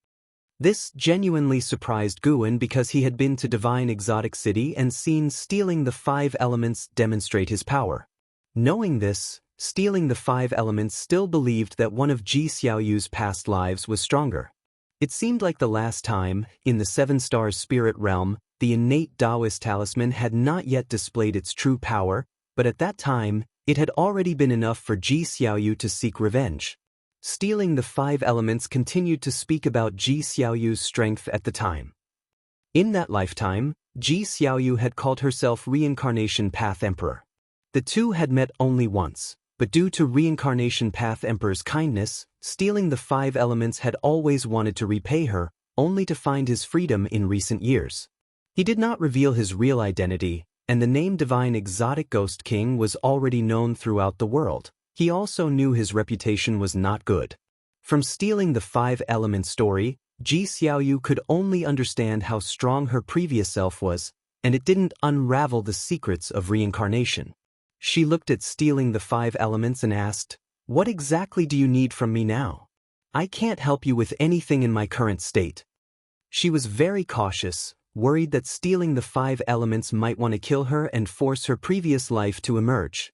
This genuinely surprised Guwen because he had been to Divine Exotic City and seen stealing the Five Elements demonstrate his power. Knowing this, stealing the Five Elements still believed that one of Ji Xiaoyu's past lives was stronger. It seemed like the last time, in the Seven Stars Spirit Realm, the innate Taoist talisman had not yet displayed its true power, but at that time, it had already been enough for Ji Xiaoyu to seek revenge. Stealing the Five Elements continued to speak about Ji Xiaoyu's strength at the time. In that lifetime, Ji Xiaoyu had called herself Reincarnation Path Emperor. The two had met only once, but due to Reincarnation Path Emperor's kindness, stealing the Five Elements had always wanted to repay her, only to find his freedom in recent years. He did not reveal his real identity, and the name Divine Exotic Ghost King was already known throughout the world. He also knew his reputation was not good. From stealing the Five Elements story, Ji Xiaoyu could only understand how strong her previous self was, and it didn't unravel the secrets of reincarnation. She looked at stealing the Five Elements and asked, "What exactly do you need from me now? I can't help you with anything in my current state." She was very cautious, worried that stealing the Five Elements might want to kill her and force her previous life to emerge.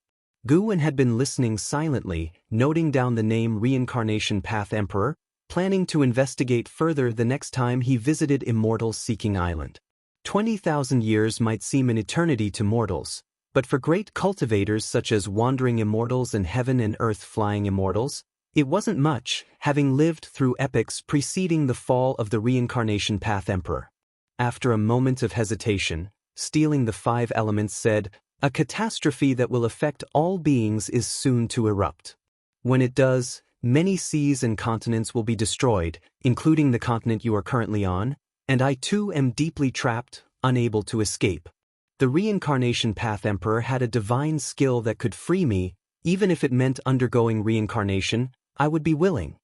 Guwen had been listening silently, noting down the name Reincarnation Path Emperor, planning to investigate further the next time he visited Immortal's Seeking Island. 20,000 years might seem an eternity to mortals, but for great cultivators such as Wandering Immortals and Heaven and Earth Flying Immortals, it wasn't much, having lived through epochs preceding the fall of the Reincarnation Path Emperor. After a moment of hesitation, stealing the Five Elements said, "A catastrophe that will affect all beings is soon to erupt. When it does, many seas and continents will be destroyed, including the continent you are currently on, and I too am deeply trapped, unable to escape. The Reincarnation Path Emperor had a divine skill that could free me, even if it meant undergoing reincarnation, I would be willing."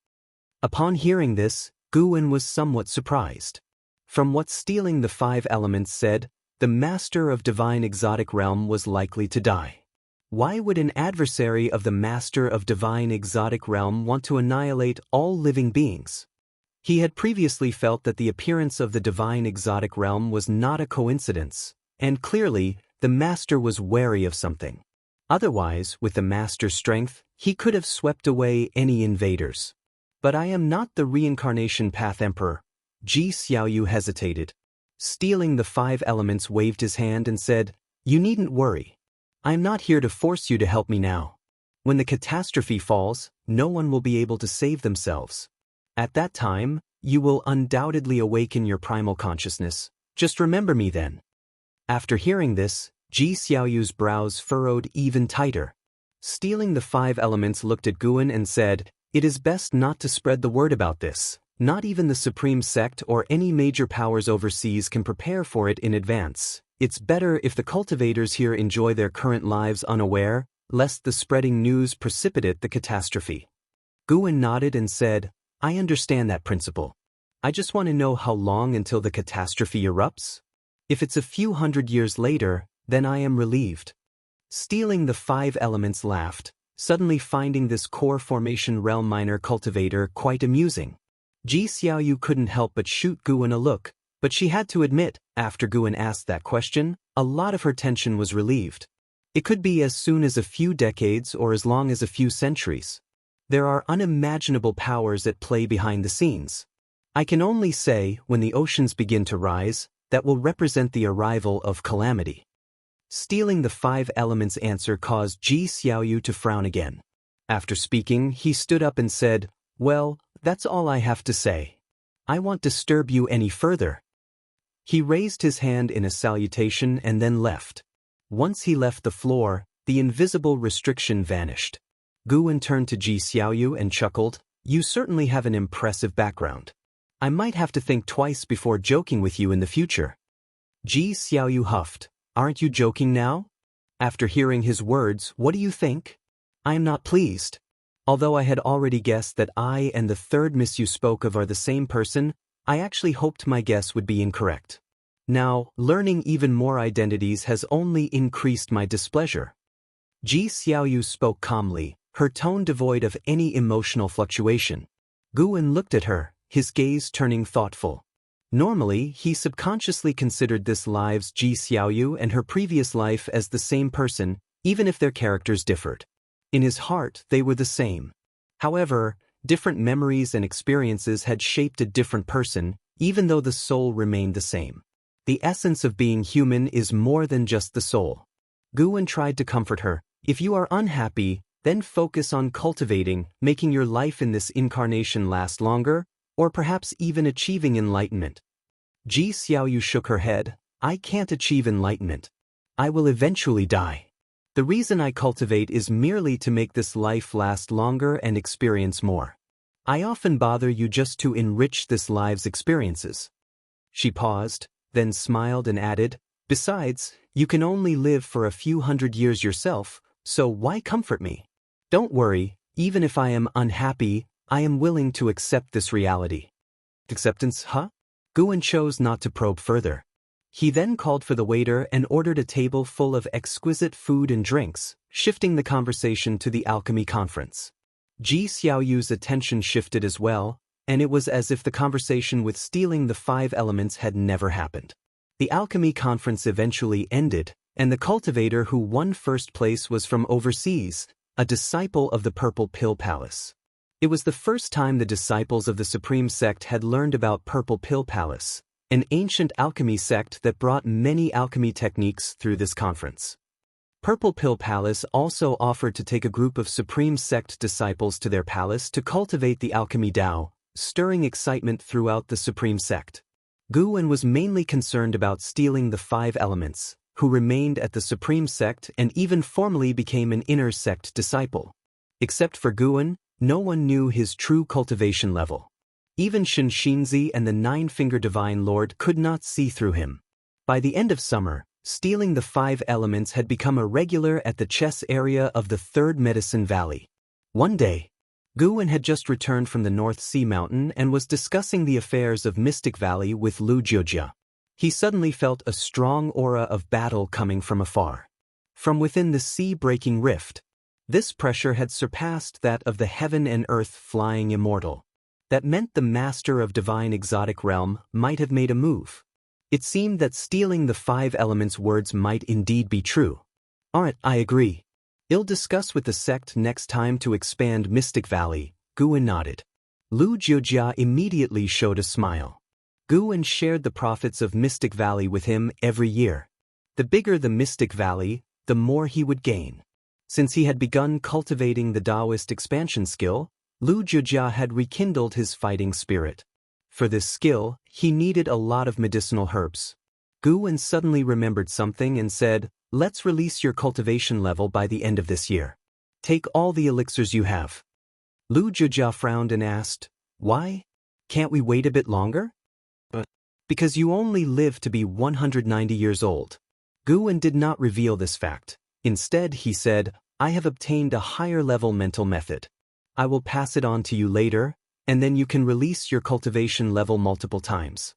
Upon hearing this, Guwen was somewhat surprised. From what stealing the Five Elements said, the Master of Divine Exotic Realm was likely to die. Why would an adversary of the Master of Divine Exotic Realm want to annihilate all living beings? He had previously felt that the appearance of the Divine Exotic Realm was not a coincidence, and clearly, the master was wary of something. Otherwise, with the master's strength, he could have swept away any invaders. But I am not the reincarnation path emperor. Ji Xiaoyu hesitated. Stealing the 5 elements waved his hand and said, "You needn't worry. I am not here to force you to help me now. When the catastrophe falls, no one will be able to save themselves. At that time, you will undoubtedly awaken your primal consciousness. Just remember me then." After hearing this, Ji Xiaoyu's brows furrowed even tighter. Stealing the 5 elements looked at Guan and said, "It is best not to spread the word about this. Not even the Supreme Sect or any major powers overseas can prepare for it in advance. It's better if the cultivators here enjoy their current lives unaware, lest the spreading news precipitate the catastrophe." Guan nodded and said, "I understand that principle. I just want to know how long until the catastrophe erupts? If it's a few hundred years later, then I am relieved." Stealing the 5 elements laughed, suddenly finding this core formation realm minor cultivator quite amusing. Ji Xiaoyu couldn't help but shoot Guan a look, but she had to admit, after Guan asked that question, a lot of her tension was relieved. It could be as soon as a few decades or as long as a few centuries. There are unimaginable powers at play behind the scenes. I can only say, when the oceans begin to rise, that will represent the arrival of calamity. Stealing the 5 elements answer caused Ji Xiaoyu to frown again. After speaking, he stood up and said, "Well, that's all I have to say. I won't disturb you any further." He raised his hand in a salutation and then left. Once he left the floor, the invisible restriction vanished. Guan turned to Ji Xiaoyu and chuckled, "You certainly have an impressive background. I might have to think twice before joking with you in the future." Ji Xiaoyu huffed, "Aren't you joking now?" After hearing his words, what do you think? I am not pleased. Although I had already guessed that I and the 3rd miss you spoke of are the same person, I actually hoped my guess would be incorrect. Now, learning even more identities has only increased my displeasure. Ji Xiaoyu spoke calmly, her tone devoid of any emotional fluctuation. Guan looked at her, his gaze turning thoughtful. Normally, he subconsciously considered this live's Ji Xiaoyu and her previous life as the same person, even if their characters differed. In his heart, they were the same. However, different memories and experiences had shaped a different person, even though the soul remained the same. The essence of being human is more than just the soul. Guan tried to comfort her. If you are unhappy, then focus on cultivating, making your life in this incarnation last longer, or perhaps even achieving enlightenment. Ji Xiaoyu shook her head. I can't achieve enlightenment. I will eventually die. The reason I cultivate is merely to make this life last longer and experience more. I often bother you just to enrich this life's experiences. She paused, then smiled and added, "Besides, you can only live for a few hundred years yourself, so why comfort me? Don't worry, even if I am unhappy, I am willing to accept this reality." Acceptance, huh? Guan chose not to probe further. He then called for the waiter and ordered a table full of exquisite food and drinks, shifting the conversation to the alchemy conference. Ji Xiaoyu's attention shifted as well, and it was as if the conversation with stealing the 5 elements had never happened. The alchemy conference eventually ended, and the cultivator who won first place was from overseas, a disciple of the Purple Pill Palace. It was the first time the disciples of the Supreme Sect had learned about Purple Pill Palace, an ancient alchemy sect that brought many alchemy techniques through this conference. Purple Pill Palace also offered to take a group of Supreme Sect disciples to their palace to cultivate the alchemy Tao, stirring excitement throughout the Supreme Sect. Guan was mainly concerned about stealing the 5 elements, who remained at the Supreme Sect and even formally became an inner sect disciple. Except for Guan, no one knew his true cultivation level. Even Xianxia and the 9-Finger Divine Lord could not see through him. By the end of summer, stealing the 5 elements had become a regular at the chess area of the 3rd Medicine Valley. One day, Guan had just returned from the North Sea Mountain and was discussing the affairs of Mystic Valley with Lu Jiujia. He suddenly felt a strong aura of battle coming from afar. From within the sea-breaking rift, this pressure had surpassed that of the heaven and earth flying Immortal. That meant the master of divine exotic realm might have made a move. It seemed that stealing the 5 elements' words might indeed be true. Alright, I agree. I'll discuss with the sect next time to expand Mystic Valley. Guan nodded. Lu Jiujia immediately showed a smile. Guan shared the profits of Mystic Valley with him every year. The bigger the Mystic Valley, the more he would gain. Since he had begun cultivating the Taoist expansion skill, Lu Jiujia had rekindled his fighting spirit. For this skill, he needed a lot of medicinal herbs. Guan suddenly remembered something and said, "Let's release your cultivation level by the end of this year. Take all the elixirs you have." Lu Jiujia frowned and asked, "Why? Can't we wait a bit longer?" "Because you only live to be 190 years old." Guan did not reveal this fact. Instead, he said, "I have obtained a higher-level mental method. I will pass it on to you later, and then you can release your cultivation level multiple times."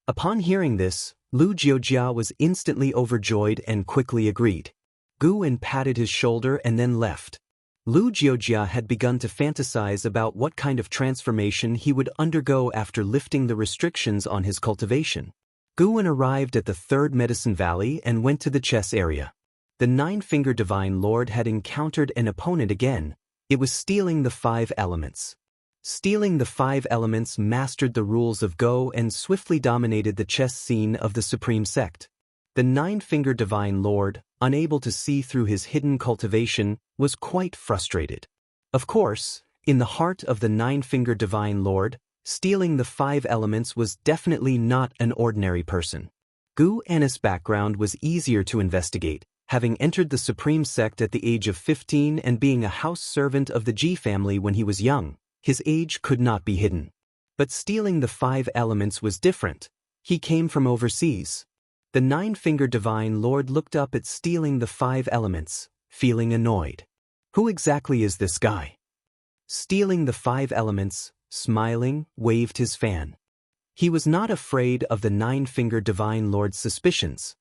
Upon hearing this, Lu Jiujia was instantly overjoyed and quickly agreed. Guan patted his shoulder and then left. Lu Jiujia had begun to fantasize about what kind of transformation he would undergo after lifting the restrictions on his cultivation. Guan arrived at the 3rd Medicine Valley and went to the chess area. The 9-Finger Divine Lord had encountered an opponent again. It was stealing the 5 elements. Stealing the 5 elements mastered the rules of Go and swiftly dominated the chess scene of the Supreme Sect. The 9-Finger Divine Lord, unable to see through his hidden cultivation, was quite frustrated. Of course, in the heart of the 9-Finger Divine Lord, stealing the 5 elements was definitely not an ordinary person. Gu Anna's background was easier to investigate, having entered the Supreme Sect at the age of 15 and being a house servant of the Ji family when he was young. His age could not be hidden. But stealing the 5 elements was different. He came from overseas. The 9-Finger Divine Lord looked up at stealing the 5 elements, feeling annoyed. Who exactly is this guy? Stealing the 5 elements, smiling, waved his fan. He was not afraid of the 9-Finger Divine Lord's suspicions.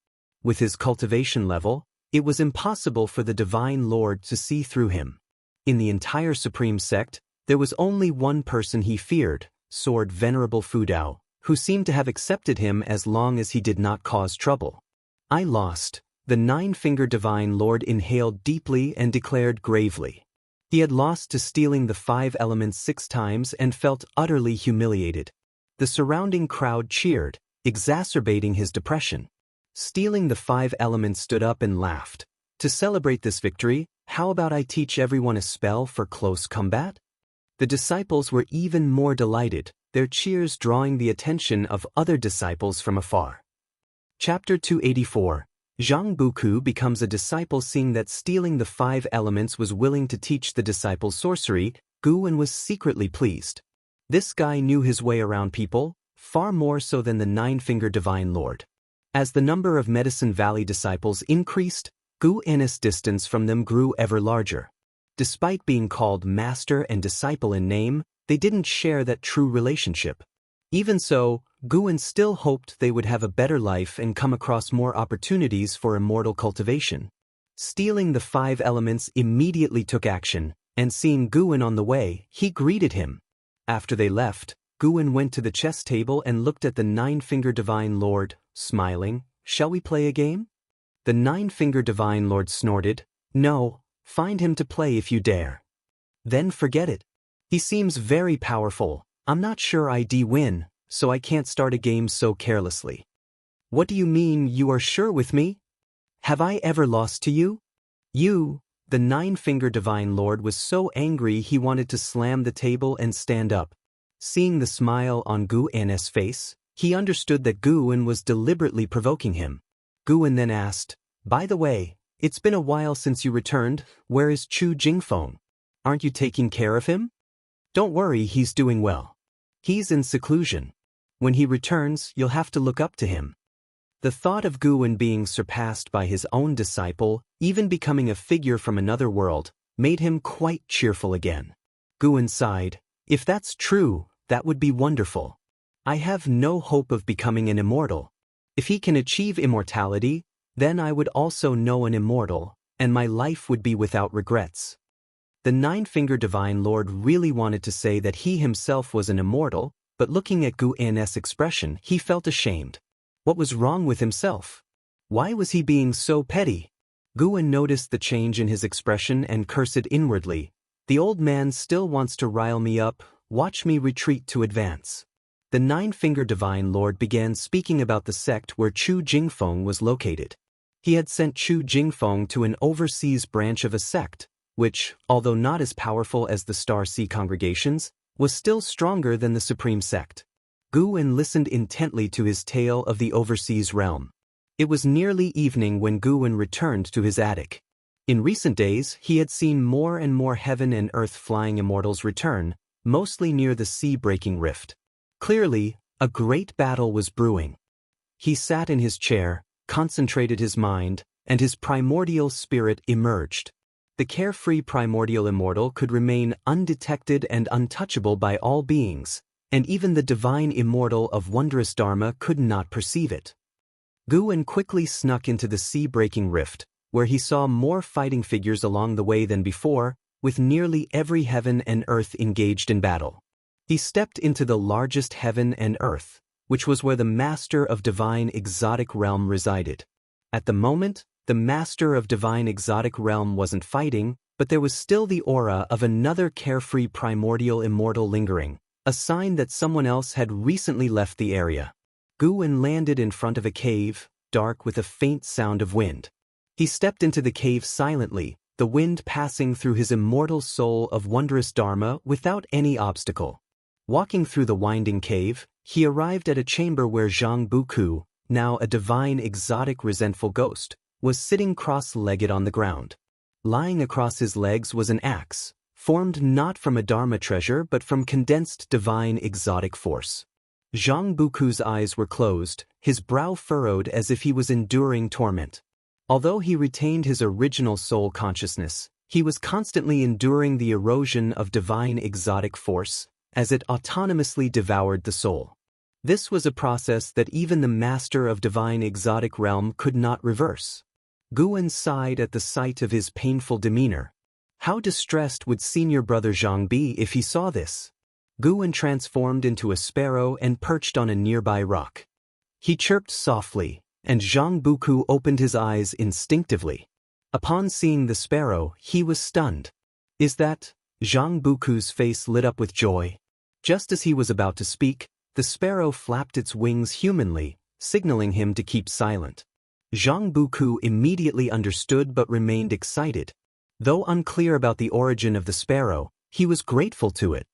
With his cultivation level, it was impossible for the Divine Lord to see through him. In the entire Supreme Sect, there was only one person he feared, Sword Venerable Fudao, who seemed to have accepted him as long as he did not cause trouble. "I lost." The 9-Finger Divine Lord inhaled deeply and declared gravely. He had lost to stealing the 5 elements 6 times and felt utterly humiliated. The surrounding crowd cheered, exacerbating his depression. Stealing the 5 elements stood up and laughed. "To celebrate this victory, how about I teach everyone a spell for close combat?" The disciples were even more delighted, their cheers drawing the attention of other disciples from afar. Chapter 284. Zhang Buku becomes a disciple. Seeing that stealing the 5 elements was willing to teach the disciples sorcery, Guan was secretly pleased. This guy knew his way around people, far more so than the 9-Finger Divine Lord. As the number of Medicine Valley disciples increased, Guan's distance from them grew ever larger. Despite being called master and disciple in name, they didn't share that true relationship. Even so, Guan still hoped they would have a better life and come across more opportunities for immortal cultivation. Stealing the 5 elements immediately took action, and seeing Guan on the way, he greeted him. After they left, Guan went to the chess table and looked at the 9-Finger Divine Lord, smiling. "Shall we play a game?" The 9-Finger Divine Lord snorted. "No, find him to play if you dare." "Then forget it. He seems very powerful. I'm not sure I'd win, so I can't start a game so carelessly." "What do you mean you are sure with me? Have I ever lost to you?" "You..." The 9-Finger Divine Lord was so angry he wanted to slam the table and stand up. Seeing the smile on Guan's face, he understood that Guan was deliberately provoking him. Guan then asked, "By the way, it's been a while since you returned. Where is Chu Jingfeng? Aren't you taking care of him?" "Don't worry, he's doing well. He's in seclusion. When he returns, you'll have to look up to him." The thought of Guan being surpassed by his own disciple, even becoming a figure from another world, made him quite cheerful again. Guan sighed. "If that's true, that would be wonderful. I have no hope of becoming an immortal. If he can achieve immortality, then I would also know an immortal, and my life would be without regrets." The 9-Finger Divine Lord really wanted to say that he himself was an immortal, but looking at Guan's expression, he felt ashamed. What was wrong with himself? Why was he being so petty? Guwen noticed the change in his expression and cursed inwardly. The old man still wants to rile me up, watch me retreat to advance. The Nine-Finger Divine Lord began speaking about the sect where Chu Jingfeng was located. He had sent Chu Jingfeng to an overseas branch of a sect, which, although not as powerful as the Star Sea congregations, was still stronger than the Supreme Sect. Guwen listened intently to his tale of the overseas realm. It was nearly evening when Guwen returned to his attic. In recent days, he had seen more and more heaven and earth flying immortals return, mostly near the sea-breaking rift. Clearly, a great battle was brewing. He sat in his chair, concentrated his mind, and his primordial spirit emerged. The carefree primordial immortal could remain undetected and untouchable by all beings, and even the divine immortal of wondrous Dharma could not perceive it. Guwen quickly snuck into the sea-breaking rift, where he saw more fighting figures along the way than before, with nearly every heaven and earth engaged in battle. He stepped into the largest heaven and earth, which was where the Master of Divine Exotic Realm resided. At the moment, the Master of Divine Exotic Realm wasn't fighting, but there was still the aura of another carefree primordial immortal lingering, a sign that someone else had recently left the area. Guwen landed in front of a cave, dark with a faint sound of wind. He stepped into the cave silently, the wind passing through his immortal soul of wondrous Dharma without any obstacle. Walking through the winding cave, he arrived at a chamber where Zhang Buku, now a divine exotic resentful ghost, was sitting cross-legged on the ground. Lying across his legs was an axe, formed not from a Dharma treasure but from condensed divine exotic force. Zhang Buku's eyes were closed, his brow furrowed as if he was enduring torment. Although he retained his original soul consciousness, he was constantly enduring the erosion of divine exotic force, as it autonomously devoured the soul. This was a process that even the Master of Divine Exotic Realm could not reverse. Guwen sighed at the sight of his painful demeanor. How distressed would senior brother Zhang be if he saw this? Guwen transformed into a sparrow and perched on a nearby rock. He chirped softly, and Zhang Buku opened his eyes instinctively. Upon seeing the sparrow, he was stunned. "Is that?" Zhang Buku's face lit up with joy. Just as he was about to speak, the sparrow flapped its wings humanly, signaling him to keep silent. Zhang Buku immediately understood but remained excited. Though unclear about the origin of the sparrow, he was grateful to it.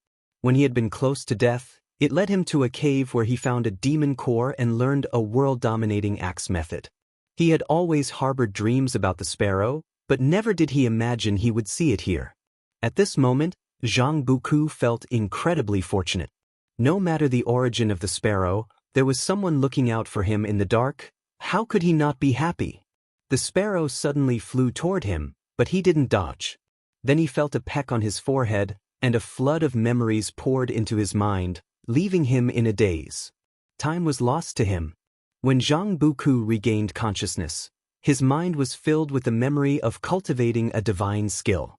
When he had been close to death, it led him to a cave where he found a demon core and learned a world-dominating axe method. He had always harbored dreams about the sparrow, but never did he imagine he would see it here. At this moment, Zhang Buku felt incredibly fortunate. No matter the origin of the sparrow, there was someone looking out for him in the dark. How could he not be happy? The sparrow suddenly flew toward him, but he didn't dodge. Then he felt a peck on his forehead, and a flood of memories poured into his mind, leaving him in a daze. Time was lost to him. When Zhang Buku regained consciousness, his mind was filled with the memory of cultivating a divine skill.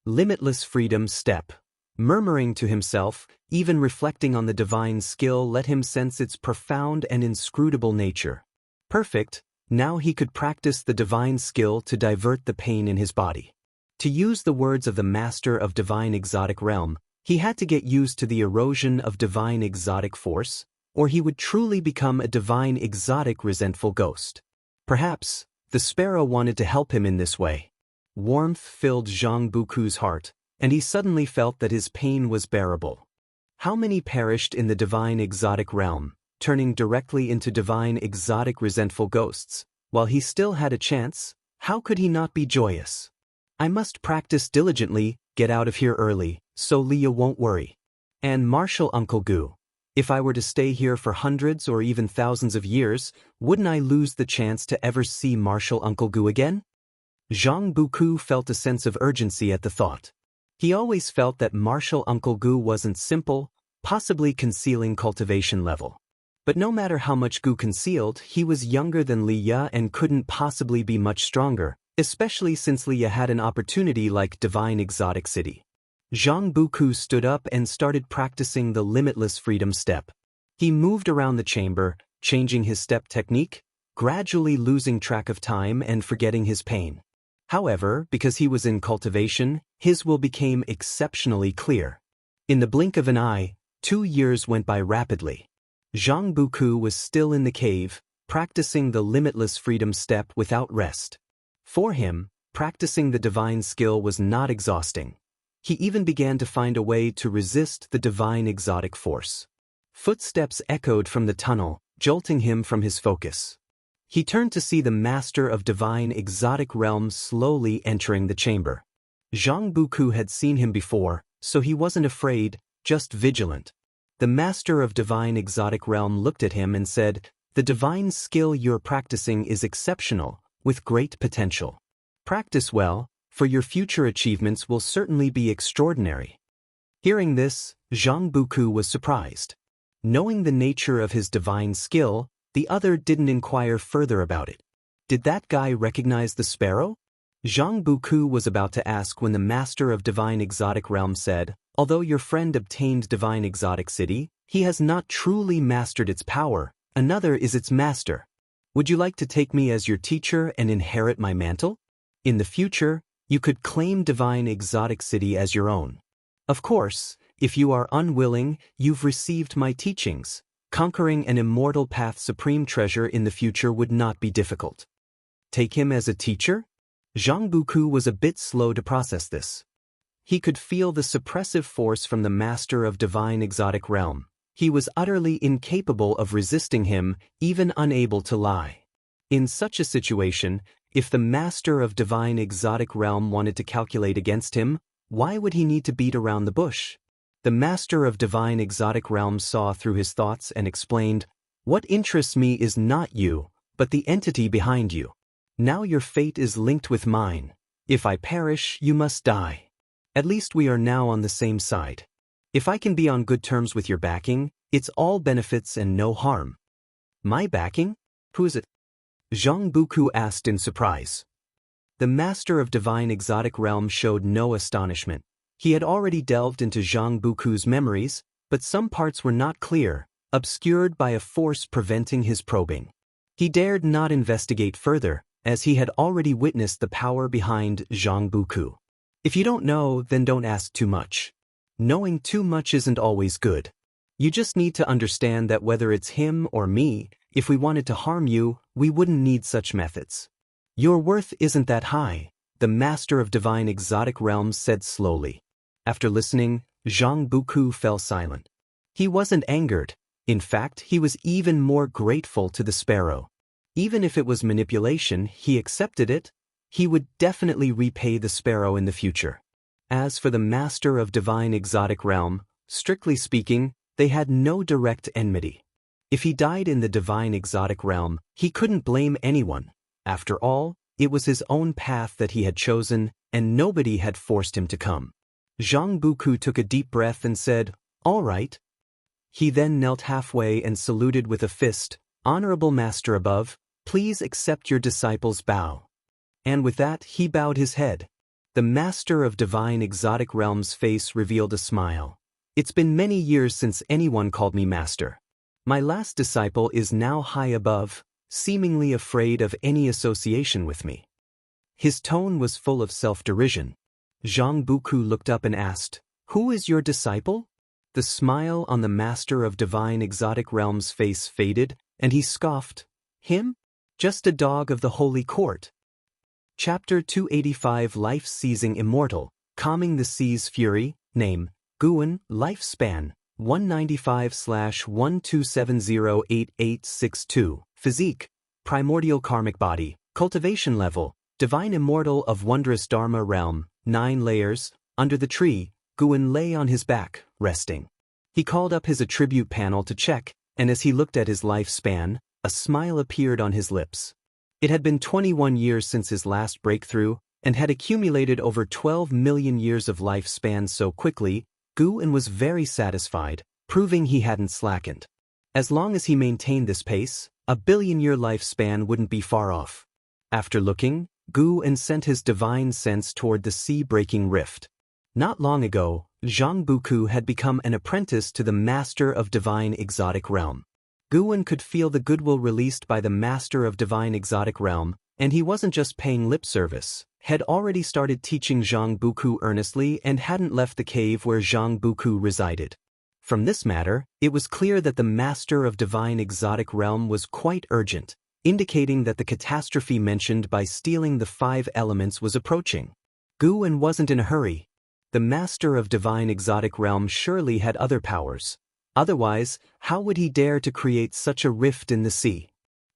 Limitless freedom step. Murmuring to himself, even reflecting on the divine skill let him sense its profound and inscrutable nature. Perfect, now he could practice the divine skill to divert the pain in his body. To use the words of the Master of Divine Exotic Realm, he had to get used to the erosion of divine exotic force, or he would truly become a divine exotic resentful ghost. Perhaps, the sparrow wanted to help him in this way. Warmth filled Zhang Buku's heart, and he suddenly felt that his pain was bearable. How many perished in the divine exotic realm, turning directly into divine exotic resentful ghosts? While he still had a chance, how could he not be joyous? "I must practice diligently, get out of here early, so Leah won't worry. And martial Uncle Gu. If I were to stay here for hundreds or even thousands of years, wouldn't I lose the chance to ever see martial Uncle Gu again?" Zhang Buku felt a sense of urgency at the thought. He always felt that martial Uncle Gu wasn't simple, possibly concealing cultivation level. But no matter how much Gu concealed, he was younger than Leah and couldn't possibly be much stronger, especially since Leah had an opportunity like Divine Exotic City. Zhang Buku stood up and started practicing the limitless freedom step. He moved around the chamber, changing his step technique, gradually losing track of time and forgetting his pain. However, because he was in cultivation, his will became exceptionally clear. In the blink of an eye, 2 years went by rapidly. Zhang Buku was still in the cave, practicing the limitless freedom step without rest. For him, practicing the divine skill was not exhausting. He even began to find a way to resist the divine exotic force. Footsteps echoed from the tunnel, jolting him from his focus. He turned to see the master of divine exotic realm slowly entering the chamber. Zhang Buku had seen him before, so he wasn't afraid, just vigilant. The master of divine exotic realm looked at him and said, "The divine skill you're practicing is exceptional, with great potential. Practice well, for your future achievements will certainly be extraordinary." Hearing this, Zhang Buku was surprised. Knowing the nature of his divine skill, the other didn't inquire further about it. Did that guy recognize the sparrow? Zhang Buku was about to ask when the master of divine exotic realm said, "Although your friend obtained divine exotic city, he has not truly mastered its power. Another is its master. Would you like to take me as your teacher and inherit my mantle? In the future, you could claim divine exotic city as your own. Of course, if you are unwilling, you've received my teachings. Conquering an immortal path supreme treasure in the future would not be difficult." Take him as a teacher? Zhang Buku was a bit slow to process this. He could feel the suppressive force from the master of divine exotic realm. He was utterly incapable of resisting him, even unable to lie. In such a situation, if the master of divine exotic realm wanted to calculate against him, why would he need to beat around the bush? The master of divine exotic realm saw through his thoughts and explained, "What interests me is not you, but the entity behind you. Now your fate is linked with mine. If I perish, you must die. At least we are now on the same side. If I can be on good terms with your backing, it's all benefits and no harm." "My backing? Who is it?" Zhang Buku asked in surprise. The master of divine exotic realm showed no astonishment. He had already delved into Zhang Buku's memories, but some parts were not clear, obscured by a force preventing his probing. He dared not investigate further, as he had already witnessed the power behind Zhang Buku. If you don't know, then don't ask too much. Knowing too much isn't always good. You just need to understand that whether it's him or me, if we wanted to harm you, we wouldn't need such methods. Your worth isn't that high, the master of divine exotic realms said slowly. After listening, Zhang Buku fell silent. He wasn't angered. In fact, he was even more grateful to the sparrow. Even if it was manipulation, he accepted it. He would definitely repay the sparrow in the future. As for the master of divine exotic realm, strictly speaking, they had no direct enmity. If he died in the divine exotic realm, he couldn't blame anyone. After all, it was his own path that he had chosen, and nobody had forced him to come. Zhang Buku took a deep breath and said, "All right." He then knelt halfway and saluted with a fist, "Honorable master above, please accept your disciple's bow." And with that, he bowed his head. The master of divine exotic realm's face revealed a smile. "It's been many years since anyone called me master. My last disciple is now high above, seemingly afraid of any association with me." His tone was full of self-derision. Zhang Buku looked up and asked, "Who is your disciple?" The smile on the master of divine exotic realm's face faded, and he scoffed, "Him? Just a dog of the holy court." Chapter 285 Life-Seizing Immortal, Calming the Sea's Fury, Name, Guan, Lifespan, 195/12708862, Physique, Primordial Karmic Body, Cultivation Level, Divine Immortal of Wondrous Dharma Realm, 9 layers, under the tree, Guan lay on his back, resting. He called up his attribute panel to check, and as he looked at his lifespan, a smile appeared on his lips. It had been 21 years since his last breakthrough, and had accumulated over 12 million years of lifespan so quickly, Guan was very satisfied, proving he hadn't slackened. As long as he maintained this pace, a billion-year lifespan wouldn't be far off. After looking, Guan sent his divine sense toward the sea-breaking rift. Not long ago, Zhang Buku had become an apprentice to the master of divine exotic realm. Guwen could feel the goodwill released by the master of divine exotic realm, and he wasn't just paying lip service, had already started teaching Zhang Buku earnestly and hadn't left the cave where Zhang Buku resided. From this matter, it was clear that the master of divine exotic realm was quite urgent, indicating that the catastrophe mentioned by stealing the 5 elements was approaching. Guwen wasn't in a hurry. The master of divine exotic realm surely had other powers. Otherwise, how would he dare to create such a rift in the sea?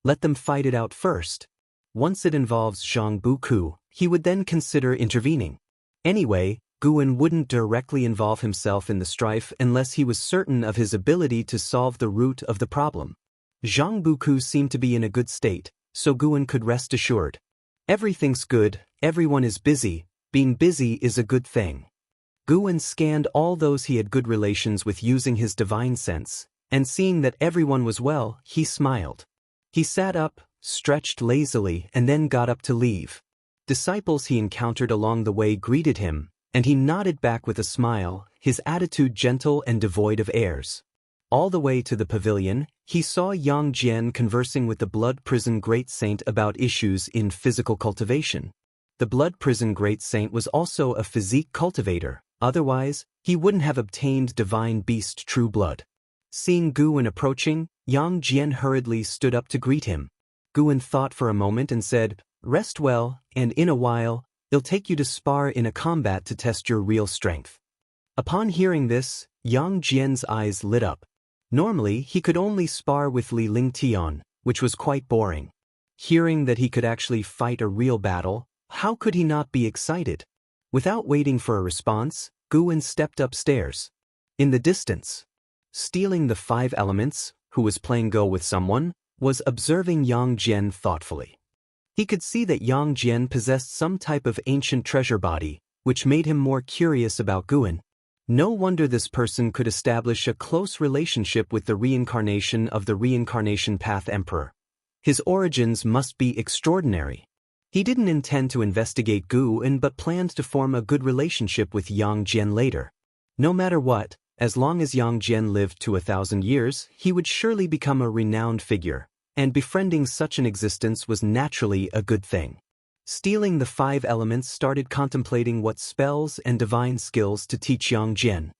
Let them fight it out first. Once it involves Zhang Buku, he would then consider intervening. Anyway, Guwen wouldn't directly involve himself in the strife unless he was certain of his ability to solve the root of the problem. Zhang Buku seemed to be in a good state, so Guwen could rest assured. Everything's good, everyone is busy, being busy is a good thing. Guwen scanned all those he had good relations with using his divine sense, and seeing that everyone was well, he smiled. He sat up, stretched lazily, and then got up to leave. Disciples he encountered along the way greeted him, and he nodded back with a smile, his attitude gentle and devoid of airs. All the way to the pavilion, he saw Yang Jian conversing with the Blood Prison Great Saint about issues in physical cultivation. The Blood Prison Great Saint was also a physique cultivator, otherwise, he wouldn't have obtained Divine Beast True Blood. Seeing Guwen approaching, Yang Jian hurriedly stood up to greet him. Guwen thought for a moment and said, "Rest well, and in a while, it'll take you to spar in a combat to test your real strength." Upon hearing this, Yang Jian's eyes lit up. Normally, he could only spar with Li Lingtian, which was quite boring. Hearing that he could actually fight a real battle, how could he not be excited? Without waiting for a response, Guwen stepped upstairs. In the distance, stealing the 5 elements, who was playing Go with someone, was observing Yang Jian thoughtfully. He could see that Yang Jian possessed some type of ancient treasure body, which made him more curious about Guwen. No wonder this person could establish a close relationship with the reincarnation of the Reincarnation Path Emperor. His origins must be extraordinary. He didn't intend to investigate Guwen but planned to form a good relationship with Yang Jian later. No matter what, as long as Yang Jian lived to 1,000 years, he would surely become a renowned figure, and befriending such an existence was naturally a good thing. Stealing the 5 elements started contemplating what spells and divine skills to teach Yang Jian.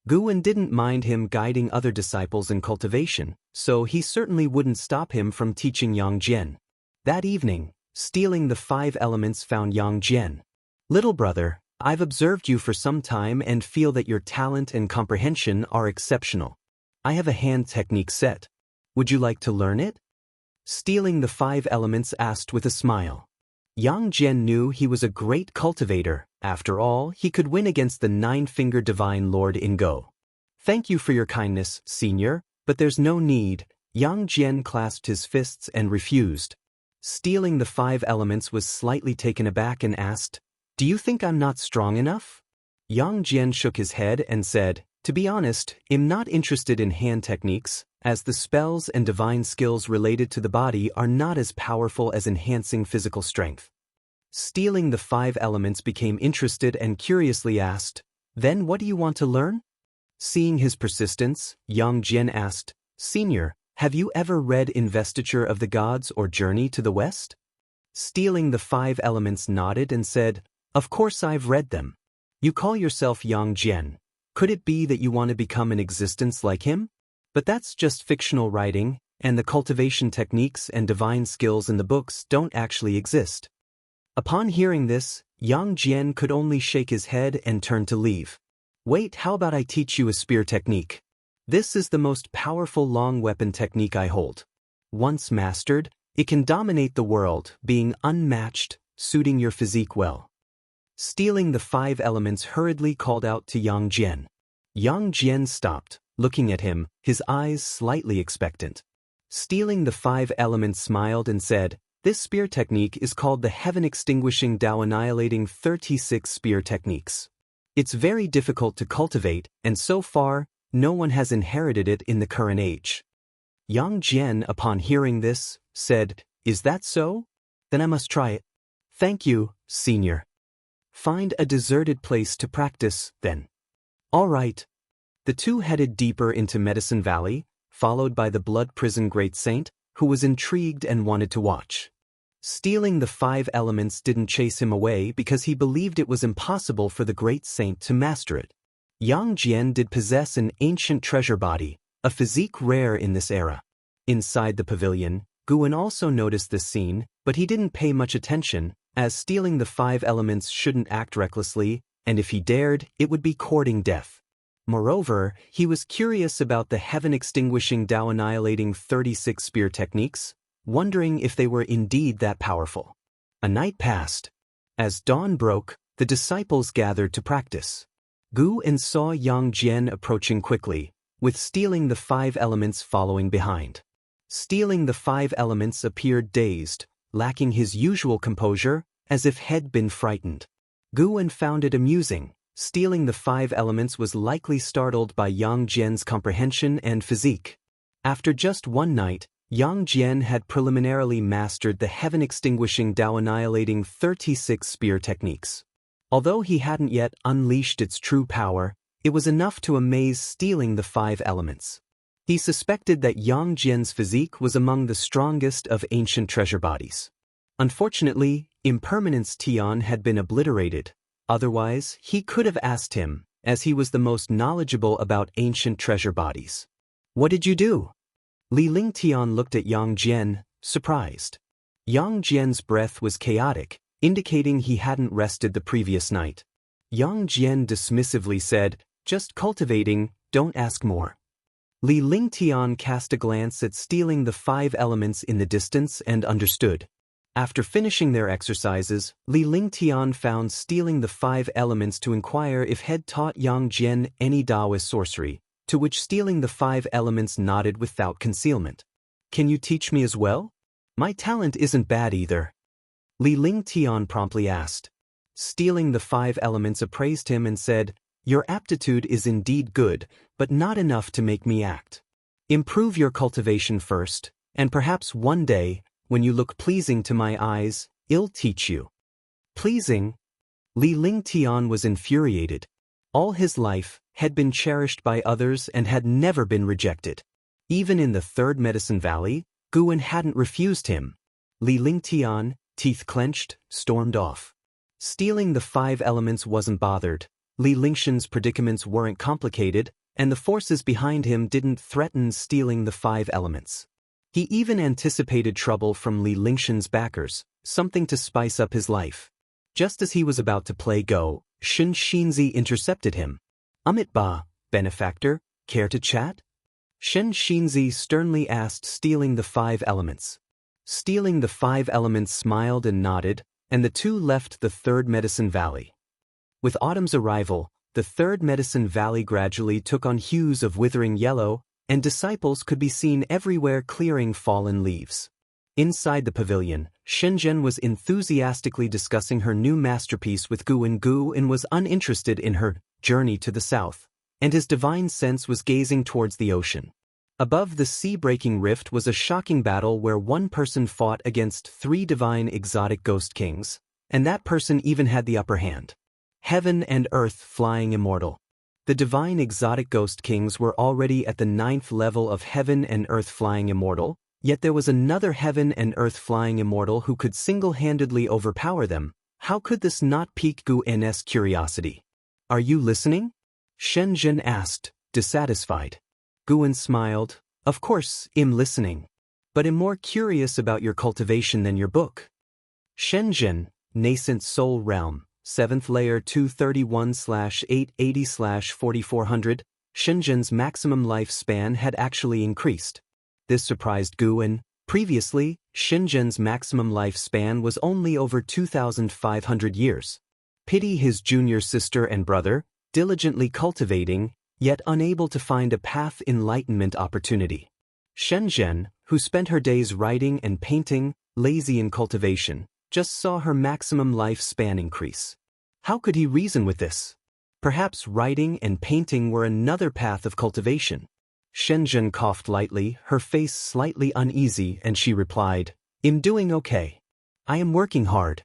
Guwen didn't mind him guiding other disciples in cultivation, so he certainly wouldn't stop him from teaching Yang Jian. That evening, stealing the 5 elements found Yang Jian. "Little brother, I've observed you for some time and feel that your talent and comprehension are exceptional. I have a hand technique set. Would you like to learn it?" Stealing the 5 elements asked with a smile. Yang Jian knew he was a great cultivator. After all, he could win against the 9-fingered Divine Lord in Go. "Thank you for your kindness, senior, but there's no need." Yang Jian clasped his fists and refused. Stealing the 5 elements was slightly taken aback and asked, "Do you think I'm not strong enough?" Yang Jian shook his head and said, "To be honest, I'm not interested in hand techniques, as the spells and divine skills related to the body are not as powerful as enhancing physical strength." Stealing the 5 elements became interested and curiously asked, "Then what do you want to learn?" Seeing his persistence, Yang Jian asked, "Senior, have you ever read Investiture of the Gods or Journey to the West?" Stealing the 5 elements nodded and said, "Of course I've read them. You call yourself Yang Jian. Could it be that you want to become an existence like him? But that's just fictional writing, and the cultivation techniques and divine skills in the books don't actually exist." Upon hearing this, Yang Jian could only shake his head and turn to leave. "Wait, how about I teach you a spear technique? This is the most powerful long weapon technique I hold. Once mastered, it can dominate the world, being unmatched, suiting your physique well." Stealing the 5 elements hurriedly called out to Yang Jian. Yang Jian stopped, looking at him, his eyes slightly expectant. Stealing the 5 elements smiled and said, "This spear technique is called the Heaven-Extinguishing Tao Annihilating 36 Spear Techniques. It's very difficult to cultivate, and so far, no one has inherited it in the current age." Yang Jian, upon hearing this, said, "Is that so? Then I must try it." "Thank you, senior. Find a deserted place to practice, then." "All right." The two headed deeper into Medicine Valley, followed by the blood prison great saint, who was intrigued and wanted to watch. Stealing the 5 elements didn't chase him away because he believed it was impossible for the great saint to master it. Yang Jian did possess an ancient treasure body, a physique rare in this era. Inside the pavilion, Guan also noticed this scene, but he didn't pay much attention, as stealing the 5 elements shouldn't act recklessly, and if he dared, it would be courting death. Moreover, he was curious about the heaven-extinguishing Tao-annihilating 36 spear techniques, wondering if they were indeed that powerful. A night passed. As dawn broke, the disciples gathered to practice. Guan saw Yang Jian approaching quickly, with stealing the 5 elements following behind. Stealing the 5 elements appeared dazed, lacking his usual composure, as if he'd been frightened. Guan found it amusing. Stealing the 5 elements was likely startled by Yang Jian's comprehension and physique. After just one night, Yang Jian had preliminarily mastered the heaven-extinguishing Tao-annihilating 36 spear techniques. Although he hadn't yet unleashed its true power, it was enough to amaze stealing the 5 elements. He suspected that Yang Jian's physique was among the strongest of ancient treasure bodies. Unfortunately, Impermanence Tian had been obliterated. Otherwise, he could have asked him, as he was the most knowledgeable about ancient treasure bodies. "What did you do?" Li Ling Tian looked at Yang Jian, surprised. Yang Jian's breath was chaotic, indicating he hadn't rested the previous night. Yang Jian dismissively said, "Just cultivating, don't ask more." Li Ling Tian cast a glance at stealing the 5 elements in the distance and understood. After finishing their exercises, Li Ling Tian found stealing the 5 elements to inquire if he'd taught Yang Jian any Taoist sorcery, to which stealing the 5 elements nodded without concealment. "Can you teach me as well? My talent isn't bad either." Li Ling Tian promptly asked. Stealing the 5 elements appraised him and said, "Your aptitude is indeed good, but not enough to make me act. Improve your cultivation first, and perhaps one day, when you look pleasing to my eyes, I'll teach you." Pleasing? Li Ling Tian was infuriated. All his life, had been cherished by others and had never been rejected. Even in the 3rd Medicine Valley, Guan hadn't refused him. Li Ling Tian, teeth clenched, stormed off. Stealing the 5 elements wasn't bothered. Li Lingshan's predicaments weren't complicated, and the forces behind him didn't threaten stealing the 5 elements. He even anticipated trouble from Li Lingshan's backers, something to spice up his life. Just as he was about to play go, Xianxia intercepted him. "Amit Ba, benefactor, care to chat?" Xianxia sternly asked, stealing the 5 elements. Stealing the 5 elements smiled and nodded, and the two left the 3rd Medicine Valley. With autumn's arrival, the 3rd Medicine Valley gradually took on hues of withering yellow, and disciples could be seen everywhere clearing fallen leaves. Inside the pavilion, Shenzhen was enthusiastically discussing her new masterpiece with Guan. Guan was uninterested in her journey to the south, and his divine sense was gazing towards the ocean. Above the sea-breaking rift was a shocking battle where one person fought against 3 divine exotic ghost kings, and that person even had the upper hand. Heaven and earth flying immortal. The divine exotic ghost kings were already at the 9th level of heaven and earth flying immortal, yet there was another heaven and earth flying immortal who could single-handedly overpower them. How could this not pique Guan's curiosity? "Are you listening?" Shenzhen asked, dissatisfied. Guan smiled. "Of course, I'm listening. But I'm more curious about your cultivation than your book." Shenzhen, Nascent Soul Realm, 7th Layer 231/880/4400, Shenzhen's maximum lifespan had actually increased. This surprised Guan. Previously, Shenzhen's maximum lifespan was only over 2,500 years. Pity his junior sister and brother, diligently cultivating, yet unable to find a path enlightenment opportunity. Shenzhen, who spent her days writing and painting, lazy in cultivation, just saw her maximum lifespan increase. How could he reason with this? Perhaps writing and painting were another path of cultivation. Shenzhen coughed lightly, her face slightly uneasy, and she replied, "I'm doing okay. I am working hard."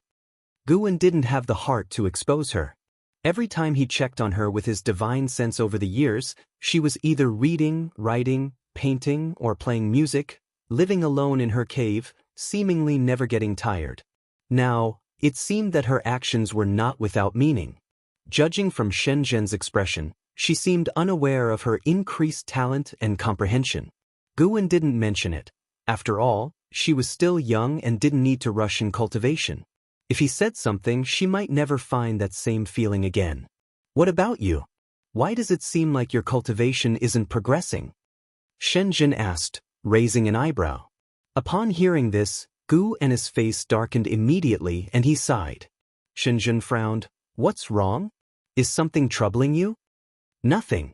Guan didn't have the heart to expose her. Every time he checked on her with his divine sense over the years, she was either reading, writing, painting or playing music, living alone in her cave, seemingly never getting tired. Now, it seemed that her actions were not without meaning. Judging from Shenzhen's expression, she seemed unaware of her increased talent and comprehension. Guwen didn't mention it. After all, she was still young and didn't need to rush in cultivation. If he said something, she might never find that same feeling again. What about you? Why does it seem like your cultivation isn't progressing? Shenzhen asked, raising an eyebrow. Upon hearing this, Gu and his face darkened immediately and he sighed. Shenzhen frowned. What's wrong? Is something troubling you? Nothing.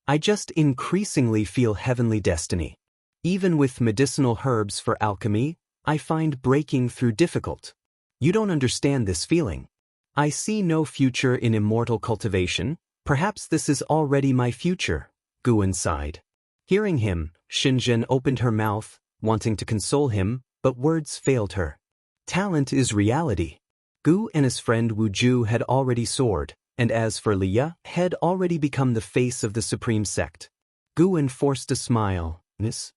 I just increasingly feel heavenly destiny. Even with medicinal herbs for alchemy, I find breaking through difficult. You don't understand this feeling. I see no future in immortal cultivation. Perhaps this is already my future, Guwen sighed. Hearing him, Shenzhen opened her mouth, wanting to console him, but words failed her. Talent is reality. Gu and his friend Wu Ju had already soared, and as for Liya, had already become the face of the supreme sect. Guwen forced a smile. Miss?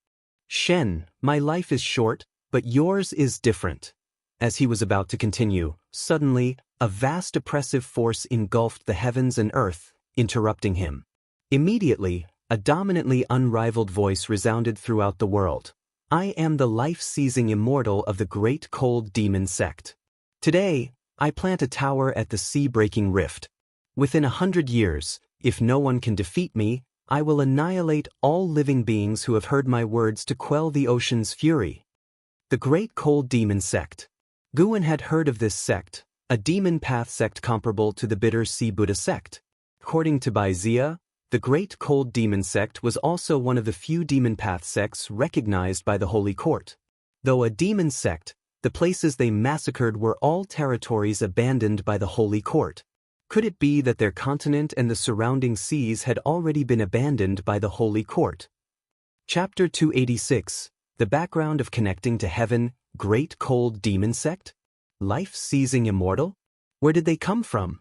Shen, my life is short, but yours is different. As he was about to continue, suddenly, a vast oppressive force engulfed the heavens and earth, interrupting him. Immediately, a dominantly unrivaled voice resounded throughout the world. I am the life-seizing immortal of the great cold demon sect. Today, I plant a tower at the sea-breaking rift. Within 100 years, if no one can defeat me, I will annihilate all living beings who have heard my words to quell the ocean's fury. The great cold demon sect. Guwen had heard of this sect, a demon path sect comparable to the bitter sea Buddha sect. According to Wuxia, the great cold demon sect was also one of the few demon path sects recognized by the Holy Court. Though a demon sect, the places they massacred were all territories abandoned by the Holy Court. Could it be that their continent and the surrounding seas had already been abandoned by the Holy Court? Chapter 286. The background of connecting to heaven, great cold demon sect? Life-seizing immortal? Where did they come from?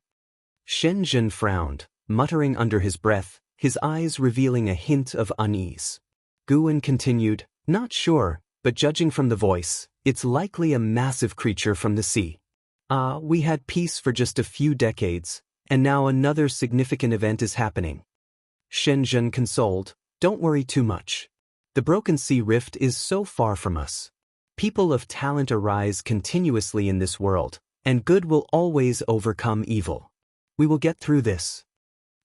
Shenzhen frowned, muttering under his breath, his eyes revealing a hint of unease. Guwen continued, not sure, but judging from the voice, it's likely a massive creature from the sea. We had peace for just a few decades, and now another significant event is happening. Shenzhen consoled, don't worry too much. The broken sea rift is so far from us. People of talent arise continuously in this world, and good will always overcome evil. We will get through this.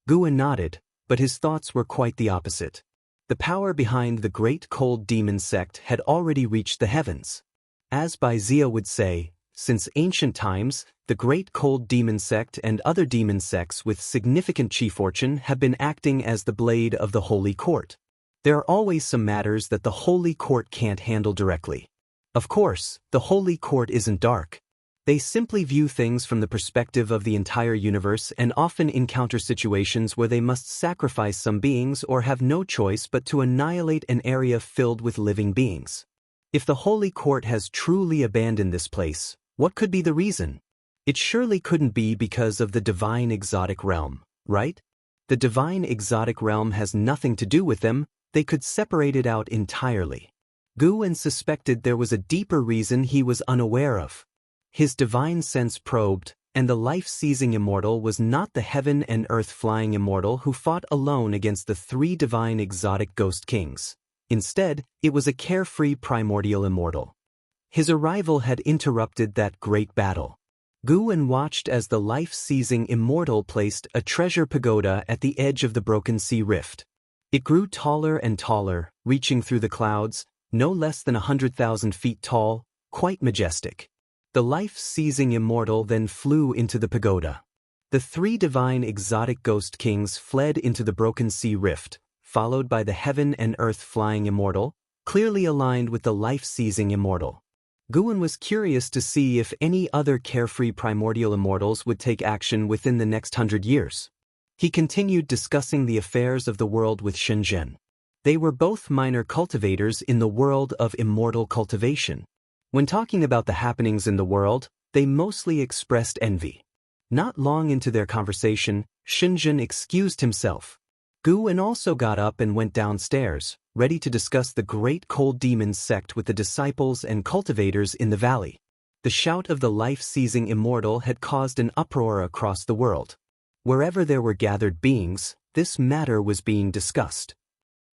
Guwen nodded, but his thoughts were quite the opposite. The power behind the great cold demon sect had already reached the heavens. As Wuxia would say, since ancient times, the great cold demon sect and other demon sects with significant chi fortune have been acting as the blade of the Holy Court. There are always some matters that the Holy Court can't handle directly. Of course, the Holy Court isn't dark. They simply view things from the perspective of the entire universe and often encounter situations where they must sacrifice some beings or have no choice but to annihilate an area filled with living beings. If the Holy Court has truly abandoned this place, what could be the reason? It surely couldn't be because of the divine exotic realm, right? The divine exotic realm has nothing to do with them, they could separate it out entirely. Guwen suspected there was a deeper reason he was unaware of. His divine sense probed, and the life-seizing immortal was not the heaven and earth-flying immortal who fought alone against the three divine exotic ghost kings. Instead, it was a carefree primordial immortal. His arrival had interrupted that great battle. Guwen watched as the life-seizing immortal placed a treasure pagoda at the edge of the broken sea rift. It grew taller and taller, reaching through the clouds, no less than 100,000 feet tall, quite majestic. The life-seizing immortal then flew into the pagoda. The three divine exotic ghost kings fled into the broken sea rift, followed by the heaven and earth-flying immortal, clearly aligned with the life-seizing immortal. Guwen was curious to see if any other carefree primordial immortals would take action within the next 100 years. He continued discussing the affairs of the world with Shenzhen. They were both minor cultivators in the world of immortal cultivation. When talking about the happenings in the world, they mostly expressed envy. Not long into their conversation, Shenzhen excused himself. Guwen also got up and went downstairs, ready to discuss the great cold demon sect with the disciples and cultivators in the valley. The shout of the life-seizing Immortal had caused an uproar across the world. Wherever there were gathered beings, this matter was being discussed.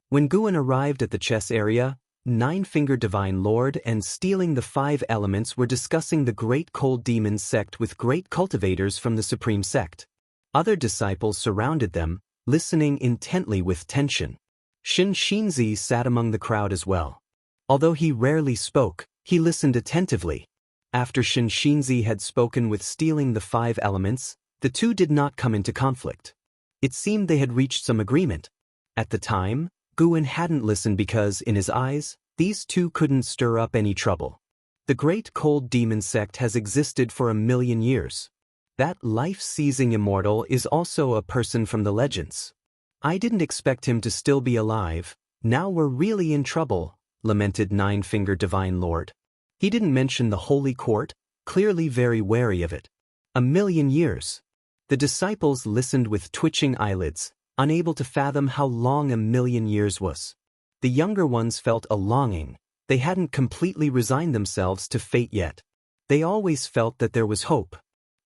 When Guan arrived at the chess area, Nine-Fingered Divine Lord and Stealing the Five Elements were discussing the great cold demon sect with great cultivators from the supreme sect. Other disciples surrounded them, listening intently with tension. Xianxia sat among the crowd as well. Although he rarely spoke, he listened attentively. After Xianxia had spoken with Stealing the Five Elements, the two did not come into conflict. It seemed they had reached some agreement. At the time, Guan hadn't listened because, in his eyes, these two couldn't stir up any trouble. The great cold demon sect has existed for 1,000,000 years. That life-seizing Immortal is also a person from the legends. I didn't expect him to still be alive. Now we're really in trouble, lamented Nine-Fingered Divine Lord. He didn't mention the Holy Court, clearly very wary of it. 1,000,000 years. The disciples listened with twitching eyelids, unable to fathom how long 1,000,000 years was. The younger ones felt a longing. They hadn't completely resigned themselves to fate yet. They always felt that there was hope.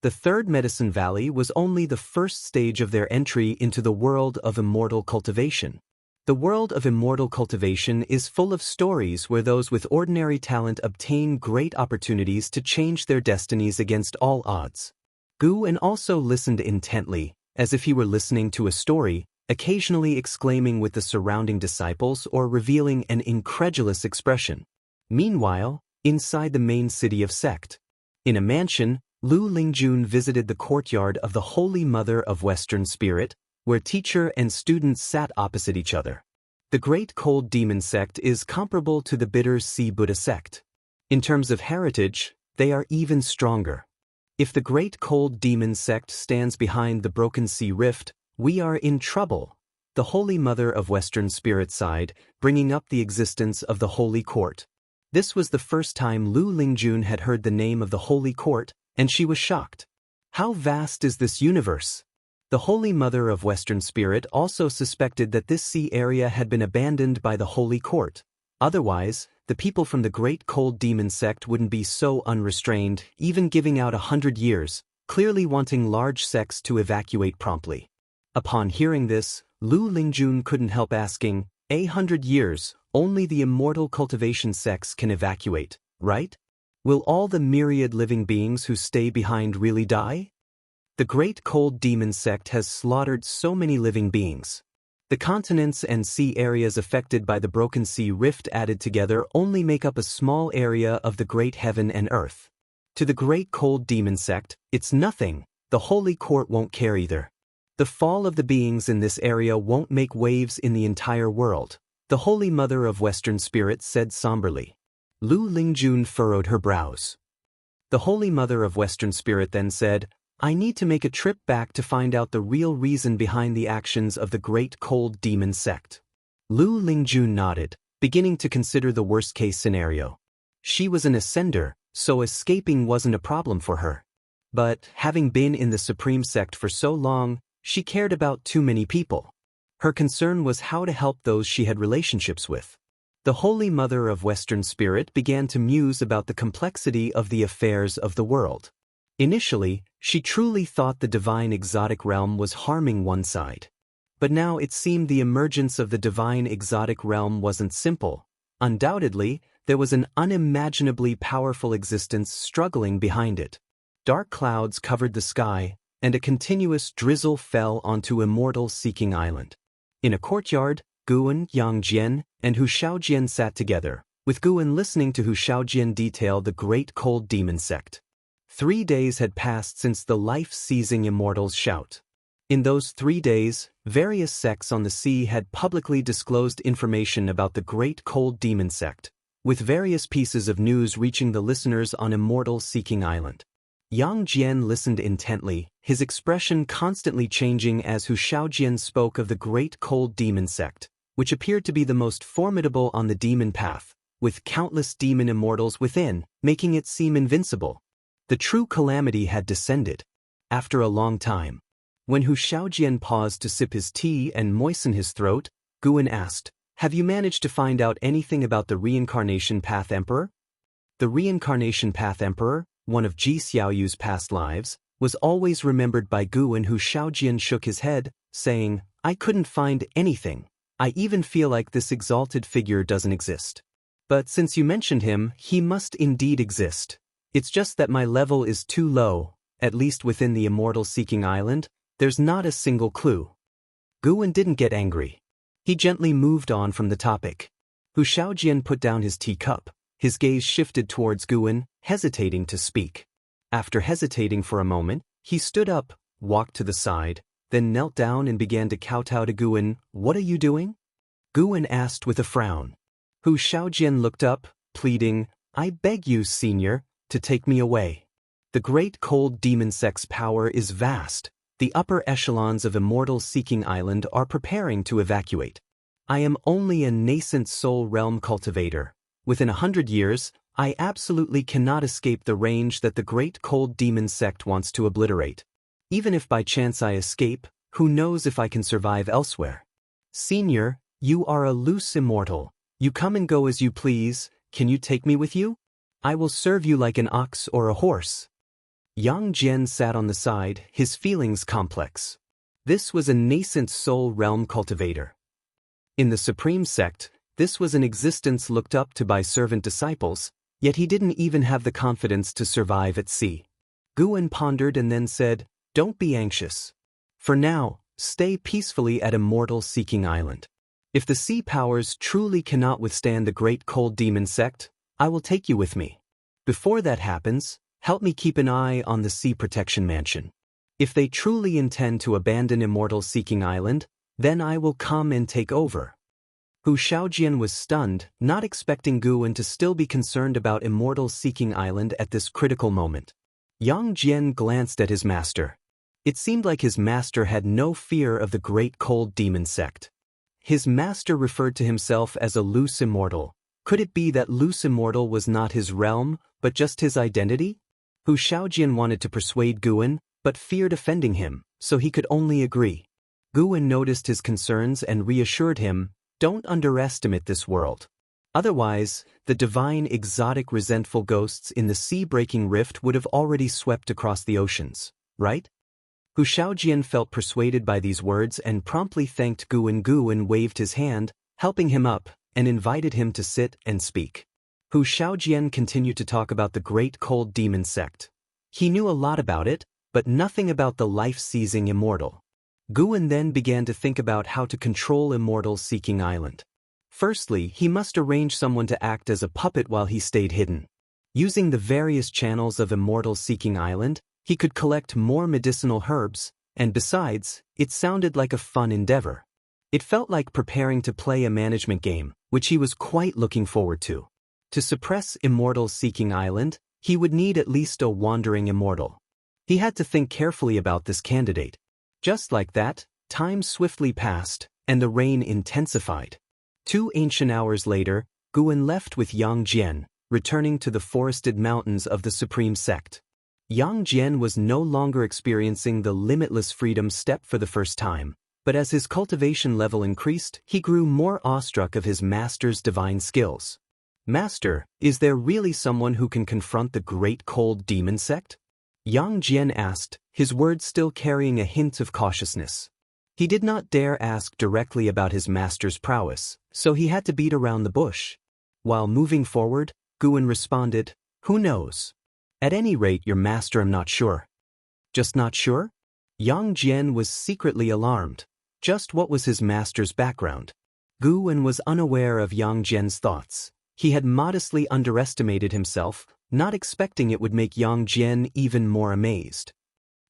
The Third Medicine Valley was only the first stage of their entry into the world of immortal cultivation. The world of immortal cultivation is full of stories where those with ordinary talent obtain great opportunities to change their destinies against all odds. Guan also listened intently, as if he were listening to a story, occasionally exclaiming with the surrounding disciples or revealing an incredulous expression. Meanwhile, inside the main city of sect, in a mansion, Lu Lingjun visited the courtyard of the Holy Mother of Western Spirit, where teacher and student sat opposite each other. The Great Cold Demon Sect is comparable to the Bitter Sea Buddha sect. In terms of heritage, they are even stronger. If the Great Cold Demon Sect stands behind the Broken Sea Rift, we are in trouble. The Holy Mother of Western Spirit sighed, bringing up the existence of the Holy Court. This was the first time Lu Lingjun had heard the name of the Holy Court, and she was shocked. How vast is this universe? The Holy Mother of Western Spirit also suspected that this sea area had been abandoned by the Holy Court. Otherwise, the people from the Great Cold Demon Sect wouldn't be so unrestrained, even giving out 100 years, clearly wanting large sects to evacuate promptly. Upon hearing this, Lu Lingjun couldn't help asking, 100 years, only the immortal cultivation sects can evacuate, right? Will all the myriad living beings who stay behind really die? The Great Cold Demon Sect has slaughtered so many living beings. The continents and sea areas affected by the Broken Sea Rift added together only make up a small area of the Great Heaven and Earth. To the Great Cold Demon Sect, it's nothing. The Holy Court won't care either. The fall of the beings in this area won't make waves in the entire world, the Holy Mother of Western Spirit said somberly. Lu Lingjun furrowed her brows. The Holy Mother of Western Spirit then said, I need to make a trip back to find out the real reason behind the actions of the Great Cold Demon Sect. Lu Lingjun nodded, beginning to consider the worst-case scenario. She was an ascender, so escaping wasn't a problem for her. But, having been in the Supreme Sect for so long, she cared about too many people. Her concern was how to help those she had relationships with. The Holy Mother of Western Spirit began to muse about the complexity of the affairs of the world. Initially, she truly thought the divine exotic realm was harming one side. But now it seemed the emergence of the divine exotic realm wasn't simple. Undoubtedly, there was an unimaginably powerful existence struggling behind it. Dark clouds covered the sky, and a continuous drizzle fell onto Immortal Seeking Island. In a courtyard, Guan, Yang Jian, and Hu Shaojian sat together, with Guan listening to Hu Shaojian detail the Great Cold Demon Sect. 3 days had passed since the life-seizing Immortal's shout. In those 3 days, various sects on the sea had publicly disclosed information about the Great Cold Demon Sect, with various pieces of news reaching the listeners on Immortal Seeking Island. Yang Jian listened intently, his expression constantly changing as Hu Shaojian spoke of the Great Cold Demon Sect, which appeared to be the most formidable on the demon path, with countless demon immortals within, making it seem invincible. The true calamity had descended. After a long time, when Hu Shaojian paused to sip his tea and moisten his throat, Guan asked, have you managed to find out anything about the Reincarnation Path Emperor? The Reincarnation Path Emperor, one of Ji Xiaoyu's past lives, was always remembered by Gu, and Hu Shaojian shook his head, saying, I couldn't find anything. I even feel like this exalted figure doesn't exist. But since you mentioned him, he must indeed exist. It's just that my level is too low, at least within the Immortal Seeking Island, there's not a single clue. Guwen didn't get angry. He gently moved on from the topic. Hu Shaojian put down his teacup. His gaze shifted towards Guwen, hesitating to speak. After hesitating for a moment, he stood up, walked to the side, then knelt down and began to kowtow to Guwen. What are you doing? Guwen asked with a frown. Hu Shaojian looked up, pleading, I beg you, senior, to take me away. The great cold demon sect's power is vast. The upper echelons of Immortal Seeking Island are preparing to evacuate. I am only a nascent soul realm cultivator. Within 100 years, I absolutely cannot escape the range that the great cold demon sect wants to obliterate. Even if by chance I escape, who knows if I can survive elsewhere? Senior, you are a loose immortal. You come and go as you please. Can you take me with you? I will serve you like an ox or a horse. Yang Jian sat on the side, his feelings complex. This was a nascent soul realm cultivator. In the Supreme Sect, this was an existence looked up to by servant disciples, yet he didn't even have the confidence to survive at sea. Guwen pondered and then said, Don't be anxious. For now, stay peacefully at Immortal Seeking Island. If the sea powers truly cannot withstand the great cold demon sect, I will take you with me. Before that happens, help me keep an eye on the Sea Protection Mansion. If they truly intend to abandon Immortal Seeking Island, then I will come and take over. Hu Shaojian was stunned, not expecting Guwen to still be concerned about Immortal Seeking Island at this critical moment. Yang Jian glanced at his master. It seemed like his master had no fear of the great cold demon sect. His master referred to himself as a loose immortal. Could it be that loose immortal was not his realm, but just his identity? Hu Shaojian wanted to persuade Guwen, but feared offending him, so he could only agree. Guwen noticed his concerns and reassured him, Don't underestimate this world. Otherwise, the divine exotic resentful ghosts in the sea-breaking rift would have already swept across the oceans, right? Hu Shaojian felt persuaded by these words and promptly thanked Guwen. Guwen waved his hand, helping him up, and invited him to sit and speak. Hu Shaojian continued to talk about the great cold demon sect. He knew a lot about it, but nothing about the life-seizing immortal. Guwen then began to think about how to control Immortal Seeking Island. Firstly, he must arrange someone to act as a puppet while he stayed hidden. Using the various channels of Immortal Seeking Island, he could collect more medicinal herbs, and besides, it sounded like a fun endeavor. It felt like preparing to play a management game, which he was quite looking forward to. To suppress Immortal Seeking Island, he would need at least a wandering immortal. He had to think carefully about this candidate. Just like that, time swiftly passed, and the rain intensified. 2 ancient hours later, Guwen left with Yang Jian, returning to the forested mountains of the Supreme Sect. Yang Jian was no longer experiencing the limitless freedom step for the first time, but as his cultivation level increased, he grew more awestruck of his master's divine skills. Master, is there really someone who can confront the great cold demon sect? Yang Jian asked, his words still carrying a hint of cautiousness. He did not dare ask directly about his master's prowess, so he had to beat around the bush. While moving forward, Guwen responded, Who knows? At any rate, your master, I'm not sure. Just not sure? Yang Jian was secretly alarmed. Just what was his master's background? Guwen was unaware of Yang Jian's thoughts. He had modestly underestimated himself, not expecting it would make Yang Jian even more amazed.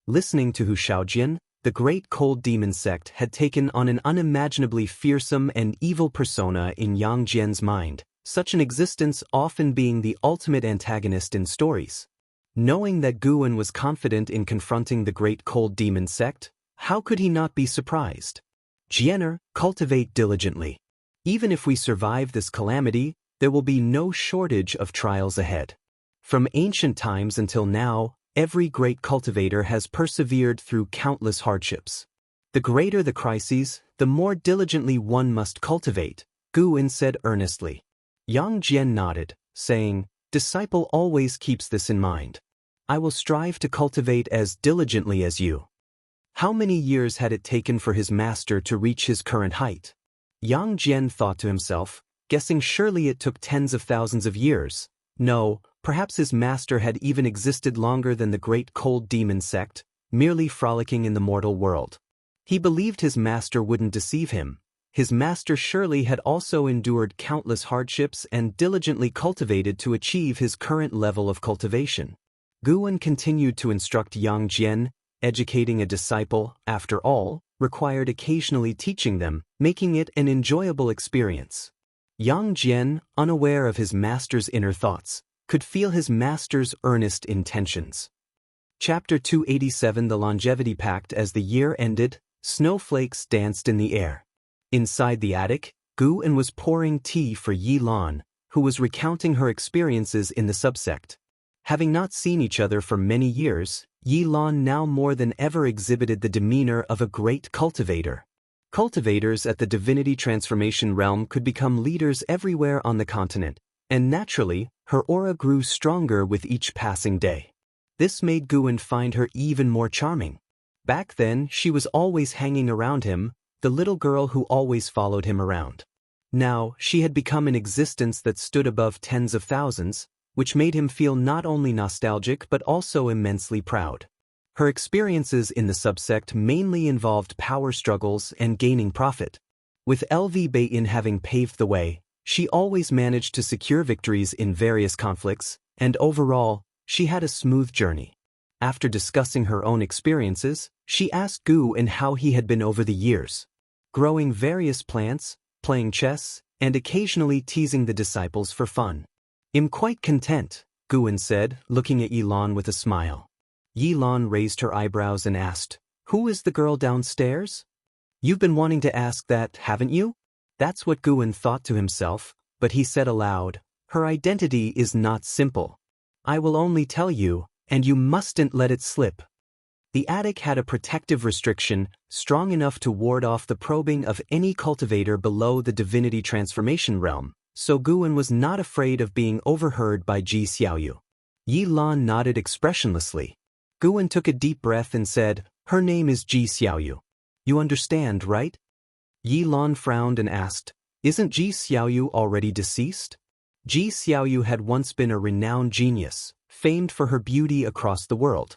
Listening to Hu Shaojian, the great cold demon sect had taken on an unimaginably fearsome and evil persona in Yang Jian's mind, such an existence often being the ultimate antagonist in stories. Knowing that Guwen was confident in confronting the great cold demon sect, how could he not be surprised? Jianer, cultivate diligently. Even if we survive this calamity, there will be no shortage of trials ahead. From ancient times until now, every great cultivator has persevered through countless hardships. The greater the crises, the more diligently one must cultivate, Gu said earnestly. Yang Jian nodded, saying, "Disciple always keeps this in mind. I will strive to cultivate as diligently as you." How many years had it taken for his master to reach his current height? Yang Jian thought to himself, guessing surely it took tens of thousands of years. No, perhaps his master had even existed longer than the great cold demon sect, merely frolicking in the mortal world. He believed his master wouldn't deceive him. His master surely had also endured countless hardships and diligently cultivated to achieve his current level of cultivation. Gu continued to instruct Yang Jian. Educating a disciple, after all, required occasionally teaching them, making it an enjoyable experience. Yang Jian, unaware of his master's inner thoughts, could feel his master's earnest intentions. Chapter 287 The Longevity Pact. As the year ended, snowflakes danced in the air. Inside the attic, Gu was pouring tea for Yi Lan, who was recounting her experiences in the subsect. Having not seen each other for many years, Yi Lan now more than ever exhibited the demeanor of a great cultivator. Cultivators at the divinity transformation realm could become leaders everywhere on the continent, and naturally, her aura grew stronger with each passing day. This made Gu find her even more charming. Back then, she was always hanging around him, the little girl who always followed him around. Now, she had become an existence that stood above tens of thousands, which made him feel not only nostalgic but also immensely proud. Her experiences in the subsect mainly involved power struggles and gaining profit. With LV Bayin having paved the way, she always managed to secure victories in various conflicts, and overall, she had a smooth journey. After discussing her own experiences, she asked Gu how he had been over the years. Growing various plants, playing chess, and occasionally teasing the disciples for fun. "I'm quite content," Gu said, looking at Yi Lan with a smile. Yi Lan raised her eyebrows and asked, "Who is the girl downstairs?" "You've been wanting to ask that, haven't you?" That's what Gu thought to himself, but he said aloud, "Her identity is not simple. I will only tell you, and you mustn't let it slip." The attic had a protective restriction strong enough to ward off the probing of any cultivator below the divinity transformation realm, so Gu was not afraid of being overheard by Ji Xiaoyu. Yi Lan nodded expressionlessly. Gu took a deep breath and said, "Her name is Ji Xiaoyu. You understand, right?" Yi Lan frowned and asked, "Isn't Ji Xiaoyu already deceased?" Ji Xiaoyu had once been a renowned genius, famed for her beauty across the world.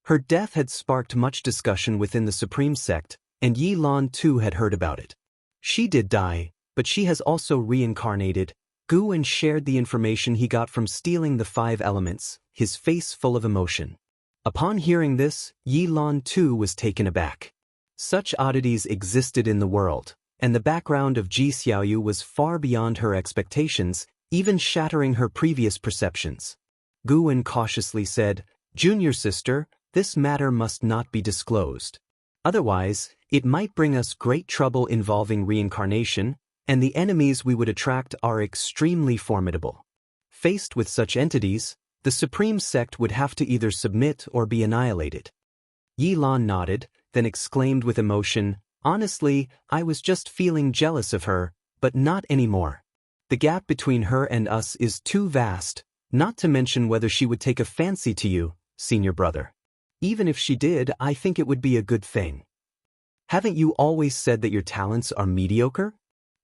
Her death had sparked much discussion within the Supreme Sect, and Yi Lan too had heard about it. She did die, but she has also reincarnated. Gu shared the information he got from stealing the 5 elements, his face full of emotion. Upon hearing this, Yi Lan too was taken aback. Such oddities existed in the world, and the background of Ji Xiaoyu was far beyond her expectations, even shattering her previous perceptions. Gu cautiously said, "Junior sister, this matter must not be disclosed. Otherwise, it might bring us great trouble involving reincarnation, and the enemies we would attract are extremely formidable. Faced with such entities, the Supreme Sect would have to either submit or be annihilated." Yi Lan nodded, then exclaimed with emotion, "Honestly, I was just feeling jealous of her, but not anymore. The gap between her and us is too vast, not to mention whether she would take a fancy to you, senior brother. Even if she did, I think it would be a good thing. Haven't you always said that your talents are mediocre?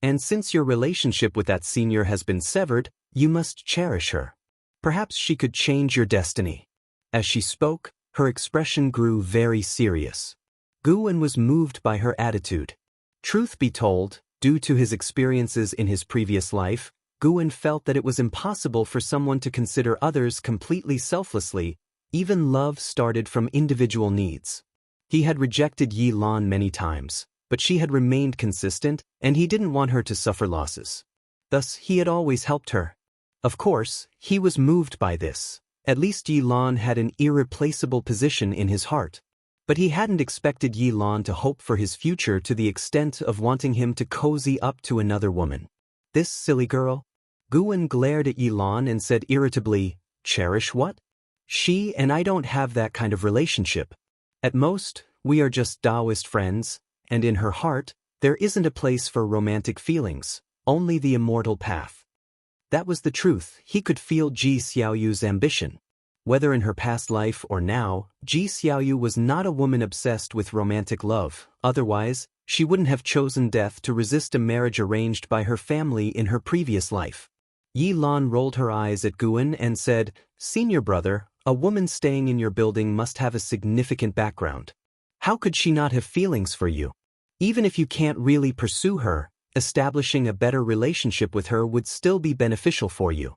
And since your relationship with that senior has been severed, you must cherish her. Perhaps she could change your destiny." As she spoke, her expression grew very serious. Gu was moved by her attitude. Truth be told, due to his experiences in his previous life, Gu felt that it was impossible for someone to consider others completely selflessly. Even love started from individual needs. He had rejected Yi Lan many times, but she had remained consistent, and he didn't want her to suffer losses. Thus, he had always helped her. Of course, he was moved by this. At least Yi Lan had an irreplaceable position in his heart. But he hadn't expected Yi Lan to hope for his future to the extent of wanting him to cozy up to another woman. This silly girl? Gu glared at Yi Lan and said irritably, "Cherish what? She and I don't have that kind of relationship. At most, we are just Taoist friends, and in her heart, there isn't a place for romantic feelings, only the immortal path. That was the truth. He could feel Ji Xiaoyu's ambition. Whether in her past life or now, Ji Xiaoyu was not a woman obsessed with romantic love. Otherwise, she wouldn't have chosen death to resist a marriage arranged by her family in her previous life. Yi Lan rolled her eyes at Guan and said, "Senior brother, a woman staying in your building must have a significant background. How could she not have feelings for you? Even if you can't really pursue her, establishing a better relationship with her would still be beneficial for you."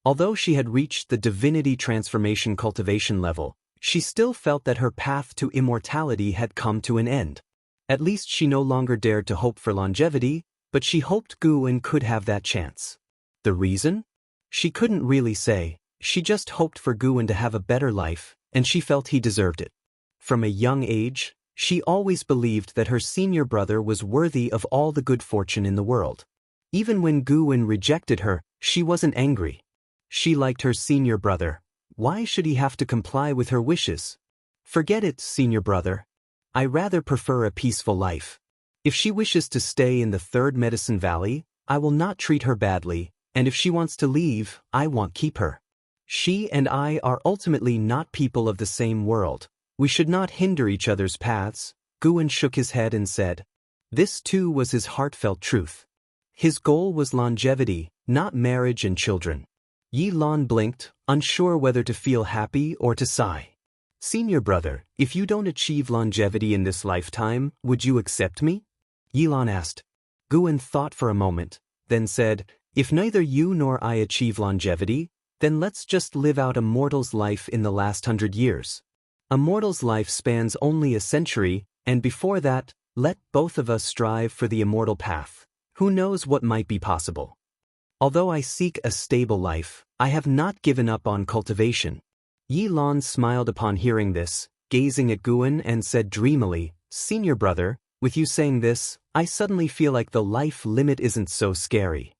Although she had reached the divinity transformation cultivation level, she still felt that her path to immortality had come to an end. At least she no longer dared to hope for longevity, but she hoped Guan could have that chance. The reason? She couldn't really say. She just hoped for Guan to have a better life, and she felt he deserved it. From a young age, she always believed that her senior brother was worthy of all the good fortune in the world. Even when Guan rejected her, she wasn't angry. She liked her senior brother. Why should he have to comply with her wishes? Forget it, senior brother. I rather prefer a peaceful life. If she wishes to stay in the Third Medicine Valley, I will not treat her badly, and if she wants to leave, I won't keep her. She and I are ultimately not people of the same world. We should not hinder each other's paths. Guan shook his head and said. This too was his heartfelt truth. His goal was longevity, not marriage and children. Yi Lan blinked, unsure whether to feel happy or to sigh. Senior brother, if you don't achieve longevity in this lifetime, would you accept me? Yi Lan asked. Guan thought for a moment, then said, if neither you nor I achieve longevity, then let's just live out a mortal's life in the last 100 years. A mortal's life spans only a century, and before that, let both of us strive for the immortal path. Who knows what might be possible? Although I seek a stable life, I have not given up on cultivation. Yi Lan smiled upon hearing this, gazing at Guan and said dreamily, Senior brother, with you saying this, I suddenly feel like the life limit isn't so scary.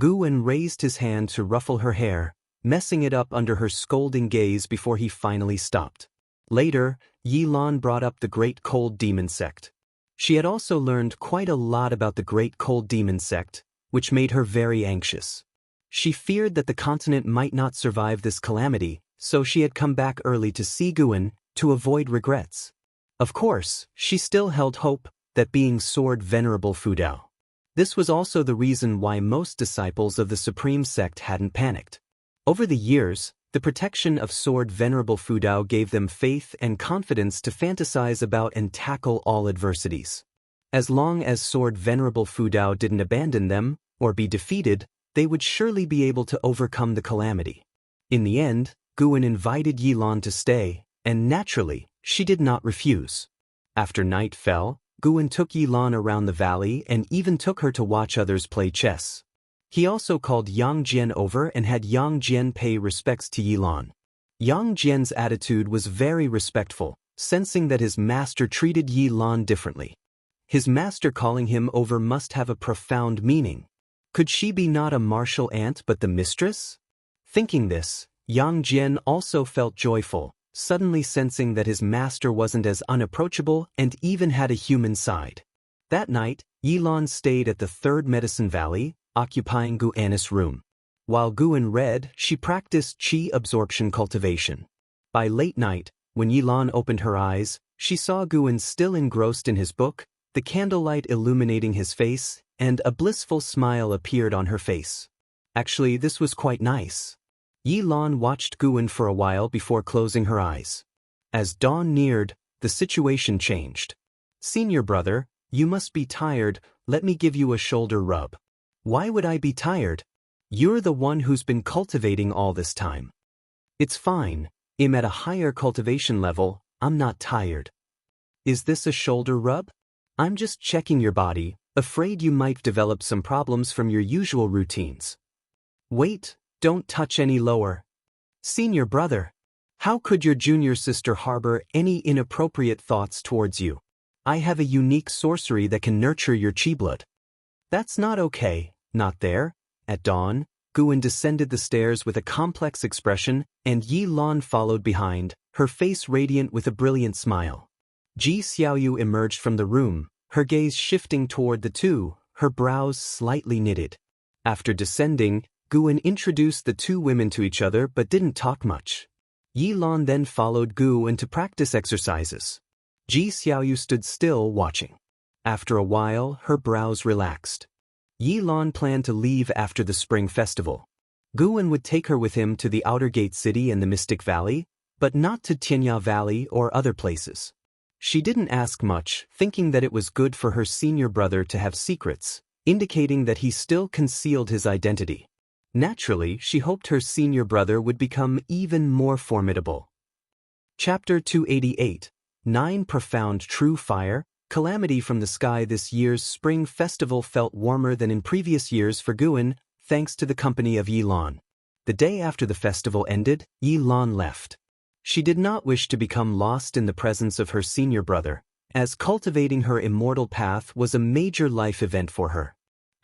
Guan raised his hand to ruffle her hair, messing it up under her scolding gaze before he finally stopped. Later, Yi Lan brought up the Great Cold Demon Sect. She had also learned quite a lot about the Great Cold Demon Sect, which made her very anxious. She feared that the continent might not survive this calamity, so she had come back early to see Guan, to avoid regrets. Of course, she still held hope that being Sword Venerable Fudao. This was also the reason why most disciples of the Supreme Sect hadn't panicked. Over the years, the protection of Sword Venerable Fudao gave them faith and confidence to fantasize about and tackle all adversities. As long as Sword Venerable Fudao didn't abandon them, or be defeated, they would surely be able to overcome the calamity. In the end, Guan invited Yi Lan to stay, and naturally, she did not refuse. After night fell, Guan took Yi Lan around the valley and even took her to watch others play chess. He also called Yang Jian over and had Yang Jian pay respects to Yi Lan. Yang Jian's attitude was very respectful, sensing that his master treated Yi Lan differently. His master calling him over must have a profound meaning. Could she be not a martial aunt but the mistress? Thinking this, Yang Jian also felt joyful, suddenly sensing that his master wasn't as unapproachable and even had a human side. That night, Yi Lan stayed at the Third Medicine Valley, occupying Guan's room. While Guan read, she practiced qi absorption cultivation. By late night, when Yi Lan opened her eyes, she saw Guan still engrossed in his book, the candlelight illuminating his face, and a blissful smile appeared on her face. Actually, this was quite nice. Yi Lan watched Guan for a while before closing her eyes. As dawn neared, the situation changed. Senior brother, you must be tired, let me give you a shoulder rub. Why would I be tired? You're the one who's been cultivating all this time. It's fine, I'm at a higher cultivation level, I'm not tired. Is this a shoulder rub? I'm just checking your body, afraid you might develop some problems from your usual routines. Wait, don't touch any lower. Senior brother, how could your junior sister harbor any inappropriate thoughts towards you? I have a unique sorcery that can nurture your chi blood. That's not okay, not there. At dawn, Guan descended the stairs with a complex expression, and Yi Lan followed behind, her face radiant with a brilliant smile. Ji Xiaoyu emerged from the room, her gaze shifting toward the two, her brows slightly knitted. After descending, Guan introduced the two women to each other but didn't talk much. Yilan then followed Guan to practice exercises. Ji Xiaoyu stood still watching. After a while, her brows relaxed. Yilan planned to leave after the spring festival. Guan would take her with him to the Outer Gate City and the Mystic Valley, but not to Tianya Valley or other places. She didn't ask much, thinking that it was good for her senior brother to have secrets, indicating that he still concealed his identity. Naturally, she hoped her senior brother would become even more formidable. Chapter 288, 9 Profound True Fire, Calamity from the Sky. This year's spring festival felt warmer than in previous years for Guan, thanks to the company of Yilan. The day after the festival ended, Yilan left. She did not wish to become lost in the presence of her senior brother, as cultivating her immortal path was a major life event for her.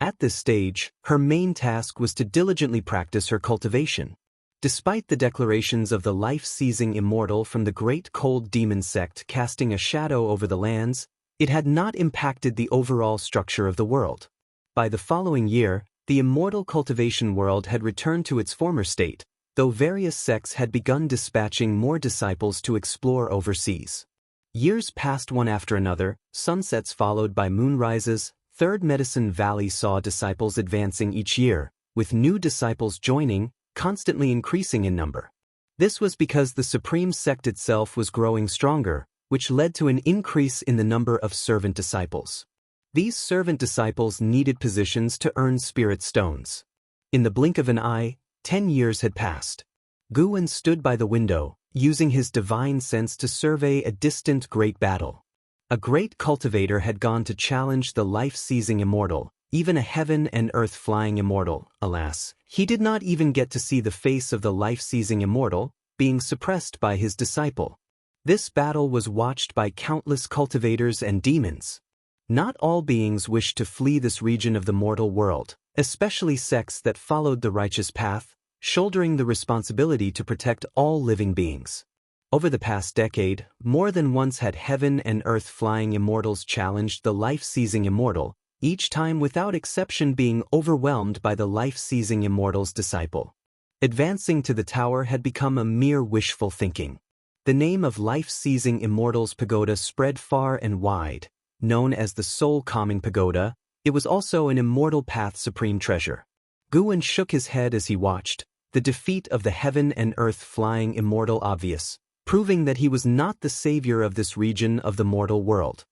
At this stage, her main task was to diligently practice her cultivation. Despite the declarations of the life-seizing Immortal from the great cold demon sect casting a shadow over the lands, it had not impacted the overall structure of the world. By the following year, the Immortal cultivation world had returned to its former state, though various sects had begun dispatching more disciples to explore overseas. Years passed one after another, sunsets followed by moonrises. Third Medicine Valley saw disciples advancing each year, with new disciples joining, constantly increasing in number. This was because the Supreme Sect itself was growing stronger, which led to an increase in the number of servant disciples. These servant disciples needed positions to earn spirit stones. In the blink of an eye, 10 years had passed. Guan stood by the window, using his divine sense to survey a distant great battle. A great cultivator had gone to challenge the life-seizing Immortal, even a heaven and earth-flying Immortal. Alas, he did not even get to see the face of the life-seizing Immortal, being suppressed by his disciple. This battle was watched by countless cultivators and demons. Not all beings wished to flee this region of the mortal world, especially sects that followed the righteous path, shouldering the responsibility to protect all living beings. Over the past decade, more than once had heaven and earth-flying Immortals challenged the life-seizing Immortal, each time without exception being overwhelmed by the life-seizing Immortal's disciple. Advancing to the tower had become a mere wishful thinking. The name of life-seizing Immortal's pagoda spread far and wide. Known as the soul-calming pagoda, it was also an Immortal Path supreme treasure. Guan shook his head as he watched, the defeat of the heaven and earth-flying Immortal obvious, proving that he was not the savior of this region of the mortal world.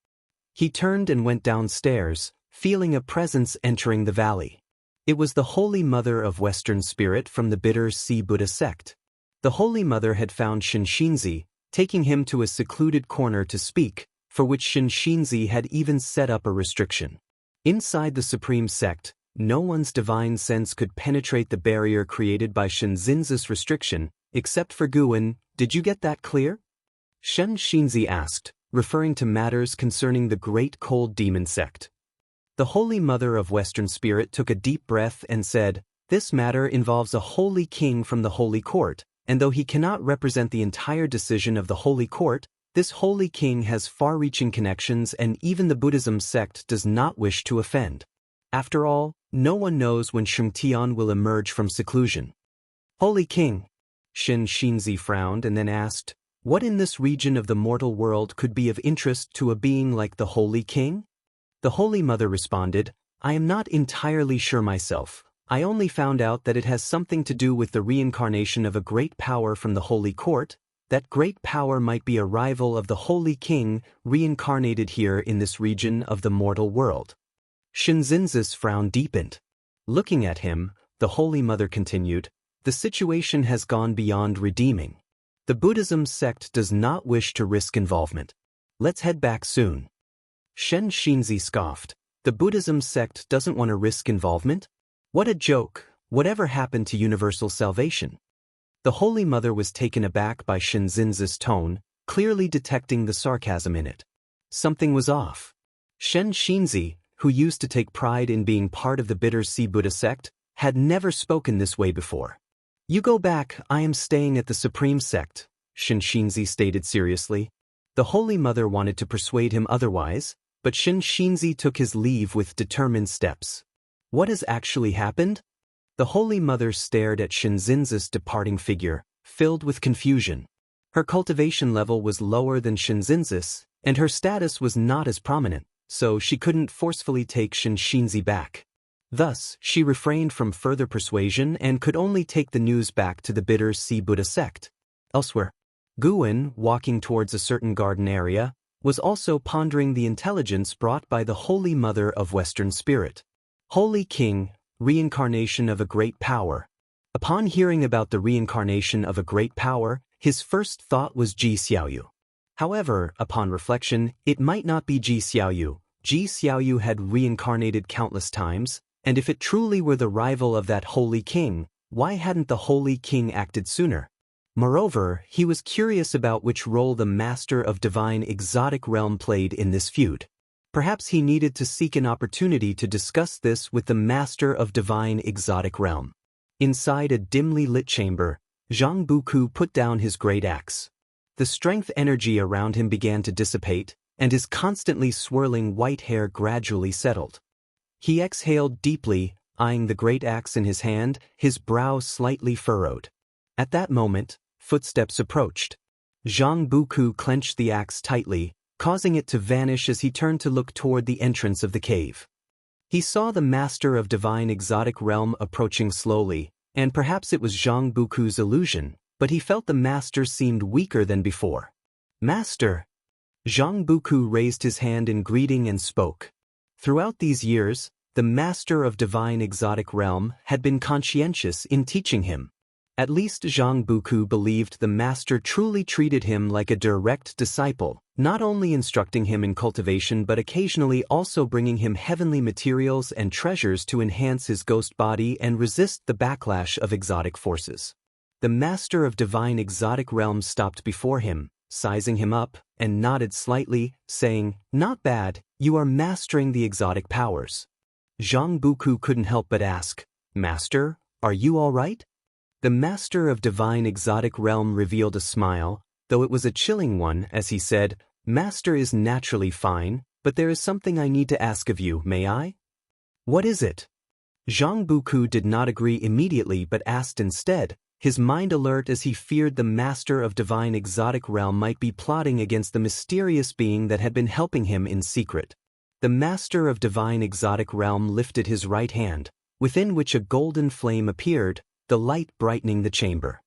He turned and went downstairs, feeling a presence entering the valley. It was the Holy Mother of Western Spirit from the Bitter Sea Buddha sect. The Holy Mother had found Xianxia, taking him to a secluded corner to speak, for which Xianxia had even set up a restriction. Inside the Supreme Sect, no one's divine sense could penetrate the barrier created by Xianxia's restriction, except for Guan. Did you get that clear? Xianxia asked, referring to matters concerning the great cold demon sect. The Holy Mother of Western Spirit took a deep breath and said, "This matter involves a holy king from the Holy Court, and though he cannot represent the entire decision of the Holy Court, this holy king has far-reaching connections and even the Buddhism sect does not wish to offend. After all, no one knows when Shungtian will emerge from seclusion." Holy King. Xianxia frowned and then asked, "What in this region of the mortal world could be of interest to a being like the Holy King?" The Holy Mother responded, "I am not entirely sure myself. I only found out that it has something to do with the reincarnation of a great power from the Holy Court. That great power might be a rival of the Holy King reincarnated here in this region of the mortal world." Xianxia's frown deepened. Looking at him, the Holy Mother continued, "The situation has gone beyond redeeming. The Buddhism sect does not wish to risk involvement. Let's head back soon." Xianxia scoffed. The Buddhism sect doesn't want to risk involvement? What a joke! Whatever happened to universal salvation? The Holy Mother was taken aback by Xianxia's tone, clearly detecting the sarcasm in it. Something was off. Xianxia, who used to take pride in being part of the Bitter Sea Buddha sect, had never spoken this way before. "You go back, I am staying at the Supreme Sect," Xianxia stated seriously. The Holy Mother wanted to persuade him otherwise, but Xianxia took his leave with determined steps. What has actually happened? The Holy Mother stared at Xianxia's departing figure, filled with confusion. Her cultivation level was lower than Xianxia's, and her status was not as prominent, so she couldn't forcefully take Xianxia back. Thus, she refrained from further persuasion and could only take the news back to the bitter Sea Buddha sect. Elsewhere, Guwen, walking towards a certain garden area, was also pondering the intelligence brought by the Holy Mother of Western Spirit. Holy King, reincarnation of a great power. Upon hearing about the reincarnation of a great power, his first thought was Ji Xiaoyu. However, upon reflection, it might not be Ji Xiaoyu. Ji Xiaoyu had reincarnated countless times, and if it truly were the rival of that Holy King, why hadn't the Holy King acted sooner? Moreover, he was curious about which role the Master of Divine Exotic Realm played in this feud. Perhaps he needed to seek an opportunity to discuss this with the Master of Divine Exotic Realm. Inside a dimly lit chamber, Zhang Buku put down his great axe. The strength energy around him began to dissipate, and his constantly swirling white hair gradually settled. He exhaled deeply, eyeing the great axe in his hand, his brow slightly furrowed. At that moment, footsteps approached. Zhang Buku clenched the axe tightly, causing it to vanish as he turned to look toward the entrance of the cave. He saw the Master of Divine Exotic Realm approaching slowly, and perhaps it was Zhang Buku's illusion, but he felt the Master seemed weaker than before. Master! Zhang Buku raised his hand in greeting and spoke. Throughout these years, the Master of Divine Exotic Realm had been conscientious in teaching him. At least Zhang Buku believed the Master truly treated him like a direct disciple, not only instructing him in cultivation but occasionally also bringing him heavenly materials and treasures to enhance his ghost body and resist the backlash of exotic forces. The Master of Divine Exotic Realm stopped before him, sizing him up, and nodded slightly, saying, "Not bad, you are mastering the exotic powers." Zhang Buku couldn't help but ask, "Master, are you all right?" The Master of Divine Exotic Realm revealed a smile, though it was a chilling one, as he said, "Master is naturally fine, but there is something I need to ask of you, may I?" "What is it?" Zhang Buku did not agree immediately but asked instead, his mind alert as he feared the Master of Divine Exotic Realm might be plotting against the mysterious being that had been helping him in secret. The Master of Divine Exotic Realm lifted his right hand, within which a golden flame appeared, the light brightening the chamber.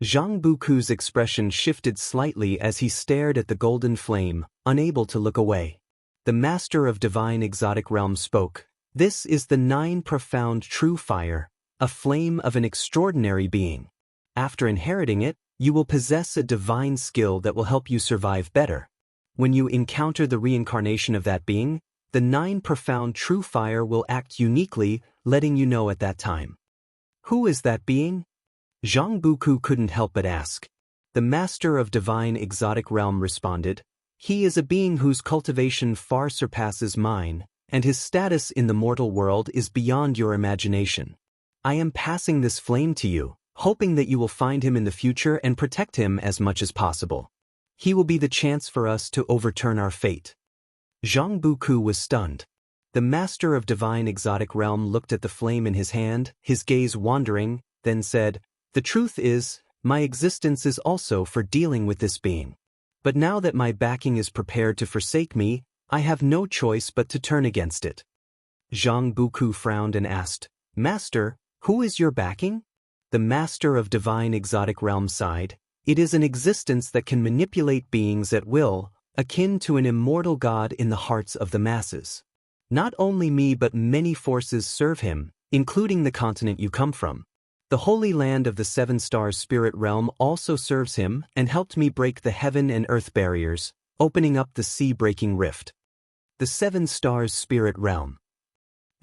Zhang Buku's expression shifted slightly as he stared at the golden flame, unable to look away. The Master of Divine Exotic Realm spoke, "This is the 9 profound true fire, a flame of an extraordinary being. After inheriting it, you will possess a divine skill that will help you survive better. When you encounter the reincarnation of that being, the 9 profound true fire will act uniquely, letting you know at that time." "Who is that being?" Zhang Buku couldn't help but ask. The Master of Divine Exotic Realm responded, "He is a being whose cultivation far surpasses mine, and his status in the mortal world is beyond your imagination. I am passing this flame to you, hoping that you will find him in the future and protect him as much as possible. He will be the chance for us to overturn our fate." Zhang Buku was stunned. The Master of Divine Exotic Realm looked at the flame in his hand, his gaze wandering, then said, "The truth is, my existence is also for dealing with this being. But now that my backing is prepared to forsake me, I have no choice but to turn against it." Zhang Buku frowned and asked, "Master, who is your backing?" The Master of Divine Exotic Realm sighed, "It is an existence that can manipulate beings at will, akin to an immortal god in the hearts of the masses. Not only me but many forces serve him, including the continent you come from. The Holy Land of the 7 Stars Spirit Realm also serves him and helped me break the heaven and earth barriers, opening up the sea-breaking rift." The 7 Stars Spirit Realm.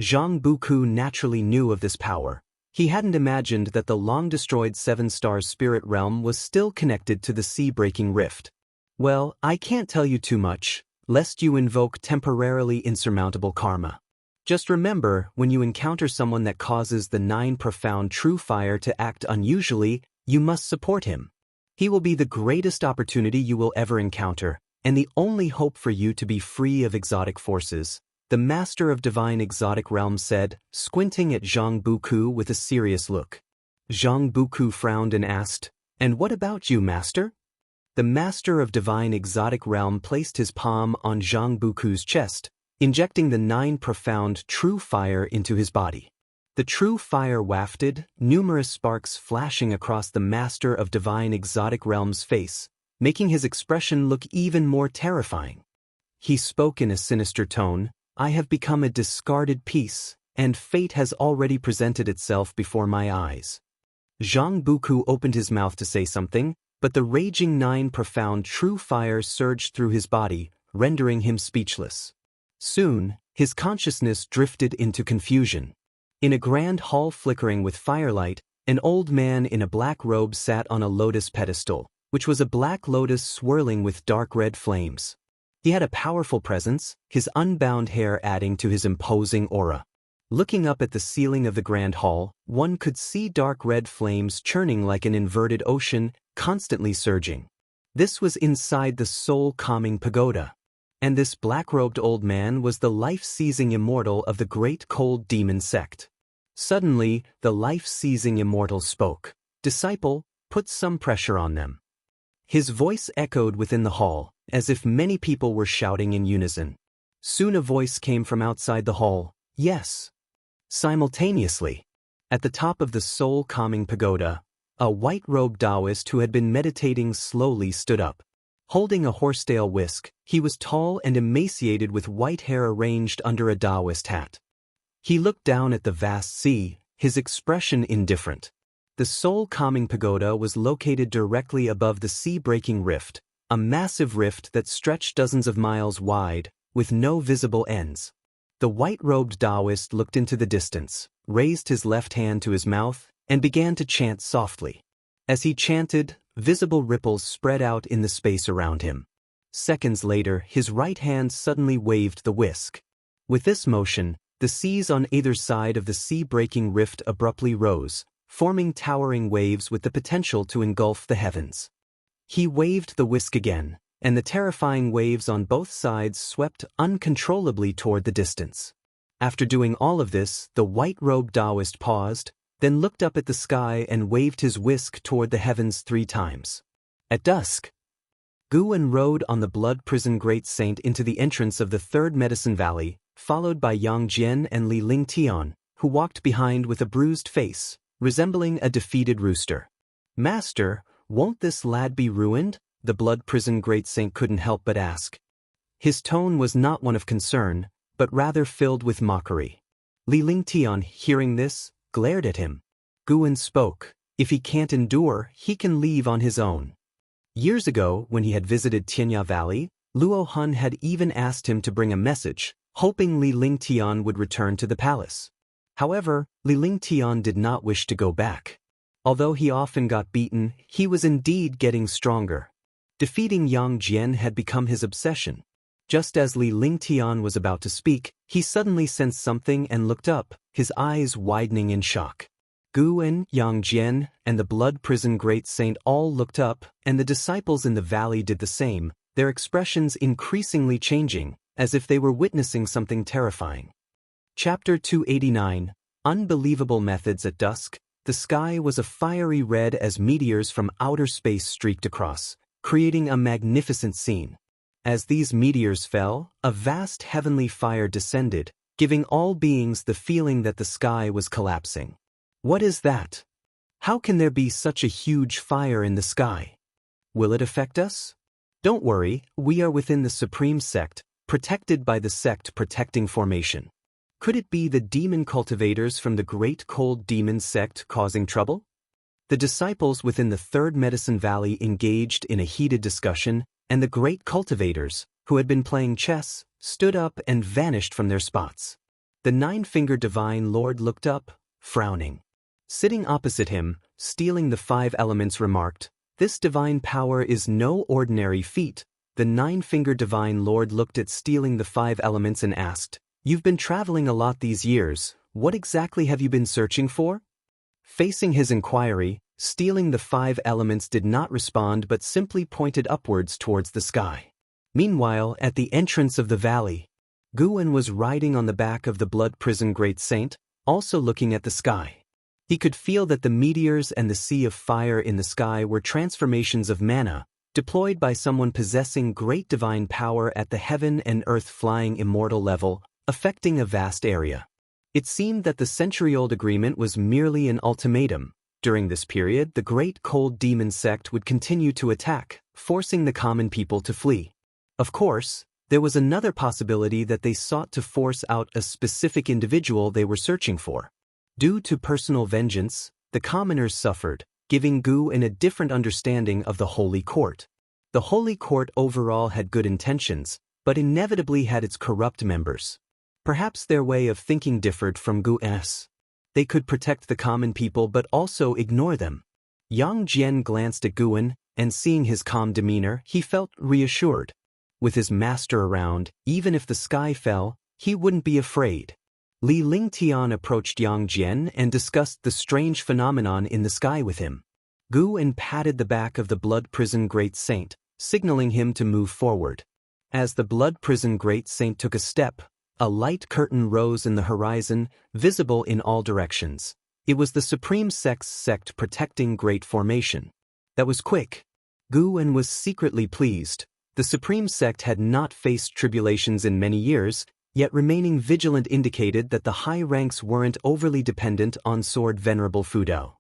Zhang Buku naturally knew of this power. He hadn't imagined that the long-destroyed 7 Stars Spirit Realm was still connected to the sea-breaking rift. "Well, I can't tell you too much, lest you invoke temporarily insurmountable karma. Just remember, when you encounter someone that causes the 9 profound true fire to act unusually, you must support him. He will be the greatest opportunity you will ever encounter, and the only hope for you to be free of exotic forces, the Master of Divine Exotic Realms said, squinting at Zhang Buku with a serious look. Zhang Buku frowned and asked, "And what about you, Master?" The Master of Divine Exotic Realm placed his palm on Zhang Buku's chest, injecting the 9 profound true fire into his body. The true fire wafted, numerous sparks flashing across the Master of Divine Exotic Realm's face, making his expression look even more terrifying. He spoke in a sinister tone, "I have become a discarded piece, and fate has already presented itself before my eyes." Zhang Buku opened his mouth to say something, but the raging 9 profound true fire surged through his body, rendering him speechless. Soon, his consciousness drifted into confusion. In a grand hall flickering with firelight, an old man in a black robe sat on a lotus pedestal, which was a black lotus swirling with dark red flames. He had a powerful presence, his unbound hair adding to his imposing aura. Looking up at the ceiling of the grand hall, one could see dark red flames churning like an inverted ocean, constantly surging. This was inside the soul-calming pagoda. And this black-robed old man was the life-seizing immortal of the great cold demon sect. Suddenly, the life-seizing immortal spoke. "Disciple, put some pressure on them." His voice echoed within the hall, as if many people were shouting in unison. Soon a voice came from outside the hall, "Yes." Simultaneously, at the top of the soul-calming pagoda, a white-robed Taoist who had been meditating slowly stood up. Holding a horsetail whisk, he was tall and emaciated with white hair arranged under a Taoist hat. He looked down at the vast sea, his expression indifferent. The soul-calming pagoda was located directly above the sea-breaking rift, a massive rift that stretched dozens of miles wide, with no visible ends. The white-robed Taoist looked into the distance, raised his left hand to his mouth, and began to chant softly. As he chanted, visible ripples spread out in the space around him. Seconds later, his right hand suddenly waved the whisk. With this motion, the seas on either side of the sea-breaking rift abruptly rose, forming towering waves with the potential to engulf the heavens. He waved the whisk again, and the terrifying waves on both sides swept uncontrollably toward the distance. After doing all of this, the white-robed Taoist paused, then looked up at the sky and waved his whisk toward the heavens 3 times. At dusk, Guan rode on the blood prison great saint into the entrance of the 3rd Medicine Valley, followed by Yang Jian and Li Lingtian, who walked behind with a bruised face, resembling a defeated rooster. "Master, won't this lad be ruined?" the blood prison great saint couldn't help but ask. His tone was not one of concern, but rather filled with mockery. Li Lingtian, hearing this, glared at him. Guan spoke, "If he can't endure, he can leave on his own." Years ago, when he had visited Tianya Valley, Luo Hun had even asked him to bring a message, hoping Li Lingtian would return to the palace. However, Li Lingtian did not wish to go back. Although he often got beaten, he was indeed getting stronger. Defeating Yang Jian had become his obsession. Just as Li Lingtian was about to speak, he suddenly sensed something and looked up, his eyes widening in shock. Guan, Yang Jian, and the blood prison great saint all looked up, and the disciples in the valley did the same, their expressions increasingly changing, as if they were witnessing something terrifying. Chapter 289, Unbelievable Methods. At dusk, the sky was a fiery red as meteors from outer space streaked across, creating a magnificent scene. As these meteors fell, a vast heavenly fire descended, giving all beings the feeling that the sky was collapsing. What is that? How can there be such a huge fire in the sky? Will it affect us? Don't worry, we are within the supreme sect, protected by the sect protecting formation. Could it be the demon cultivators from the great cold demon sect causing trouble? The disciples within the 3rd Medicine Valley engaged in a heated discussion, and the great cultivators, who had been playing chess, stood up and vanished from their spots. The 9-fingered Divine Lord looked up, frowning. Sitting opposite him, stealing the 5 elements, remarked, "This divine power is no ordinary feat." The 9-fingered Divine Lord looked at stealing the 5 elements and asked, "You've been traveling a lot these years, what exactly have you been searching for?" Facing his inquiry, stealing the 5 elements did not respond but simply pointed upwards towards the sky. Meanwhile, at the entrance of the valley, Guwen was riding on the back of the Blood Prison Great Saint, also looking at the sky. He could feel that the meteors and the sea of fire in the sky were transformations of mana, deployed by someone possessing great divine power at the heaven and earth flying immortal level, affecting a vast area. It seemed that the century-old agreement was merely an ultimatum. During this period, the great cold demon sect would continue to attack, forcing the common people to flee. Of course, there was another possibility that they sought to force out a specific individual they were searching for. Due to personal vengeance, the commoners suffered, giving Guwen a different understanding of the Holy Court. The Holy Court overall had good intentions, but inevitably had its corrupt members. Perhaps their way of thinking differed from Guwen's. They could protect the common people but also ignore them. Yang Jian glanced at Guwen, and seeing his calm demeanor, he felt reassured. With his master around, even if the sky fell, he wouldn't be afraid. Li Lingtian approached Yang Jian and discussed the strange phenomenon in the sky with him. Guwen patted the back of the Blood Prison Great Saint, signaling him to move forward. As the Blood Prison Great Saint took a step, a light curtain rose in the horizon, visible in all directions. It was the Supreme Sects sect protecting Great Formation. That was quick. Guwen was secretly pleased. The Supreme Sect had not faced tribulations in many years, yet remaining vigilant indicated that the high ranks weren't overly dependent on Sword Venerable Fudao.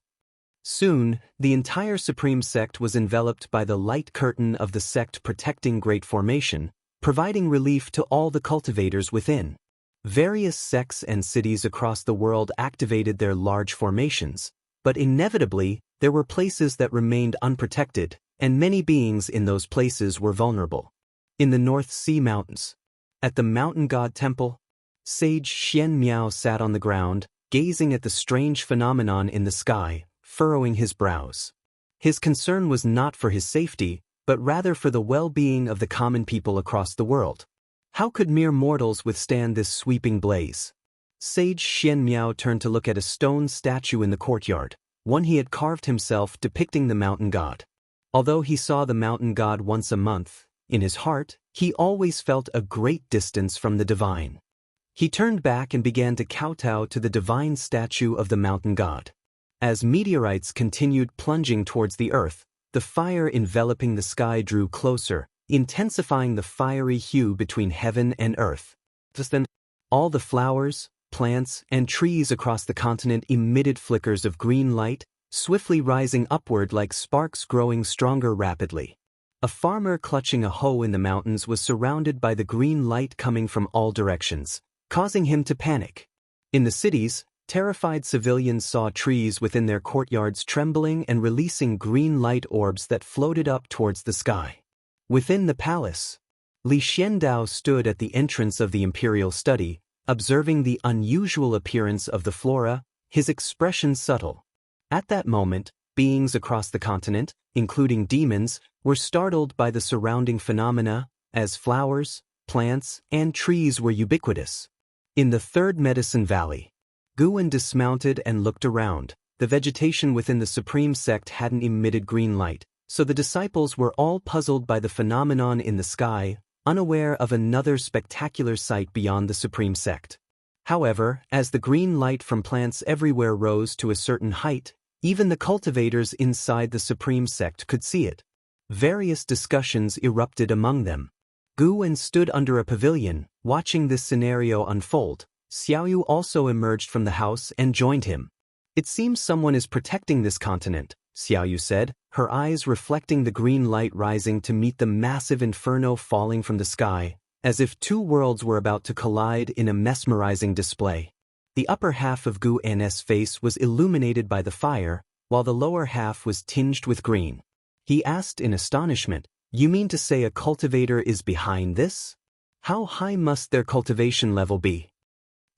Soon, the entire Supreme Sect was enveloped by the light curtain of the sect protecting Great Formation, providing relief to all the cultivators within. Various sects and cities across the world activated their large formations, but inevitably, there were places that remained unprotected, and many beings in those places were vulnerable. In the North Sea Mountains, at the Mountain God Temple, Sage Xianxia sat on the ground, gazing at the strange phenomenon in the sky, furrowing his brows. His concern was not for his safety, but rather for the well-being of the common people across the world. How could mere mortals withstand this sweeping blaze? Sage Xianxia turned to look at a stone statue in the courtyard, one he had carved himself depicting the mountain god. Although he saw the mountain god once a month, in his heart, he always felt a great distance from the divine. He turned back and began to kowtow to the divine statue of the mountain god. As meteorites continued plunging towards the earth, the fire enveloping the sky drew closer, intensifying the fiery hue between heaven and earth. Just then, all the flowers, plants, and trees across the continent emitted flickers of green light, swiftly rising upward like sparks growing stronger rapidly. A farmer clutching a hoe in the mountains was surrounded by the green light coming from all directions, causing him to panic. In the cities, terrified civilians saw trees within their courtyards trembling and releasing green light orbs that floated up towards the sky. Within the palace, Li Xiandao stood at the entrance of the imperial study, observing the unusual appearance of the flora, his expression subtle. At that moment, beings across the continent, including demons, were startled by the surrounding phenomena, as flowers, plants, and trees were ubiquitous. In the Third Medicine Valley, Guwen dismounted and looked around. The vegetation within the Supreme Sect hadn't emitted green light, so the disciples were all puzzled by the phenomenon in the sky, unaware of another spectacular sight beyond the Supreme Sect. However, as the green light from plants everywhere rose to a certain height, even the cultivators inside the Supreme Sect could see it. Various discussions erupted among them. Guwen stood under a pavilion, watching this scenario unfold. Xiaoyu also emerged from the house and joined him. "It seems someone is protecting this continent," Xiaoyu said, her eyes reflecting the green light rising to meet the massive inferno falling from the sky, as if two worlds were about to collide in a mesmerizing display. The upper half of Guwen's face was illuminated by the fire, while the lower half was tinged with green. He asked in astonishment, "You mean to say a cultivator is behind this? How high must their cultivation level be?"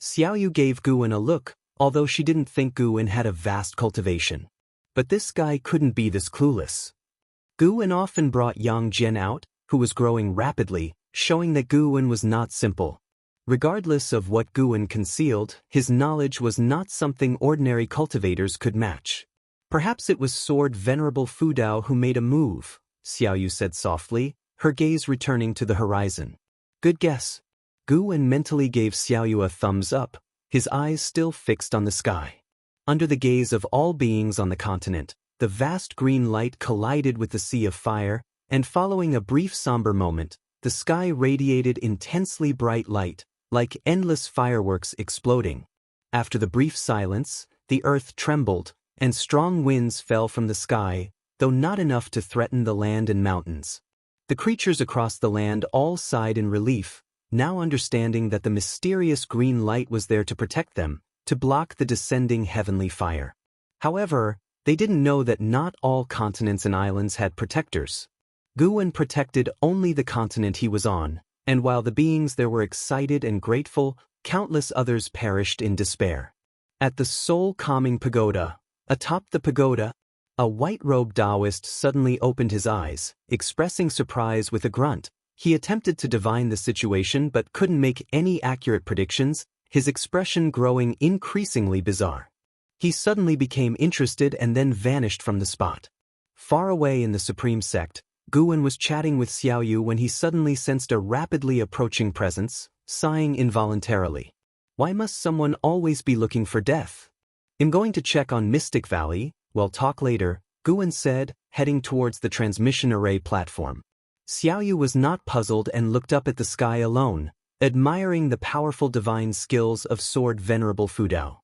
Xiaoyu gave Guwen a look, although she didn't think Guwen had a vast cultivation. But this guy couldn't be this clueless. Guwen often brought Yang Jian out, who was growing rapidly, showing that Guwen was not simple. Regardless of what Guwen concealed, his knowledge was not something ordinary cultivators could match. "Perhaps it was Sword Venerable Fudao who made a move," Xiaoyu said softly, her gaze returning to the horizon. Good guess. Guwen mentally gave Xiaoyu a thumbs up, his eyes still fixed on the sky. Under the gaze of all beings on the continent, the vast green light collided with the sea of fire, and following a brief somber moment, the sky radiated intensely bright light, like endless fireworks exploding. After the brief silence, the earth trembled, and strong winds fell from the sky, though not enough to threaten the land and mountains. The creatures across the land all sighed in relief, now understanding that the mysterious green light was there to protect them, to block the descending heavenly fire. However, they didn't know that not all continents and islands had protectors. Guwen protected only the continent he was on, and while the beings there were excited and grateful, countless others perished in despair. At the soul-calming pagoda, atop the pagoda, a white-robed Taoist suddenly opened his eyes, expressing surprise with a grunt. He attempted to divine the situation but couldn't make any accurate predictions, his expression growing increasingly bizarre. He suddenly became interested and then vanished from the spot. Far away in the Supreme Sect, Guwen was chatting with Xiaoyu when he suddenly sensed a rapidly approaching presence, sighing involuntarily. Why must someone always be looking for death? I'm going to check on Mystic Valley, we'll talk later, Guwen said, heading towards the transmission array platform. Xiaoyu was not puzzled and looked up at the sky alone, admiring the powerful divine skills of Sword Venerable Fudao.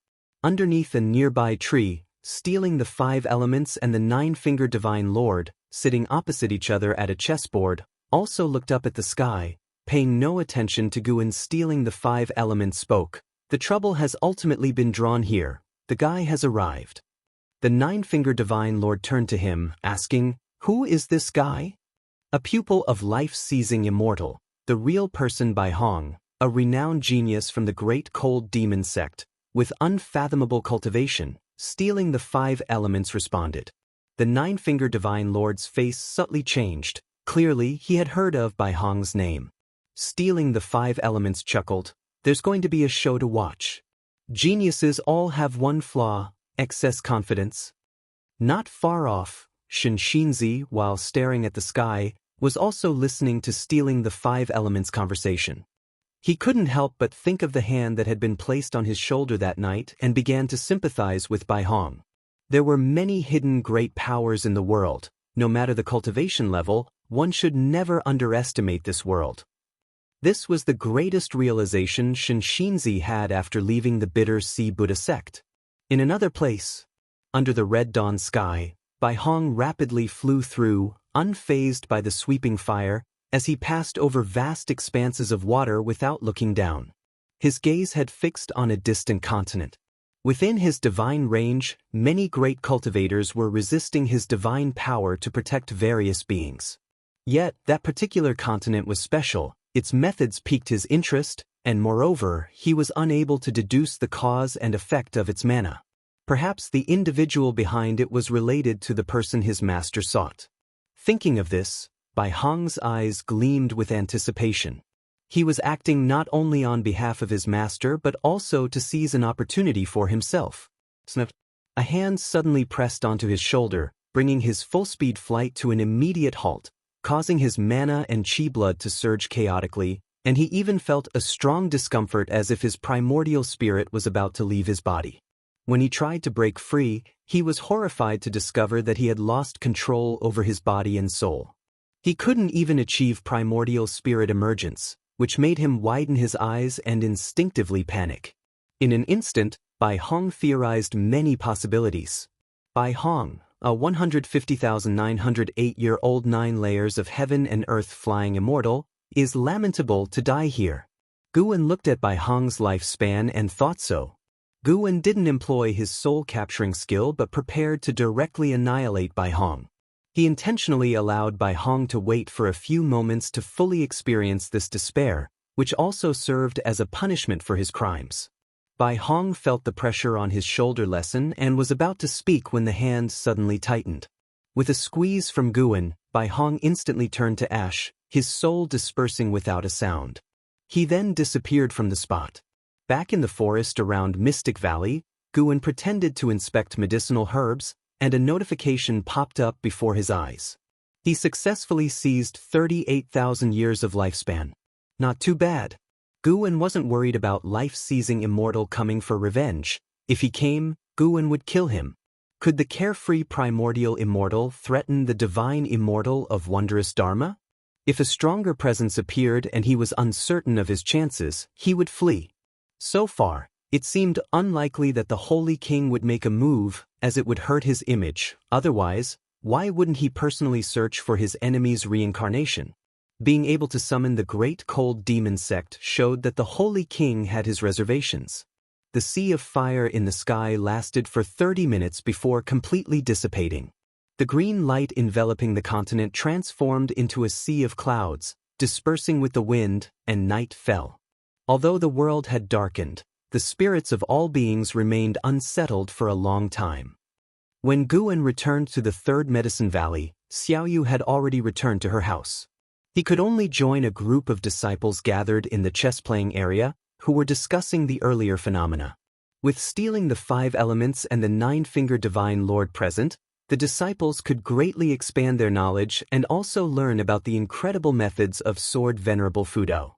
Underneath a nearby tree, stealing the 5 elements and the 9-fingered Divine Lord, sitting opposite each other at a chessboard, also looked up at the sky, paying no attention to Guwen stealing the 5 elements spoke. The trouble has ultimately been drawn here, the guy has arrived. The 9-fingered Divine Lord turned to him, asking, "Who is this guy?" A pupil of life-seizing Immortal, the real person Bai Hong, a renowned genius from the Great Cold Demon sect, with unfathomable cultivation, stealing the 5 elements responded. The 9-fingered Divine Lord's face subtly changed. Clearly, he had heard of Bai Hong's name. Stealing the 5 elements chuckled, "There's going to be a show to watch. Geniuses all have one flaw, excess confidence." Not far off, Xianxia, while staring at the sky, was also listening to stealing the 5 elements conversation. He couldn't help but think of the hand that had been placed on his shoulder that night and began to sympathize with Bai Hong. There were many hidden great powers in the world. No matter the cultivation level, one should never underestimate this world. This was the greatest realization Xianxia had after leaving the Bitter Sea Buddha sect. In another place, under the red dawn sky, Bai Hong rapidly flew through, unfazed by the sweeping fire, as he passed over vast expanses of water without looking down. His gaze had fixed on a distant continent. Within his divine range, many great cultivators were resisting his divine power to protect various beings. Yet, that particular continent was special, its methods piqued his interest, and moreover, he was unable to deduce the cause and effect of its mana. Perhaps the individual behind it was related to the person his master sought. Thinking of this, Bai Hong's eyes gleamed with anticipation. He was acting not only on behalf of his master but also to seize an opportunity for himself. Snap! A hand suddenly pressed onto his shoulder, bringing his full-speed flight to an immediate halt, causing his mana and chi blood to surge chaotically, and he even felt a strong discomfort as if his primordial spirit was about to leave his body. When he tried to break free, he was horrified to discover that he had lost control over his body and soul. He couldn't even achieve primordial spirit emergence, which made him widen his eyes and instinctively panic. In an instant, Bai Hong theorized many possibilities. Bai Hong, a 150,908-year-old 9 layers of heaven and earth flying immortal, is lamentable to die here. Guwen looked at Bai Hong's lifespan and thought so. Guwen didn't employ his soul-capturing skill but prepared to directly annihilate Bai Hong. He intentionally allowed Bai Hong to wait for a few moments to fully experience this despair, which also served as a punishment for his crimes. Bai Hong felt the pressure on his shoulder lessen and was about to speak when the hand suddenly tightened. With a squeeze from Guwen, Bai Hong instantly turned to ash, his soul dispersing without a sound. He then disappeared from the spot. Back in the forest around Mystic Valley, Guwen pretended to inspect medicinal herbs, and a notification popped up before his eyes. He successfully seized 38,000 years of lifespan. Not too bad. Guwen wasn't worried about life-seizing Immortal coming for revenge. If he came, Guwen would kill him. Could the carefree primordial Immortal threaten the divine Immortal of wondrous Dharma? If a stronger presence appeared and he was uncertain of his chances, he would flee. So far, it seemed unlikely that the Holy King would make a move, as it would hurt his image. Otherwise, why wouldn't he personally search for his enemy's reincarnation? Being able to summon the Great Cold Demon sect showed that the Holy King had his reservations. The sea of fire in the sky lasted for 30 minutes before completely dissipating. The green light enveloping the continent transformed into a sea of clouds, dispersing with the wind, and night fell. Although the world had darkened, the spirits of all beings remained unsettled for a long time. When Guwen returned to the third Medicine Valley, Xiaoyu had already returned to her house. He could only join a group of disciples gathered in the chess-playing area, who were discussing the earlier phenomena. With stealing the 5 elements and the 9-finger Divine Lord present, the disciples could greatly expand their knowledge and also learn about the incredible methods of Sword Venerable Fudo.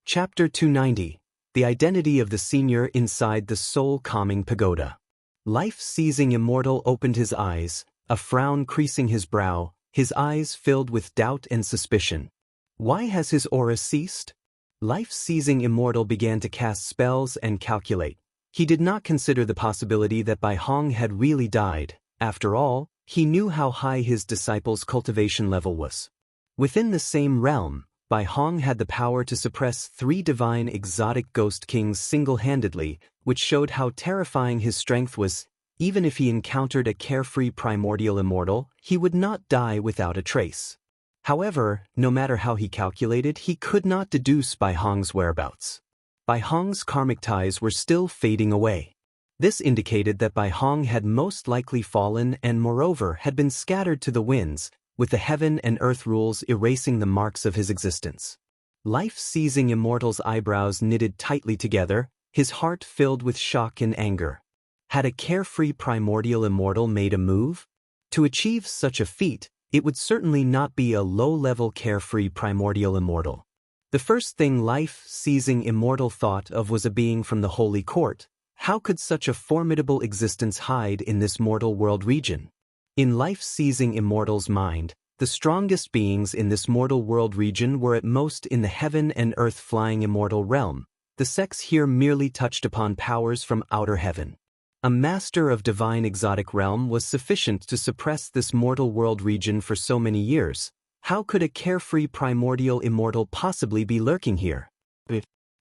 Chapter 290. The Identity of the Senior Inside the Soul-Calming Pagoda. Life-seizing Immortal opened his eyes, a frown creasing his brow, his eyes filled with doubt and suspicion. Why has his aura ceased? Life-seizing Immortal began to cast spells and calculate. He did not consider the possibility that Bai Hong had really died. After all, he knew how high his disciple's cultivation level was. Within the same realm, Bai Hong had the power to suppress 3 divine exotic ghost kings single-handedly, which showed how terrifying his strength was. Even if he encountered a carefree primordial Immortal, he would not die without a trace. However, no matter how he calculated, he could not deduce Bai Hong's whereabouts. Bai Hong's karmic ties were still fading away. This indicated that Bai Hong had most likely fallen and moreover had been scattered to the winds, with the heaven and earth rules erasing the marks of his existence. Life-seizing Immortal's eyebrows knitted tightly together, his heart filled with shock and anger. Had a carefree primordial Immortal made a move? To achieve such a feat, it would certainly not be a low-level carefree primordial Immortal. The first thing life-seizing Immortal thought of was a being from the Holy Court. How could such a formidable existence hide in this mortal world region? In life-seizing Immortal's mind, the strongest beings in this mortal world region were at most in the heaven and earth flying immortal realm. The sects here merely touched upon powers from outer heaven. A master of divine exotic realm was sufficient to suppress this mortal world region for so many years. How could a carefree primordial Immortal possibly be lurking here?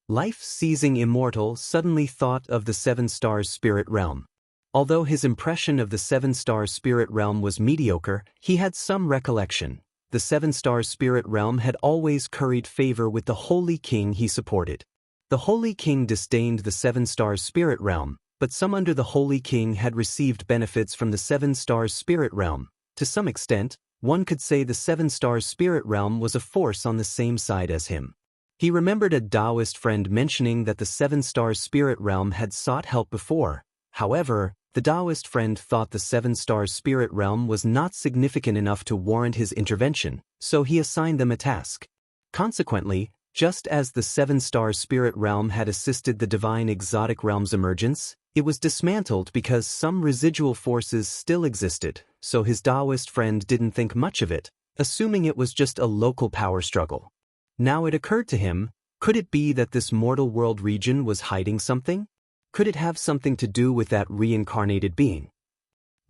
Life-seizing Immortal suddenly thought of the 7-star spirit realm. Although his impression of the 7-star spirit realm was mediocre, he had some recollection. The 7-star spirit realm had always curried favor with the Holy King he supported. The Holy King disdained the 7-star spirit realm, but some under the Holy King had received benefits from the 7-star spirit realm. To some extent, one could say the 7-star spirit realm was a force on the same side as him. He remembered a Taoist friend mentioning that the 7-star spirit realm had sought help before. However, the Taoist friend thought the 7-star spirit realm was not significant enough to warrant his intervention, so he assigned them a task. Consequently, just as the 7-star spirit realm had assisted the divine exotic realm's emergence, it was dismantled because some residual forces still existed, so his Taoist friend didn't think much of it, assuming it was just a local power struggle. Now it occurred to him, could it be that this mortal world region was hiding something? Could it have something to do with that reincarnated being?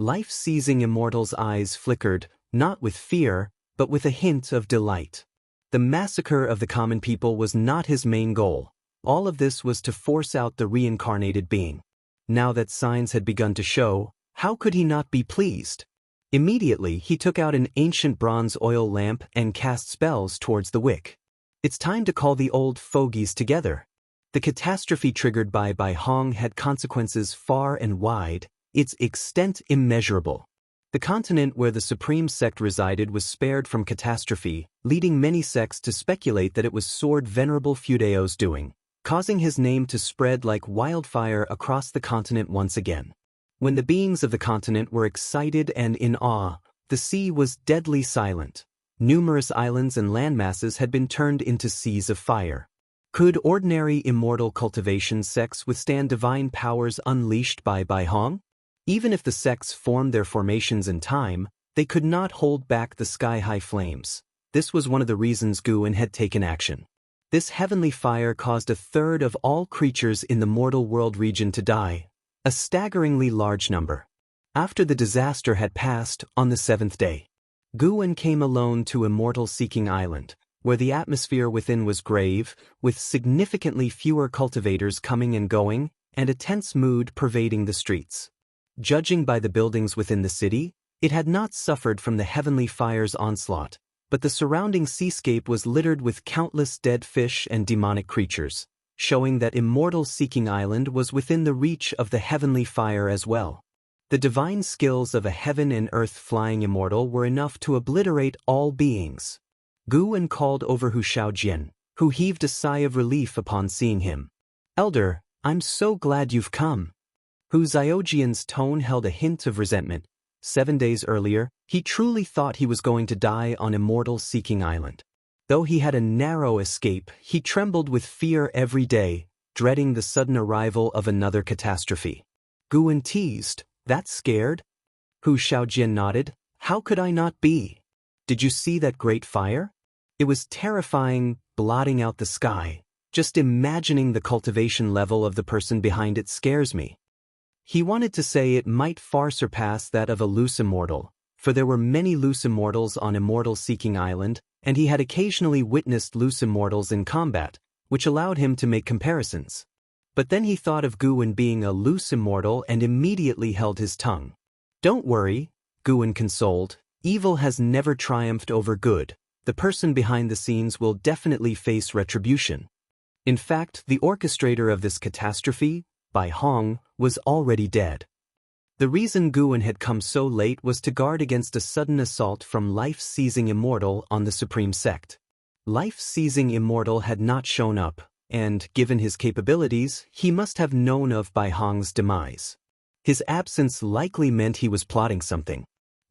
Life-seizing Immortal's eyes flickered, not with fear, but with a hint of delight. The massacre of the common people was not his main goal. All of this was to force out the reincarnated being. Now that signs had begun to show, how could he not be pleased? Immediately, he took out an ancient bronze oil lamp and cast spells towards the wick. It's time to call the old fogies together. The catastrophe triggered by Bai Hong had consequences far and wide, its extent immeasurable. The continent where the supreme sect resided was spared from catastrophe, leading many sects to speculate that it was Sword Venerable Fudeo's doing, causing his name to spread like wildfire across the continent once again. When the beings of the continent were excited and in awe, the sea was deadly silent. Numerous islands and landmasses had been turned into seas of fire. Could ordinary immortal cultivation sects withstand divine powers unleashed by Bai Hong? Even if the sects formed their formations in time, they could not hold back the sky-high flames. This was one of the reasons Guan had taken action. This heavenly fire caused a third of all creatures in the mortal world region to die, a staggeringly large number. After the disaster had passed, on the 7th day, Guan came alone to Immortal Seeking Island, where the atmosphere within was grave, with significantly fewer cultivators coming and going, and a tense mood pervading the streets. Judging by the buildings within the city, it had not suffered from the heavenly fire's onslaught, but the surrounding seascape was littered with countless dead fish and demonic creatures, showing that Immortal Seeking Island was within the reach of the heavenly fire as well. The divine skills of a heaven and earth flying immortal were enough to obliterate all beings. Guan called over Hu Shaojian, who heaved a sigh of relief upon seeing him. "Elder, I'm so glad you've come." Hu Xiaojian's tone held a hint of resentment. 7 days earlier, he truly thought he was going to die on Immortal Seeking Island. Though he had a narrow escape, he trembled with fear every day, dreading the sudden arrival of another catastrophe. Guan teased, "That scared?" Hu Shaojian nodded. "How could I not be? Did you see that great fire? It was terrifying, blotting out the sky. Just imagining the cultivation level of the person behind it scares me." He wanted to say it might far surpass that of a loose immortal, for there were many loose immortals on Immortal Seeking Island, and he had occasionally witnessed loose immortals in combat, which allowed him to make comparisons. But then he thought of Guan being a loose immortal and immediately held his tongue. "Don't worry," Guan consoled. "Evil has never triumphed over good. The person behind the scenes will definitely face retribution." In fact, the orchestrator of this catastrophe, Bai Hong, was already dead. The reason Guan had come so late was to guard against a sudden assault from Life-Seizing Immortal on the Supreme Sect. Life-Seizing Immortal had not shown up, and, given his capabilities, he must have known of Bai Hong's demise. His absence likely meant he was plotting something.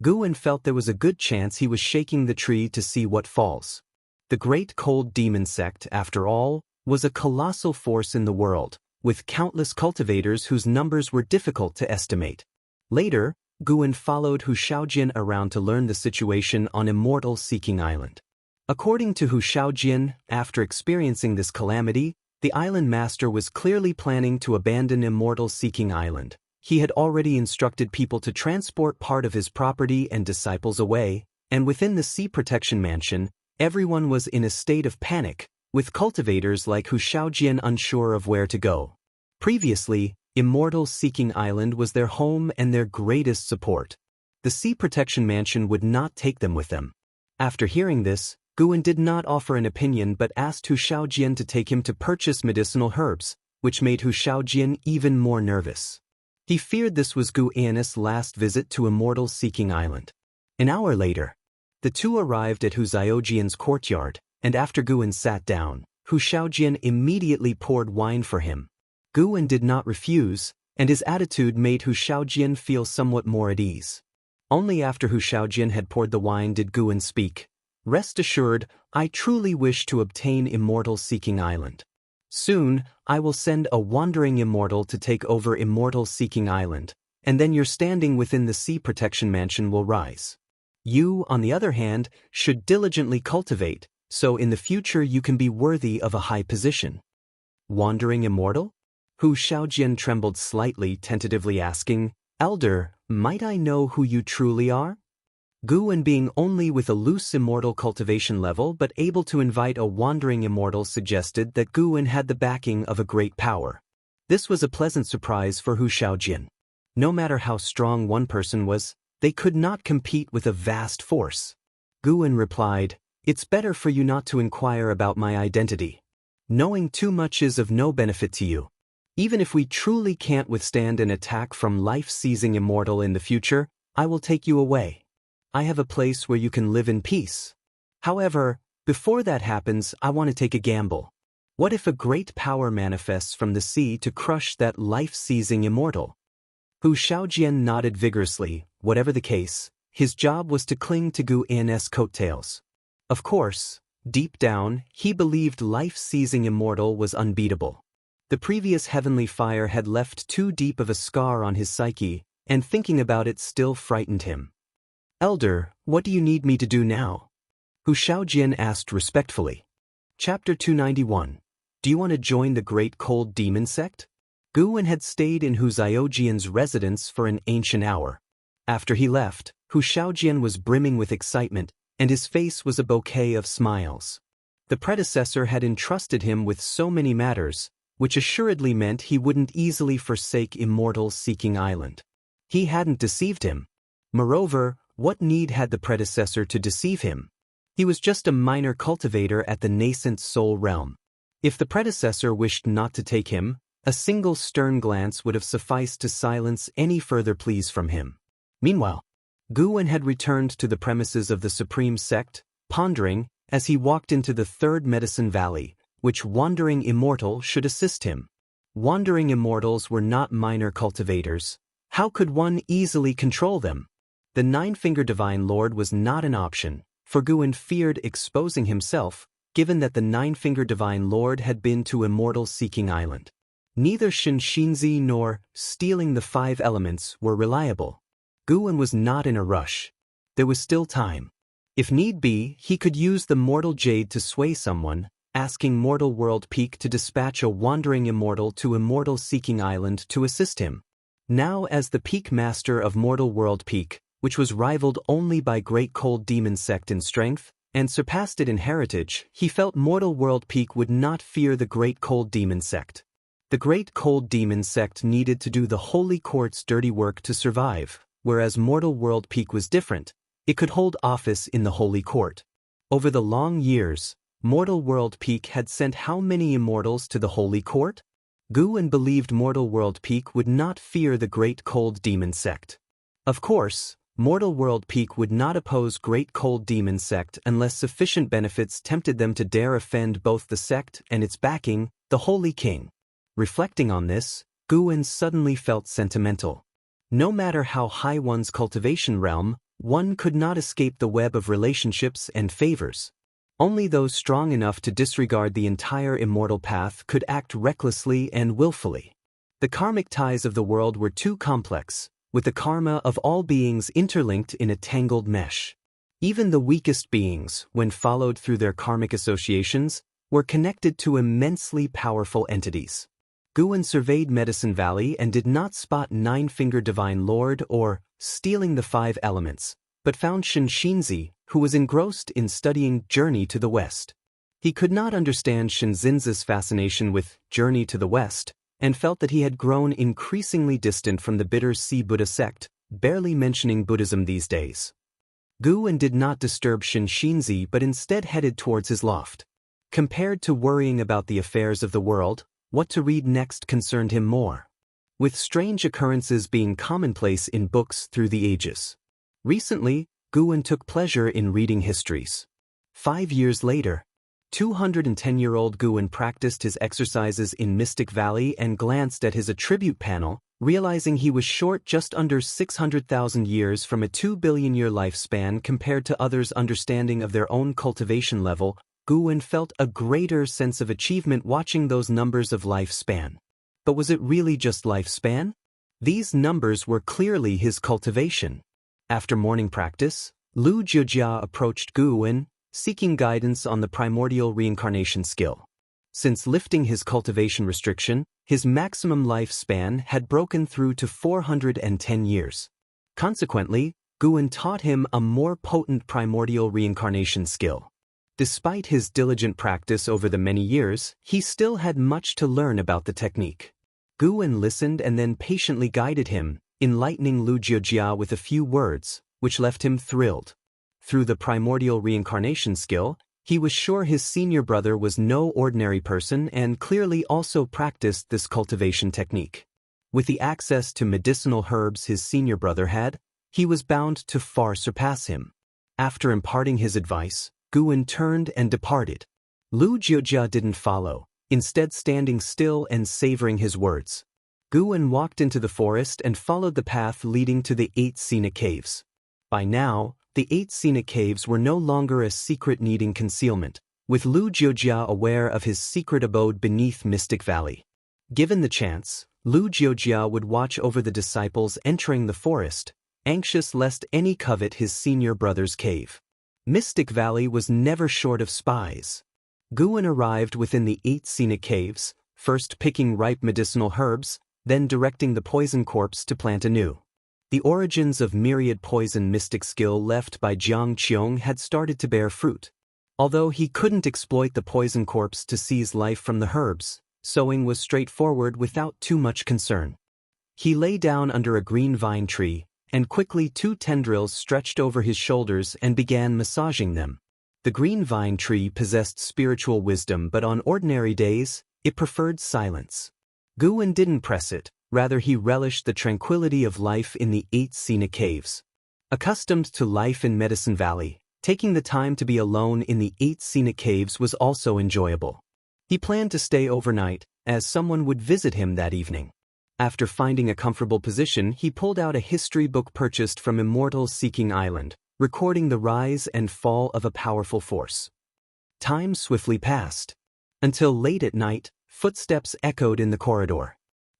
Guan felt there was a good chance he was shaking the tree to see what falls. The Great Cold Demon Sect, after all, was a colossal force in the world, with countless cultivators whose numbers were difficult to estimate. Later, Guan followed Hu Shaojian around to learn the situation on Immortal Seeking Island. According to Hu Shaojian, after experiencing this calamity, the island master was clearly planning to abandon Immortal Seeking Island. He had already instructed people to transport part of his property and disciples away, and within the Sea Protection Mansion, everyone was in a state of panic, with cultivators like Hu Shaojian unsure of where to go. Previously, Immortal Seeking Island was their home and their greatest support. The Sea Protection Mansion would not take them with them. After hearing this, Guan did not offer an opinion but asked Hu Shaojian to take him to purchase medicinal herbs, which made Hu Shaojian even more nervous. He feared this was Guan's last visit to Immortal Seeking Island. An hour later, the two arrived at Hu Xiaojian's courtyard, and after Guan sat down, Hu Shaojian immediately poured wine for him. Guan did not refuse, and his attitude made Hu Shaojian feel somewhat more at ease. Only after Hu Shaojian had poured the wine did Guan speak. "Rest assured, I truly wish to obtain Immortal Seeking Island. Soon, I will send a wandering immortal to take over Immortal Seeking Island, and then your standing within the Sea Protection Mansion will rise. You, on the other hand, should diligently cultivate, so in the future you can be worthy of a high position." "Wandering immortal?" Hu Shaojian trembled slightly, tentatively asking, "Elder, might I know who you truly are?" Guan, being only with a loose immortal cultivation level but able to invite a wandering immortal, suggested that Guan had the backing of a great power. This was a pleasant surprise for Hu Shaojian. No matter how strong one person was, they could not compete with a vast force. Guan replied, "It's better for you not to inquire about my identity. Knowing too much is of no benefit to you. Even if we truly can't withstand an attack from Life-Seizing Immortal in the future, I will take you away. I have a place where you can live in peace. However, before that happens, I want to take a gamble. What if a great power manifests from the sea to crush that Life-Seizing Immortal?" Hu Shaojian nodded vigorously. Whatever the case, his job was to cling to Gu An's coattails. Of course, deep down, he believed life-seizing Immortal was unbeatable. The previous heavenly fire had left too deep of a scar on his psyche, and thinking about it still frightened him. "Elder, what do you need me to do now?" Hu Shaojian asked respectfully. Chapter 291. Do you want to join the Great Cold Demon sect? Guwen had stayed in Hu Xiaojian's residence for an ancient hour. After he left, Hu Shaojian was brimming with excitement, and his face was a bouquet of smiles. The predecessor had entrusted him with so many matters, which assuredly meant he wouldn't easily forsake Immortal's seeking island. He hadn't deceived him. Moreover, what need had the predecessor to deceive him? He was just a minor cultivator at the nascent soul realm. If the predecessor wished not to take him, a single stern glance would have sufficed to silence any further pleas from him. Meanwhile, Guwen had returned to the premises of the Supreme Sect, pondering, as he walked into the Third Medicine Valley, which wandering Immortal should assist him. Wandering Immortals were not minor cultivators. How could one easily control them? The Nine-Finger Divine Lord was not an option, for Guwen feared exposing himself, given that the Nine-Finger Divine Lord had been to Immortal's Seeking Island. Neither Xianxia nor stealing the 5 elements were reliable. Guwen was not in a rush. There was still time. If need be, he could use the Mortal Jade to sway someone, asking Mortal World Peak to dispatch a wandering Immortal to Immortal's Seeking Island to assist him. Now as the Peak Master of Mortal World Peak, which was rivaled only by Great Cold Demon Sect in strength, and surpassed it in heritage, he felt Mortal World Peak would not fear the Great Cold Demon Sect. The Great Cold Demon Sect needed to do the Holy Court's dirty work to survive, whereas Mortal World Peak was different. It could hold office in the Holy Court. Over the long years, Mortal World Peak had sent how many immortals to the Holy Court? Guwen believed Mortal World Peak would not fear the Great Cold Demon Sect. Of course, Mortal World Peak would not oppose Great Cold Demon Sect unless sufficient benefits tempted them to dare offend both the sect and its backing, the Holy King. Reflecting on this, Guwen suddenly felt sentimental. No matter how high one's cultivation realm, one could not escape the web of relationships and favors. Only those strong enough to disregard the entire immortal path could act recklessly and willfully. The karmic ties of the world were too complex, with the karma of all beings interlinked in a tangled mesh. Even the weakest beings, when followed through their karmic associations, were connected to immensely powerful entities. Guwen surveyed Medicine Valley and did not spot Nine-Finger Divine Lord or stealing the 5 elements, but found Xianxia, who was engrossed in studying Journey to the West. He could not understand Xianxin's fascination with Journey to the West, and felt that he had grown increasingly distant from the Bitter Sea Buddha sect, barely mentioning Buddhism these days. Guwen did not disturb Xianxia but instead headed towards his loft. Compared to worrying about the affairs of the world, what to read next concerned him more. With strange occurrences being commonplace in books through the ages. Recently, Guwen took pleasure in reading histories. 5 years later, 210-year-old Guwen practiced his exercises in Mystic Valley and glanced at his attribute panel, realizing he was short just under 600,000 years from a 2-billion-year lifespan compared to others' understanding of their own cultivation level. Guwen felt a greater sense of achievement watching those numbers of lifespan. But was it really just lifespan? These numbers were clearly his cultivation. After morning practice, Lu Jiujia approached Guwen, seeking guidance on the primordial reincarnation skill. Since lifting his cultivation restriction, his maximum lifespan had broken through to 410 years. Consequently, Guwen taught him a more potent primordial reincarnation skill. Despite his diligent practice over the many years, he still had much to learn about the technique. Guwen listened and then patiently guided him, enlightening Lu Jiujia with a few words, which left him thrilled. Through the primordial reincarnation skill, he was sure his senior brother was no ordinary person and clearly also practiced this cultivation technique. With the access to medicinal herbs his senior brother had, he was bound to far surpass him. After imparting his advice, Guwen turned and departed. Lu Jiujia didn't follow, instead standing still and savoring his words. Guwen walked into the forest and followed the path leading to the 8 scenic caves. By now, the 8 Sina caves were no longer a secret needing concealment, with Lu Jiujia aware of his secret abode beneath Mystic Valley. Given the chance, Lu Jiujia would watch over the disciples entering the forest, anxious lest any covet his senior brother's cave. Mystic Valley was never short of spies. Guan arrived within the 8 Sina caves, first picking ripe medicinal herbs, then directing the poison corpse to plant anew. The origins of myriad poison mystic skill left by Jiang Qiong had started to bear fruit. Although he couldn't exploit the poison corpse to seize life from the herbs, sowing was straightforward without too much concern. He lay down under a green vine tree, and quickly 2 tendrils stretched over his shoulders and began massaging them. The green vine tree possessed spiritual wisdom, but on ordinary days, it preferred silence. Guan didn't press it, rather he relished the tranquility of life in the 8 Sina caves. Accustomed to life in Medicine Valley, taking the time to be alone in the 8 Sina caves was also enjoyable. He planned to stay overnight, as someone would visit him that evening. After finding a comfortable position, he pulled out a history book purchased from Immortal Seeking Island, recording the rise and fall of a powerful force. Time swiftly passed. Until late at night, footsteps echoed in the corridor.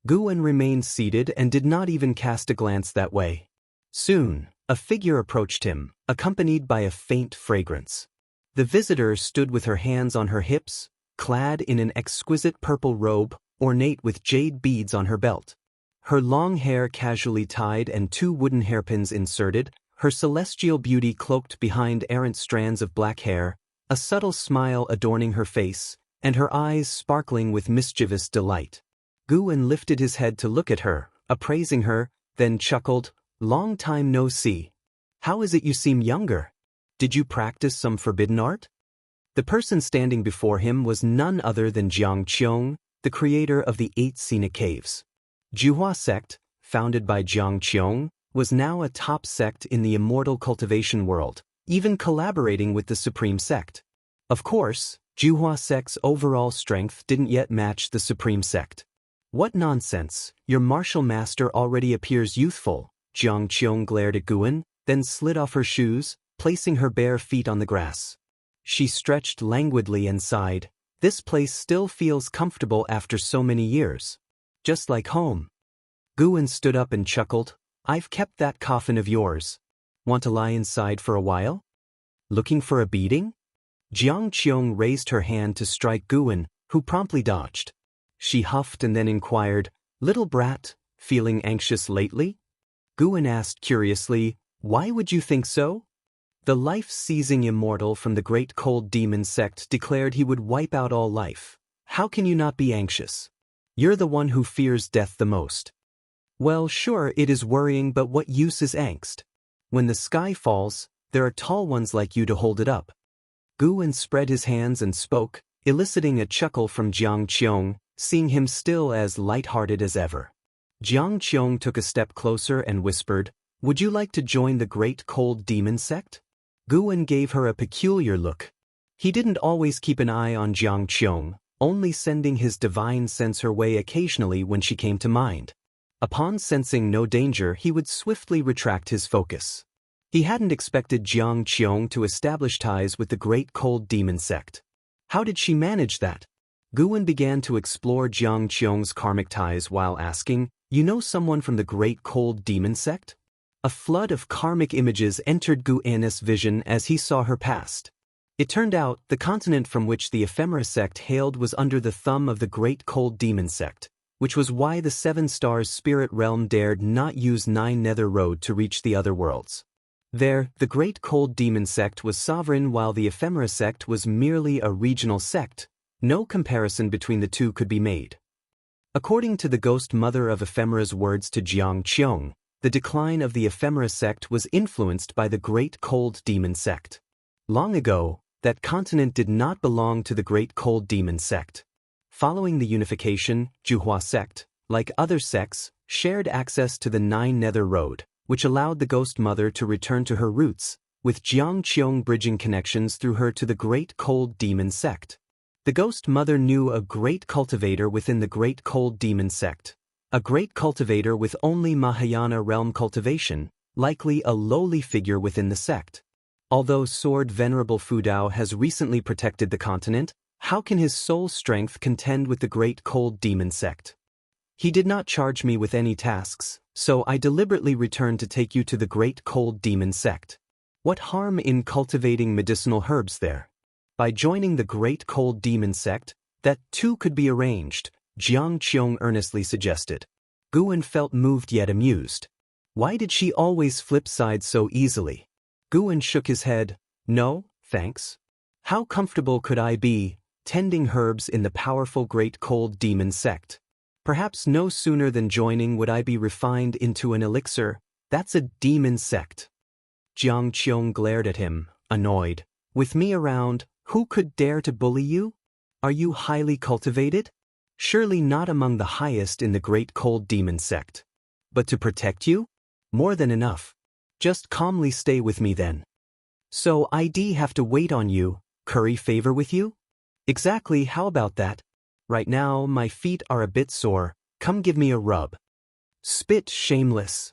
Guan remained seated and did not even cast a glance that way. Soon, a figure approached him, accompanied by a faint fragrance. The visitor stood with her hands on her hips, clad in an exquisite purple robe, ornate with jade beads on her belt. Her long hair casually tied and 2 wooden hairpins inserted, her celestial beauty cloaked behind errant strands of black hair, a subtle smile adorning her face, and her eyes sparkling with mischievous delight. Guan lifted his head to look at her, appraising her, then chuckled, "Long time no see. How is it you seem younger? Did you practice some forbidden art?" The person standing before him was none other than Jiang Qiong, the creator of the 8 Sina caves. Juhua sect, founded by Jiang Qiong, was now a top sect in the Immortal Cultivation world, even collaborating with the Supreme Sect. Of course, Juhua sect's overall strength didn't yet match the Supreme Sect. "What nonsense, your martial master already appears youthful," Jiang Qiong glared at Guan, then slid off her shoes, placing her bare feet on the grass. She stretched languidly and sighed. "This place still feels comfortable after so many years. Just like home." Guan stood up and chuckled. "I've kept that coffin of yours. Want to lie inside for a while? Looking for a beating?" Jiang Qiong raised her hand to strike Guan, who promptly dodged. She huffed and then inquired, "Little brat, feeling anxious lately?" Guan asked curiously, "Why would you think so?" The life-seizing immortal from the Great Cold Demon sect declared he would wipe out all life. "How can you not be anxious? You're the one who fears death the most." "Well, sure, it is worrying, but what use is angst? When the sky falls, there are tall ones like you to hold it up." Guan spread his hands and spoke, eliciting a chuckle from Jiang Qiong, seeing him still as light-hearted as ever. Jiang Qiong took a step closer and whispered, "Would you like to join the Great Cold Demon sect?" Guan gave her a peculiar look. He didn't always keep an eye on Jiang Qiong, only sending his divine sense her way occasionally when she came to mind. Upon sensing no danger, he would swiftly retract his focus. He hadn't expected Jiang Qiong to establish ties with the Great Cold Demon sect. How did she manage that? Guan began to explore Jiang Qiong's karmic ties while asking, "You know someone from the Great Cold Demon sect?" A flood of karmic images entered Guan's vision as he saw her past. It turned out the continent from which the Ephemera sect hailed was under the thumb of the Great Cold Demon sect, which was why the 7 Stars spirit realm dared not use 9 Nether Road to reach the other worlds. There, the Great Cold Demon sect was sovereign while the Ephemera sect was merely a regional sect. No comparison between the two could be made. According to the Ghost Mother of Ephemera's words to Jiang Qiong, the decline of the Ephemera sect was influenced by the Great Cold Demon sect. Long ago, that continent did not belong to the Great Cold Demon sect. Following the unification, Juhua sect, like other sects, shared access to the 9 Nether Road, which allowed the Ghost Mother to return to her roots, with Jiang Qiong bridging connections through her to the Great Cold Demon sect. The Ghost Mother knew a great cultivator within the Great Cold Demon sect, a great cultivator with only Mahayana realm cultivation, likely a lowly figure within the sect. Although Sword Venerable Fudao has recently protected the continent, how can his soul strength contend with the Great Cold Demon sect? He did not charge me with any tasks, so I deliberately returned to take you to the Great Cold Demon sect. What harm in cultivating medicinal herbs there? By joining the Great Cold Demon sect, that too could be arranged, Xianxia earnestly suggested. Guan felt moved yet amused. Why did she always flip sides so easily? Guan shook his head. No, thanks. How comfortable could I be, tending herbs in the powerful Great Cold Demon sect? Perhaps no sooner than joining would I be refined into an elixir. That's a demon sect. Xianxia glared at him, annoyed. With me around, who could dare to bully you? Are you highly cultivated? Surely not among the highest in the Great Cold Demon sect. But to protect you? More than enough. Just calmly stay with me then. So I'd have to wait on you, curry favor with you? Exactly, how about that? Right now, my feet are a bit sore, come give me a rub. Spit shameless.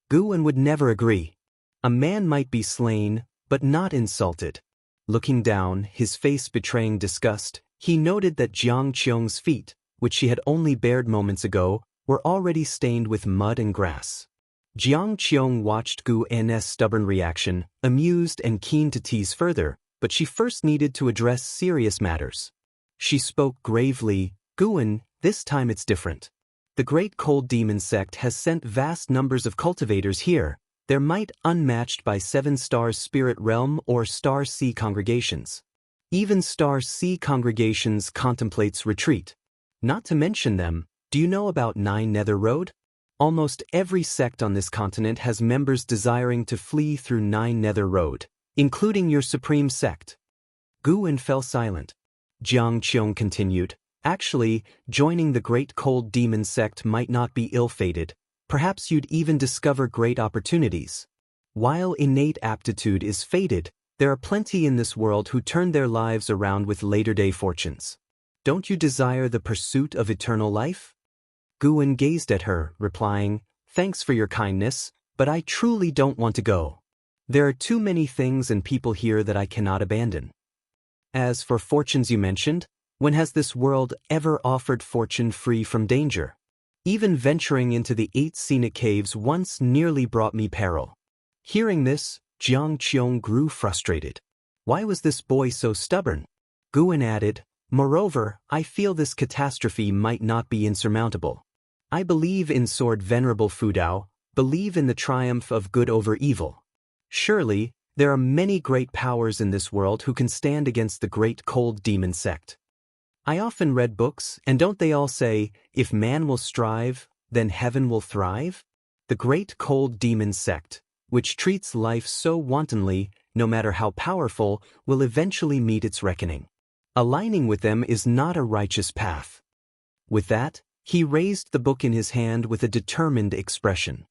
Guan would never agree. A man might be slain, but not insulted. Looking down, his face betraying disgust, he noted that Xianxia's feet, which she had only bared moments ago, were already stained with mud and grass. Xianxia watched Guan's stubborn reaction, amused and keen to tease further, but she first needed to address serious matters. She spoke gravely, Guan, this time it's different. The Great Cold Demon sect has sent vast numbers of cultivators here, their might unmatched by 7 Stars Spirit Realm or Star Sea congregations. Even Star Sea congregations contemplates retreat. Not to mention them, do you know about 9 Nether Road? Almost every sect on this continent has members desiring to flee through 9 Nether Road, including your supreme sect. Guan fell silent. Xianxia continued, actually, joining the Great Cold Demon sect might not be ill-fated. Perhaps you'd even discover great opportunities. While innate aptitude is fated, there are plenty in this world who turn their lives around with later-day fortunes. Don't you desire the pursuit of eternal life? Guan gazed at her, replying, thanks for your kindness, but I truly don't want to go. There are too many things and people here that I cannot abandon. As for fortunes you mentioned, when has this world ever offered fortune free from danger? Even venturing into the 8 scenic caves once nearly brought me peril. Hearing this, Xianxia grew frustrated. Why was this boy so stubborn? Guan added, moreover, I feel this catastrophe might not be insurmountable. I believe in Sword Venerable Fudao, believe in the triumph of good over evil. Surely, there are many great powers in this world who can stand against the Great Cold Demon sect. I often read books, and don't they all say, if man will strive, then heaven will thrive? The Great Cold Demon sect, which treats life so wantonly, no matter how powerful, will eventually meet its reckoning. Aligning with them is not a righteous path. With that, he raised the book in his hand with a determined expression.